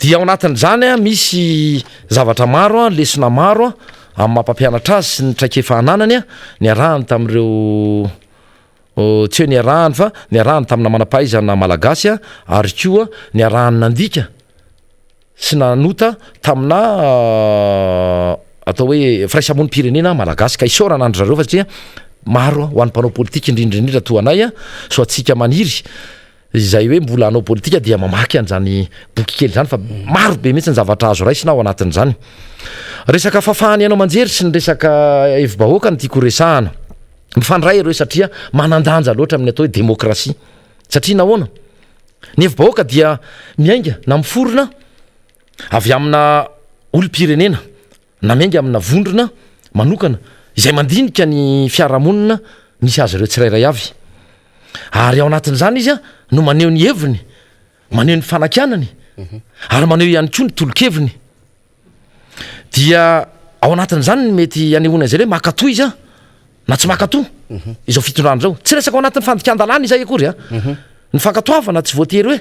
dia ao anatin'izany misy zavatra maro lesona maro amin'ny mampampianatra azy sy ny traikefa ananany niarahany tamin'ireo tsy hoe niarahany fa niarahany tamina manampahaizana malagasy ary koa niarahany nandika sy nanota tamina atao hoe firaisamonim-pirenena malagasy ka isaorana andro zareo fa satria maro ho an'ny mpanao politika indrindrindrindra toanay so atsika maniry izay hoe mbola anao politika dia mamaky an'izany boky kely zany fa maro be mihitsy ny zavatra azo raisina ao anatin'izany resaka fafahany ianao manjery sy ny resaka evi-bahoaka ny tiako resahana mifandray ireo satria manandanja loatra amin'ny atao hoe démocratie satria nahoana ny evi-bahoaka dia miainga na miforona avy amina olo-pirenena na miainga amina vondrona manokana izay mandinika ny fiarahamonina misy azy ireo tsirairay avy ary ao anatin'izany izy no maneho ny heviny maneho ny fanakianany ary maneho ihany koa ny tolokeviny dia ao anatin'izany ny mety anehoana izay hoe makatoa izy na tsy makatoa izao fitondrana zao tsy resaka ao anatin'ny fandikan-dalàna izay akory ny fankatoavana tsy voatery hoe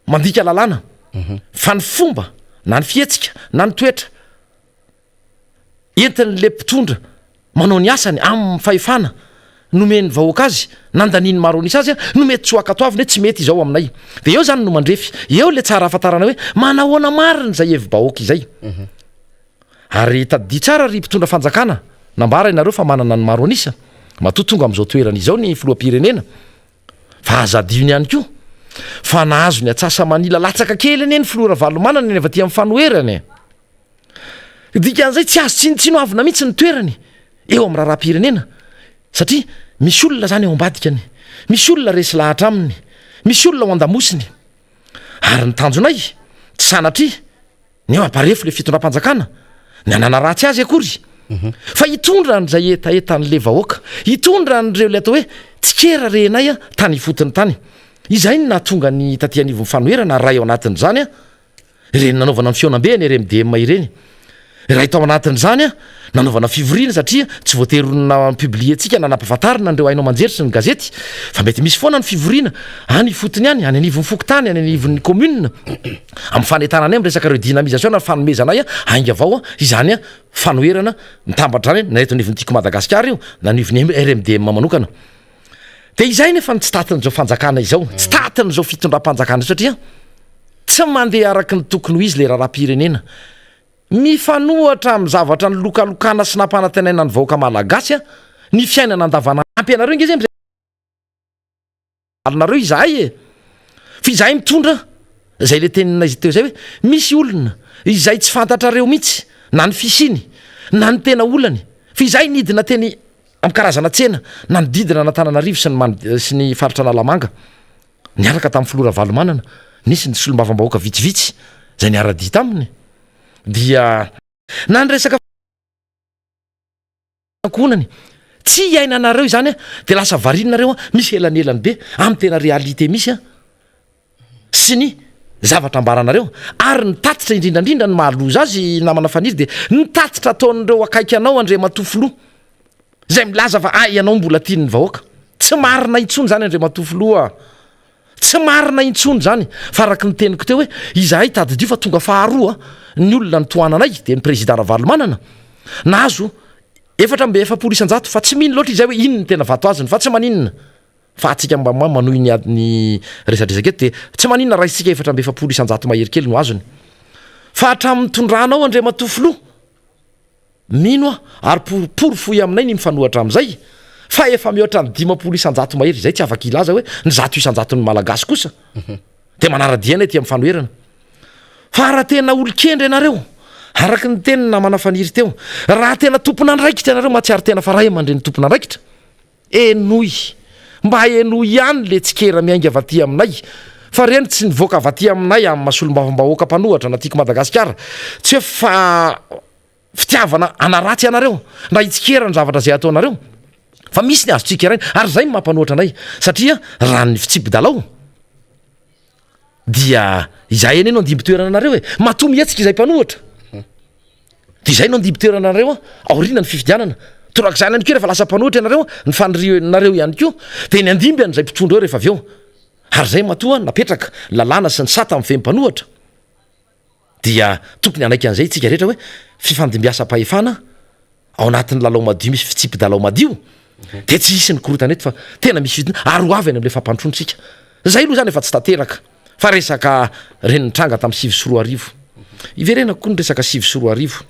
mandika lalàna fa ny fomba na ny fihetsika na ny toetra entin'le mpitondra manao ny asany amin'ny fahefana nomeny vahoaka azy nandaniny maro nisy azy no mety tsy hoakatoavina hoe tsy mety izao aminay de eo zany no mandrefy eo le tsara afantarana hoe manahoana mariny zay evi-bahoaka izay ary tadidia tsara ry mpitondra fanjakana nambara ianareo fa manana ny maro anisa matoa tonga am'izao toerana izao ny filoha-pirenena fa azadiony ihany koa fa nahazo ny atsasa manila latsaka kely eny ny filoha Ravalomanana ny avy aty amin'ny fanoherany dikan'izay tsy azo tsinotsino avina mihitsy ny toerany eo amin'ny raharam-pirenena satria misy olona zany eo ambadikany misy olona resy lahatra aminy misy olona ao an-damosiny ary ny tanjonay tsy sanatria ny eo amparefo le fitondram-panjakana ny anana ratsy azy akory fa hitondra n'izay etaetan'le vahoaka hitondra n'ireo le atao hoe tsikera renay tany ifotony tany izay ny nahatonga ny taty anivon'ny fanoherana ray ao anatin'izany ireny nanaovana ny fionam-be ny RMDM ireny raha tao anatin'izany nanaovana fivoriana satria tsy voaterona publie antsika na nampahafantarina andreo hainao manjery sy ny gazety fa mety misy foana ny fivoriana any ifotony any any anivon'ny fokotany any anivon'ny commune amin'ny fanentanany amin'ny resaka reo dynamisation na fanomezana ainga avao izany fanoherana mitambatra any na eto anivon'ny tiako Madagasikara io na anivon'ny RMDM manokana de izay nefa tsy tatin'izao fanjakana izao tsy tatin'izao fitondram-panjakana satria tsy mandeha araky ny tokony ho izy le raharam-pirenena mifanohatra amin'ny zavatra ny lokalokana sy nampanantenaina ny vahoaka malagasy ny fiainana andavanampy ianareo inge zay alonareo izahay fa izahay mitondra zay le tenina izy teo zay hoe misy olona izay tsy fantatrareo mihitsy na ny fisiny na ny tena olany fa izahay nidina teny amin'ny karazana tsena na ny didina natananarivo sy ny faritra Analamanga niaraka tamin'ny filoha Ravalomanana nisy ny solombavambahoaka vitsivitsy zay niara-dia taminy dia na ny resaka ankonany tsy iainanareo izany de lasa varinareo misy elanelany be amin'ny tena réalité misy sy ny zavatra ambaranareo ary nitatitra indrindrandrindra ny mahaloza azy namana faniry de nitatitra ataon'ireo akaiky anao andre matofoloha zay milaza fa ianao mbola tiany vahoaka tsy marina intsony zany andre matofoloha tsy marina intsony zany fa araky ny teniko teo hoe izahay tadidio fa tonga faharoa ny olona ny toananay de ny président Ravalomanana nahazo 4,700 fa tsy mino loatra izay hoe inony tena vato aziny fa tsy maninona fa atsika manohy ny resadresaka eto de tsy maninona raha isika 4,700 mahery kely no azony fa hatramin'ny tondranao andre matofoloha mino ary porofoy aminay ny mifanohatra am'izay fa efa mihoatra ny 5,100 mahery izay tsy afaka ilaza hoe ny 100,100 ny malagasy kosa de manara-diana ety amin'ny fanoherana fa raha tena olo-kendry ianareo araky ny tenina manafaniry teo raha tena tompona andraikitra ianareo mahatsiary tena fa ray amandre ny tompona andraikitra enoy mba enoy ihany le tsikera miainga avaty aminay fa reny tsy nivoaka avaty aminay amin'ny masolom-bavambahoaka mpanohatra na tiako Madagasikara tsy hoe fa fitiavana anaratsy ianareo na itsikera ny zavatra zay ataonareo fa misy ny azotsika rainy ary zay mampanoatra anay satria raha ny fitsipy-dalao dia izay eny no andimby-toerana anareo e matoa mihetsika izay mpanohatra de izay no andimby-toerana anareo aorina ny fifidianana torak'izany any ko rehefa lasa mpanohatra ianareo ny fanirianareo ihany ko de ny andimby an'izay mpitondra eo rehefa avy eo ary zay matoa napetraka lalàna sy ny sata amin'ny fempanohatra dia tokony anaiky an'izay tsika rehetra hoe fifandimbiasa-pahefana ao anatin'ny lalao madio misy fitsipy-dalao madio de tsy isy ny korotana eto fa tena misy vitina ary ho avy any am'le fampanotronotsika zay aloha zany efa tsy tateraka fa resaka renitranga tamin'ny 7 iverena koa ny resaka 7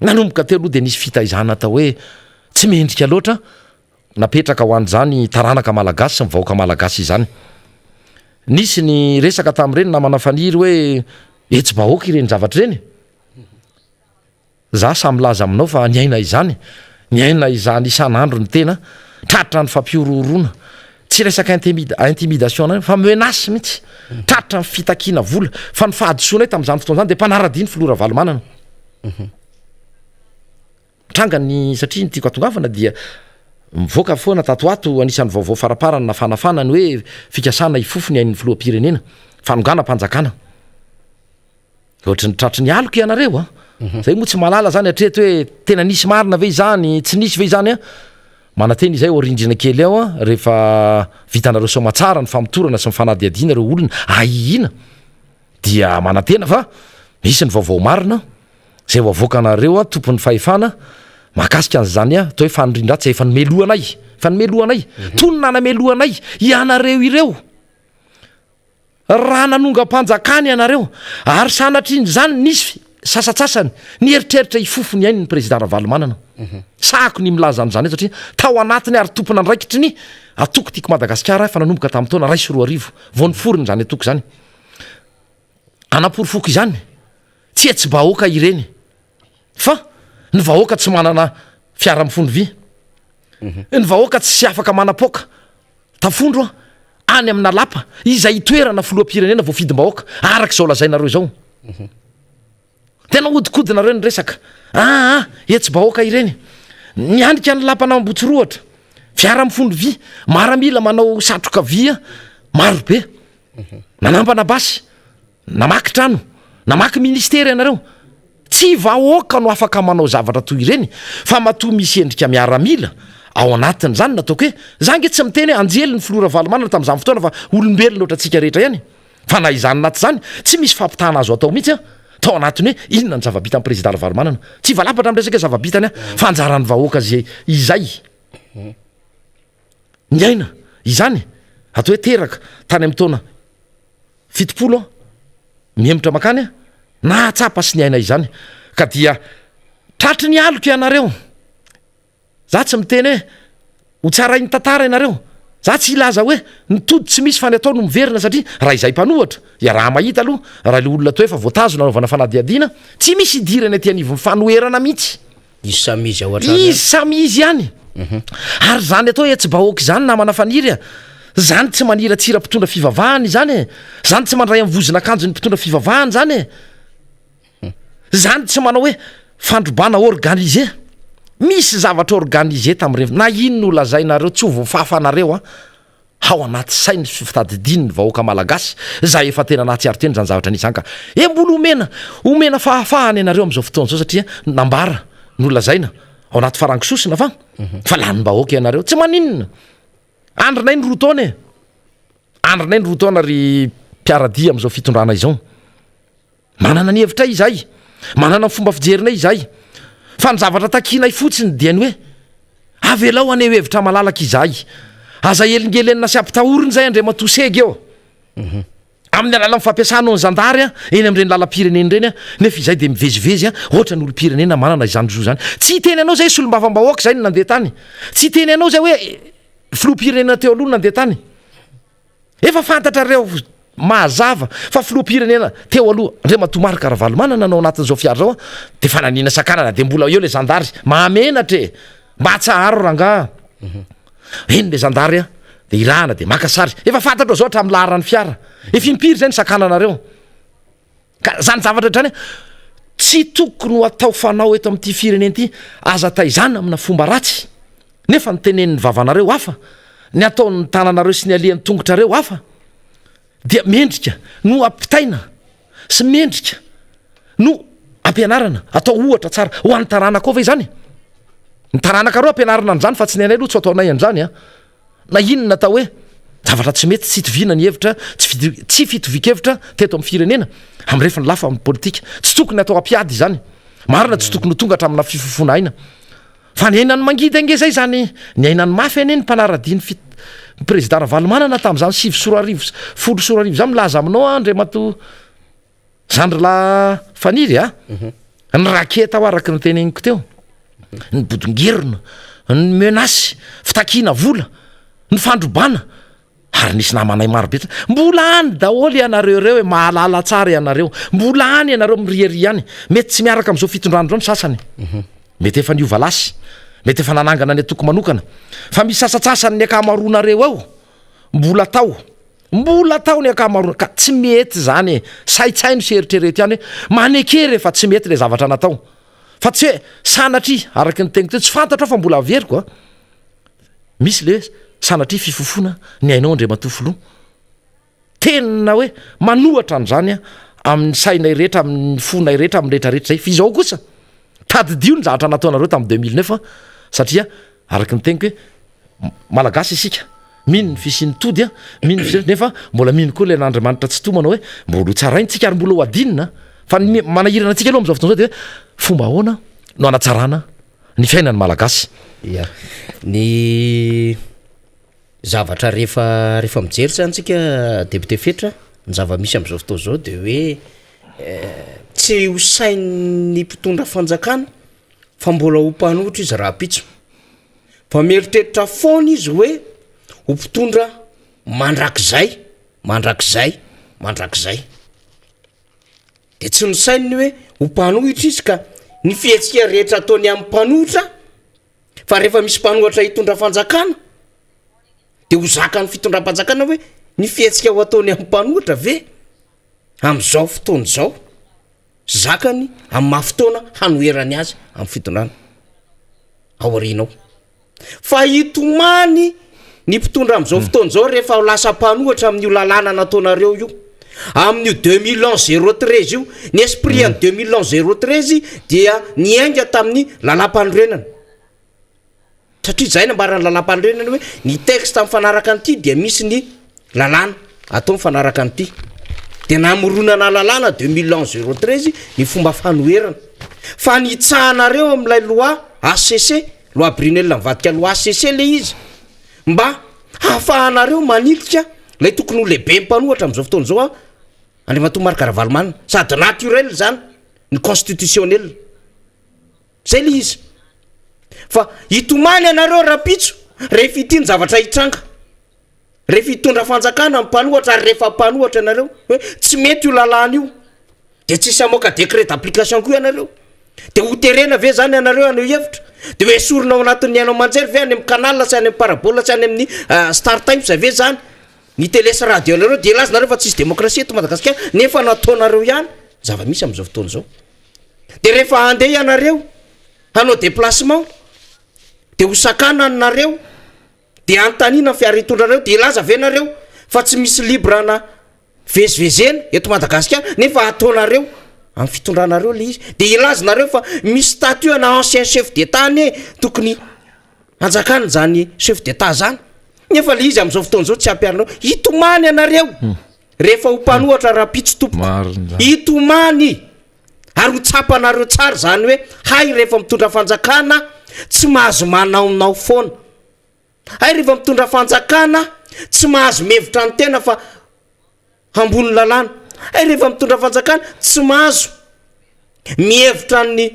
nanomboka teo aloha de nisy fitaizana atao hoe tsy mendrika loatra napetraka ho an'zany taranaka malagasy sy mivahoaka malagasy izany nisy ny resaka tamin'ireny namana faniry hoe etsy-bahoaka ireny zavatra ireny za samy laza aminao fa nyaina izany nyaina izany isan'andro ny tena tratra ny fampiororona tsy resaka intimidation ana fa menasy mihitsy tratra ny fitakiana vola fa ny fahadisoanay tamin'izany fotoana zany de mpanara-diny filora valomanana trangany satria ny tiako atongavana dia mivoaka foana tatoato anisan'ny vaovao faraparany nafanafana ny hoe fikasana ifofony ain'ny filoam-pirenena fanongana-panjakana ohatry ny tratry ny aloko ianareo zay moa tsy malala zany atreto hoe tena nisy marina ve izany tsy nisy ve izany manateny izay orindrina kely ao rehefa vitanareo somatsara ny famitorana sy mifanadiadiana reo olona aihina dia manatena fa misy ny vaovao marina zay ho avoaka anareo tompon'ny fahefana mahakasika an'zany atao hoe fanindrindratsy efa nomeloanay fa nomeloanay tonona nameloanay ianareo ireo raha nanonga-panjakany ianareo ary sanatriny zany nisy sasatsasany ny eritreritra ifofony ainy ny président Ravalomanana sahako ny milaza an'izany satria tao anatiny ary tompona andraikitry ny atoko tiako Madagasikara fa nanomboka tamin'ny taona 20 vao niforiny zany atoko zany anaporofoko izany tsy etsy-bahoaka ireny fa ny vahoaka tsy manana fiara mifondro vy ny vahoaka tsy afaka manapoaka tafondro any amina lapa izay toerana filoam-pirenena vao fidim-bahoaka arak'izao lazainareo zao tena odikodinareo ny resaka etsy-bahoaka ireny nianika ny lapana ambotsoroatra fiara mifondro vy maramila manao satroka vya marobe nanampana basy namaky trano namaky ministera ianareo tsy vahoaka no afaka manao zavatra toy ireny fa matoa misy endrika miaramila ao anatiny zany nataoko hoe zange tsy miteny hoe anjely ny filora valomanana tamin'izany fotoana fa olombelona ohatratsika rehetra ihany fa na izany naty zany tsy misy fampitahana azo atao mihitsy tao anatiny hoe inona ny zavabita amin'ny président Ravalomanana tsy valapatra amin'ny resaka zavabitany fa anjaran'ny vahoaka izay ny aina izany atao hoe teraka tany amin'ny taona 70 miemotra makany na tsapa sy ny aina izany ka dia tratry ny aloko ianareo za tsy miteny hoe ho tsarainy tantara ianareo za tsy ilaza hoe nitody tsy misy fany atao no miverina satria raha izay mpanohatra ia raha mahita aloha raha le olona to efa voatazo nanaovana fanadiadiana tsy misy idirana aty anivon'ny fanoherana mihitsy izy samizy izy samizy ihany ary zany atao etsy-bahoaka izany namana faniry zany tsy manira tsira mpitondra fivavahany zany zany tsy mandray amin'ny vozina akanjo ny mpitondra fivavahany zany zany tsy manao hoe fandrobana organisé misy zavatra organisé tamin'ireny na ino no lazainareo tsy ho voafafanareo ao anaty sainy fitadidiny ny vahoaka malagasy zay efa tena natsiaro teny zany zavatra nisany ka mbola omena fahafahany ianareo am'izao fotoana zao satria nambara no lazaina ao anaty farangisosina fa lanym-bahoaka ianareo tsy maninona andrinay ny rotaona andrinay ny rotaona ry mpiaradia am'izao fitondrana izao manana ny hevitra izay manana ny fomba fijerinay izay fa ny zavatra takinay fotsiny dia ny hoe avelao ane hevitra malalaka izay aza elingelenina sy ampitahoriny zay andre matosega eo amin'ny alala fampiasana ny zandary eny am'ireny lalam-pireneny reny nefa izay de mivezivezy ohatra ny olo-pirenena manana izany zo zany tsy teny anao zay solom-bavambahoaka zay ny nandeha tany tsy teny anao zay hoe filoam-pirenena teo aloha nandeha tany efa fantatra reo mazava fa filoam-pirenena teo aloha andre matomarika Ravalomanana nanao anatin'izao fiara zao de fananina sakanana de mbola eo le zandary mahamenatra mba tsaharo ranga eny le zandary de irana de makasary efa fantatra zao hatra am'laharany fiara efa impiry zay ny sakananareo ka zany zavatra trany tsy tokony ho atao fanao eto amin'ity firenena ity aza taizana amina fomba ratsy nefa nytenen'ny vavanareo hafa ny ataon'ny tananareo sy ny alian'ny tongotrareo hafa dia mendrika no ampitaina sy mendrika no ampianarana atao ohatra tsara ho an'ny taranaka ao va izany ny taranaka reo ampianarana an'izany fa tsy ny anay aloha tsy ataonay an'izany a na inona atao hoe zavatra tsy mety tsy itovina ny hevitra tsy fitovika-hevitra teto amin'ny firenena am'rehefa ny lafa amin'ny politika tsy tokony atao ampiady izany marina tsy tokony ho tonga hatramina fifofona aina fa ny ainany mangidy ange zay zany ny ainany mafy ane ny mpanaradiany président Valomanana tamin'izany 7 zany milaza aminao andre mato zandry la faniry a ny raketa ho araky ny teneniko teo ny bodongerona ny menasy fitakiana vola ny fandrobana ary nisy namanay marobe mbola any daholy ianareo reo hoe mahalala tsara ianareo mbola any ianareo miriery any mety tsy miaraka am'izao fitondrano zao ny sasany mety efa niova lasy mety efa nanangana ny atoko manokana fa misy sasatsasany ny akamaroanareo ao mbola tao ny akamaroana ka tsy mety zany saitsaino sy eritrereto ihany hoe manekery efa tsy mety le zavatra natao fa tsy hoe sanatry araky ny tegna teo tsy fantatra fa mbola averiko a misy le sanatry fifofona ny ainao andre matofoloa tena hoe manohatra an'izany a amin'ny sainay rehetra amin'ny fonay rehetra amin'ny rehetrarehetra zay fa izao kosa tadidio ny zavatra nataonareo tamin'ny 2009 satria araky ny tegniko hoe malagasy isika mino ny fisiany tody a mino nefa mbola mino koa le n'Andriamanitra tsy tomana hoe mbola tsaraintsika ary mbola ho adinina fa manahirana antsika aloha am'izao fotoana zao de hoe fomba ahoana no anatsarana ny fiainany malagasy ny zavatra rehefa mijery santsika député fetra ny zava-misy am'izao fotoa zao de hoe tsy ho sain'ny mpitondra fanjakana fa mbola ho mpanohitra izy raha pitso fa mieritreritra foana izy hoe ho mpitondra mandrakizay de tsy ny sainy hoe ho mpanohitra izy ka ny fihetsika rehetra ataony amin'ny mpanohitra fa rehefa misy mpanohatra hitondra fanjakana de ho zakany fitondram-panjakana hoe ny fihetsika ho ataony amin'ny mpanohitra ve am'izao fotoana zao zakany amin'ny mahafotoana hanoherany azy amin'ny fitondrana aorinao fa hitomany ny mpitondra am'izao fotoana zao rehefa lasa mpanohatra amin'io lalàna nataonareo io amin'io 2011-013 io ny esprit en 2011-013 dia niainga tamin'ny lalam-panorenana satria zay nambarany lalam-panorenana hoe ny texte amin'ny fanaraka an'ity dia misy ny lalàna atao mifanaraka an'ity de namoronana lalàna 2011-013 ny fomba fanoherana fa nitsahanareo amin'ilay loi ACC loi Brunel mivadika loi ACC le izy mba hafahanareo manitika lay tokony ho lehibe mpanohatra am'izao fotoana zao a Andriamatoa Marc Ravalomanana sady naturel zany ny constitutionnel zay le izy fa hitomany anareo rapitso rehefa ity ny zavatra hitranga rehefa hitondra fanjakana mpanohatra ary rehefa mpanohatra anareo hoe tsy mety io lalàna io de tsisy amoaka décret d'application koa ianareo de ho terena ve zany anareo aneo hevitra de hoe sorona ao anatin'ny ainao manjery ve any amin'ny canal sy any amin'ny parabola sy any amin'ny Star Times ve zany ny télé sy radio anareo de lazanareo fa tsisy démocratie eto Madagasikara nefa nataonareo ihany zava-misy am'izao fotoana zao de rehefa handeha ianareo hanao déplacement de ho sakana anareo de antanina fiara hitondrareo de laza venareo fa tsy misy libre na vezivezena eto Madagasikara nefa ataonareo amin'ny fitondranareo le izy de ilazanareo fa misy statut na ancien chef d'état ane tokony anjakana zany chef d'état zany nefa le izy am'izao fotoana zao tsy ampiarinao hitomany anareo rehefa ho mpanohatra rapitso tompoko hitomany ary ho tsapanareo tsara zany hoe hay rehefa mitondra fanjakana tsy mahazo manaonao foana hay rehefa mitondra fanjakana tsy mahazo mevitra ny tena fa ambony lalàna hay rehefa mitondra fanjakana tsy mahazo mihevitra ny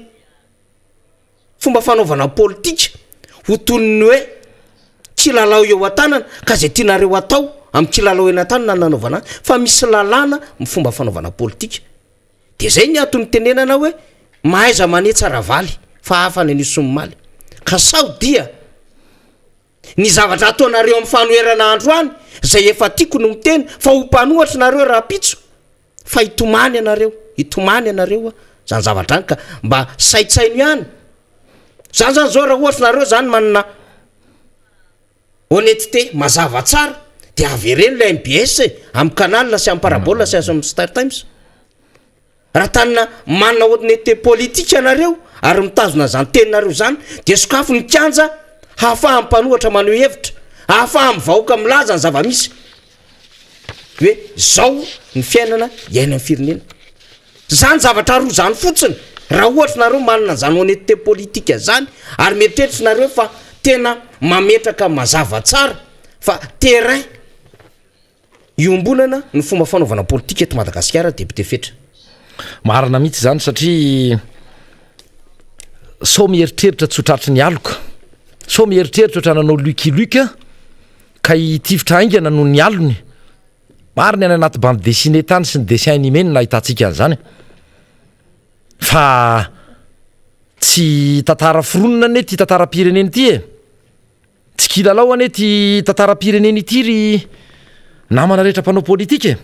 fomba fanaovana politika ho tonony hoe kilalao eo an-tanana ka zay tianareo atao amin'ny kilalao eny an-tanana nanaovana fa misy lalàna ny fomba fanaovana politika de zay ny atony tenenana hoe mahaiza mane tsara valy fa hafa ny anisy somomaly ka sao dia ny zavatra ataonareo amin'ny fanoherana andro any zay efa tiako no miteny fa ho mpanohatra nareo raha pitso fa hitomany anareo zany zavatra any ka mba saitsaino ihany zany zao raha ohatra nareo zany manana honnêteté mazava tsara de avereny la MBS amin'ny canal sy amin'ny parabola sy azo amin'ny Star Times. Raha tanina manana honnêteté politique ianareo ary mitazona zany teninareo zany de sokafo ny kianja hahafaha mpanohatra maneho hevitra, hahafaha mivahoaka milaza ny zava-misy hoe zao ny fiainana iaina amin'ny firenena. Zany zavatra roa zany fotsiny raha ohatra nareo manana zany honnêteté politique zany ary mieritreritry nareo fa tena mametraka mazava tsara fa terrain iombonana ny fomba fanaovana politika eto Madagasikara député fetra. Marina mihitsy zany satria so mieritreritra tsotratry ny aloka, so mieritreritra otra nanao lukiluka ka itivitra aingana noho ny alony. Marina any anaty bande dessinée tany sy ny dessin animé no nahitantsika an'izany fa tsy tantara foronina ane ty tantaram-pirenena ity e, tsy kilalao ane ty tantaram-pirenena ity ry namana rehetra mpanao politika e,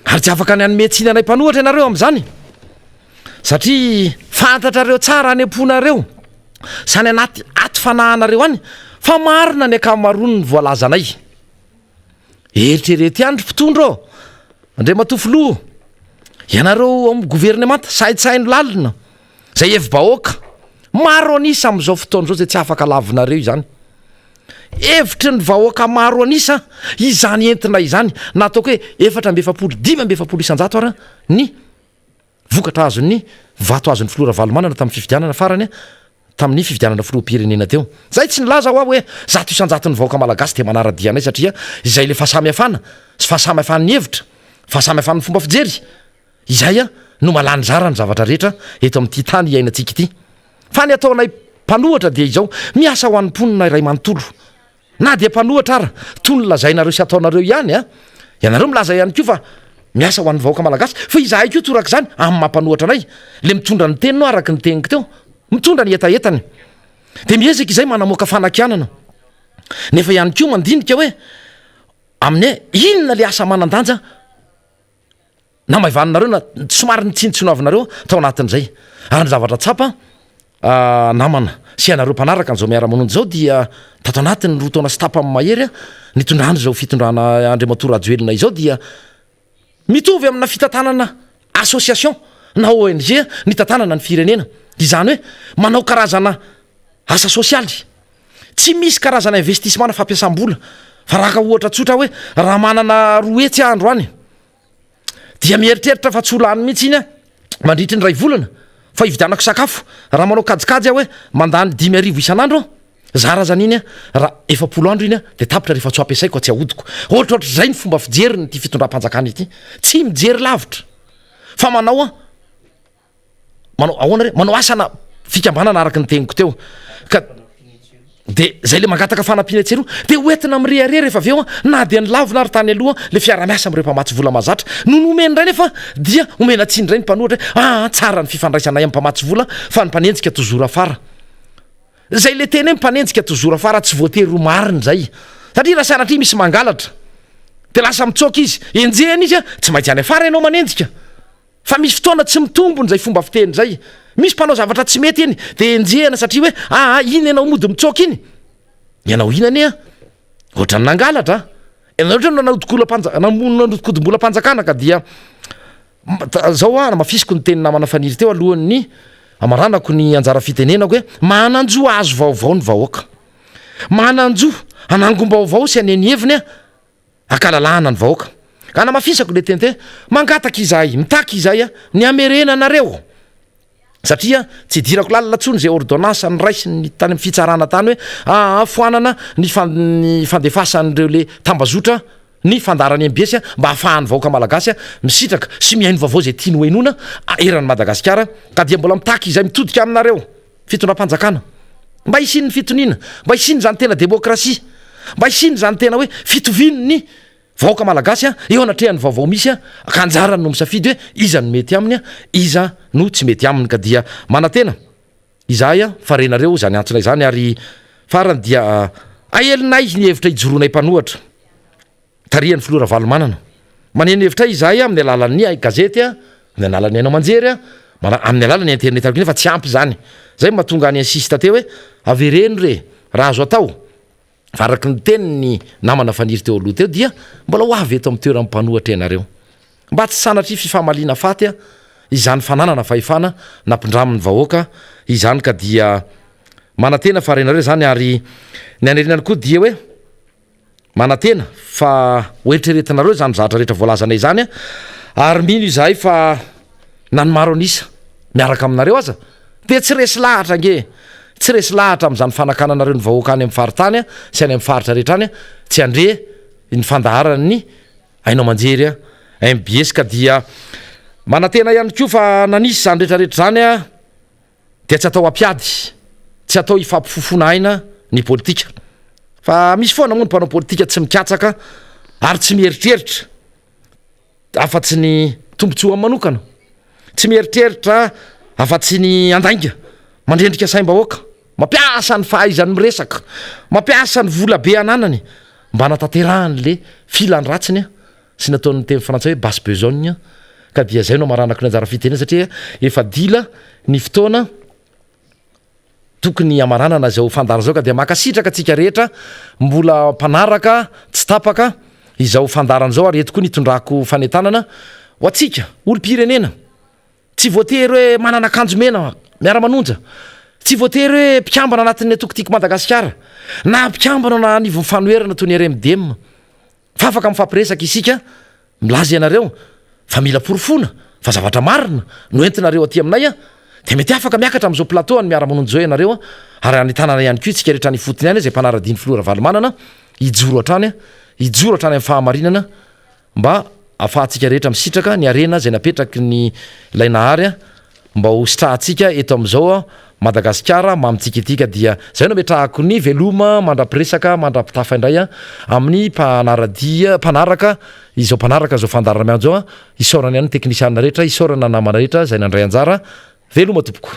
ary tsy afaka ny anometsina anay mpanohatra ianareo amin'izany satria fantatrareo tsara any amponareo sany anaty aty fanahanareo any fa marina ny akamaroany ny voalazanay. Eritrereto ihany mpitondra ao andre matofoloha ianareo amin'ny gouvernemanta saitsainy lalina zay evi-bahoaka maro anisa amin'izao fotoana zao zay tsy afaka lavinareo izany. Evitry ny vahoaka maro anisa izany entina izany nataoko hoe 4,5 isan-jato ara ny vokatra azony vato azony filora valomanana tamin'ny fifidianana farany tamin'ny fifidianana filoham-pirenena teo. Zay tsy nilaza ho hoe 100 isan-jato ny vahoaka malagasy de manara-dianay satria izay le fahasamihafana sy fahasamihafan'ny hevitra, fahasamihafan'ny fomba fijery izay no malany zara ny zavatra rehetra eto amin'ity tany iainantsika ity. Fa ny ataonay mpanohatra de izao miasa ho an'ny mponina iray manontolo na dia mpanohatra ara toy ny lazainareo sy ataonareo ihany ianareo milaza ihany koa fa miasa ho an'ny vahoaka malagasy fa izahay koa toraka zany amin'ny mampanohatra anay le mitondra ny teninao araky ny teniko teo mitondra ny etaetany de miezaka izay manamoaka fanakianana nefa ihany koa mandinika hoe amin'ny inona le asa manan-danja na maivaninareo na somary ny tsinitsinoavinareo tao anatin'izay. Ary ny zavatra tsapa namana sy ianareo mpanaraka n'izao Miara Manonja zao dia tato anatiny roa taona sy tapa amin'ny mahery nitondrana zao fitondrana Andriamatora Rajoelina izao dia mitovy amina fitantanana association na ONG ny tantanana ny firenena. Izany hoe manao karazana asa sosialy tsy misy karazana investissement na fampiasam-bola fa raha ka ohatra tsotra hoe raha manana roetsy andro any dia mieritreritra fa tsy olany mihitsy iny mandritry ny ray volana fa ividianako sakafo raha manao kajikajy hoe mandany 5,000 isan'andro zara zany iny raha 70 andro iny de tapitra rehefa tsy ampiasaiko tsy ahodiko. Ohatrahatra zay ny fomba fijeriny ty fitondram-panjakana ity tsy mijery lavitra fa manao ahoana re manao asana fikambanana araky ny teniko teo ka de zay le mangataka fanampiana tseroa de hoentina mireharera rehefa aveo na dia nilavina ary tany aloha le fiara-miasa am'ireo mpamatsy vola mazatra no nomeny ray nefa dia omena tsindray ny mpanohatra tsara ny fifandraisanay amin'ny mpamatsy vola fa ny mpanenjika tozora afara. Zay le teny hoe mpanenjika tozora afara tsy voatery ro mariny zay satria raha sanatria misy mangalatra de lasa mitsoka izy enjehany izy tsy maintsy any afara ianao manenjika fa misy fotoana tsy mitombony zay fomba fiteny zay. Misy mpanao zavatra tsy mety iny de enjehana satria hoe iny ianao mody mitsoka iny ianao inany ohatra ny nangalatra ianao ohatra nanodikodim-bolam-panjakana ka dia zao namafisiko ny teny namana faniry teo alohan'ny amaranako ny anjara fitenenako hoe mananjo azo vaovao ny vahoaka, mananjo anangom-baovao sy aneny heviny akalalahana ny vahoaka ka namafisako le teny te mangataka izahay mitaky izahay ny amerena anareo satria tsy dirako lalina tsony zay ordonnance ny raisiny ny tany amin'ny fitsarana tany hoe foanana ny fandefasan'ireo le tambazotra ny fandarany MBS mba hahafahan'ny vahoaka malagasy misitraka sy mihaino vaovao zay tiany hoenona eran'ny Madagasikara ka dia mbola mitaky izay mitodika aminareo fitondram-panjakana mba hisiny ny fitoniana mba hisiny zany tena demokrasia mba hisiny zany tena hoe fitovinony vahoaka malagasy eo anatrehany vaovao misy ka anjarany no misafidy hoe iza no mety aminy iza no tsy mety aminy ka dia manatena izahay farenareo zany antsonay zany ary farany dia ahelinay ny hevitra ijoronay mpanohatra tarihan'ny filora valomanana maneno hevitra izahay amin'ny alalan'ny gazety amin'ny alalan'ny ainao manjery amin'ny alalan'ny internet ary nefa tsy ampy zany zay mahatonga any insiste teo hoe avereno re raha azo atao fa araky ny teniny namana faniry teo aloha teo dia mbola ho avy eto amin'ny toeram-panohatra ianareo mba tsy sanatry fifamaliana faty a izany fananana fahefana nampindraminy vahoaka izany ka dia manantena fa renareo zany ary ny anerenany koa dia hoe manantena fa oeritreretinareo zany zatra rehetra voalazanay zany a ary mino izahay fa nanomaro anisa miaraka aminareo aza de tsy resy lahatra nge tsy resy lahatra am'zany fanakananareo ny vahoaka any amin'ny faritany a sy any amin'ny faritra rehetra any a tsy andre ny fandaharany ainao manjery a mbs ka dia manantena ihany koa fa nanisy zany rehetrarehetra zany a de tsy atao ampiady tsy atao ifampifofona aina ny politika fa misy foana moa ny mpanao politika tsy mikatsaka ary tsy mieritreritra afa-tsy ny tombontsoa amin'ny manokana tsy mieritreritra afa-tsy ny andainga mandrendrika saim-bahoaka mampiasa ny fahaizany miresaka mampiasa ny vola be ananany mba natanterahany le filany ratsiny a sy nataon'ny teny frantsay hoe basse besogne ka dia zay no maranako ny anjara fiteny satria efa dila ny fotoana tokony amaranana zao fandarana zao ka dia makasitraka atsika rehetra mbola mpanaraka tsy tapaka izao fandarana zao ary eto koa nitondrako fanetanana ho atsika olo-pirenena tsy voatery hoe manana akanjo mena Miara Manonja tsy voatery hoe mpikambana anatin'ny atokotiko Madagasikara na mpikambana na anivo mifanoherana toy ny RMDM fa afaka mifampiresaka isika milaza ianareo fa mila porofona fa zavatra marina no entinareo aty aminay a de mety afaka miakatra am'izao plateau any Miara Manonja zao ianareo ary anitanana ihany koa itsika rehetra ny fotony any zay mpanara-diny filora valomanana ijoro hatrany ijoro hatrany amin'ny fahamarinana mba afahantsika rehetra misitraka ny arena zay napetraky ny lainahary a mba ho sitrahantsika eto am'izao Madagasikara mamitsika etika dia zay no metrahako ny veloma mandrapiresaka mandrapitafa indray a amin'ny mpanaraka izao mpanaraka zao fandarana mianjo zao isaorana ihany teknisianina rehetra isaorana namana rehetra zay nandray anjara veloma tompoko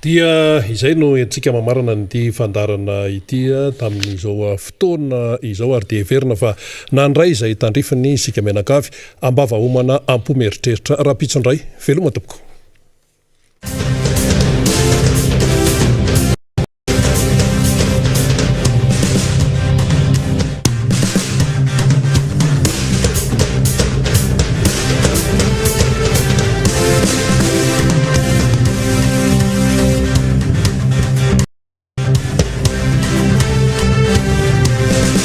dia izay no entsika mamarana nyty fandarana itya tamin'izao fotoana izao ary de verina fa nandray izay tandrifiny isika menakavy ambava homana ampomeritreritra raha-pitsondray veloma tompoko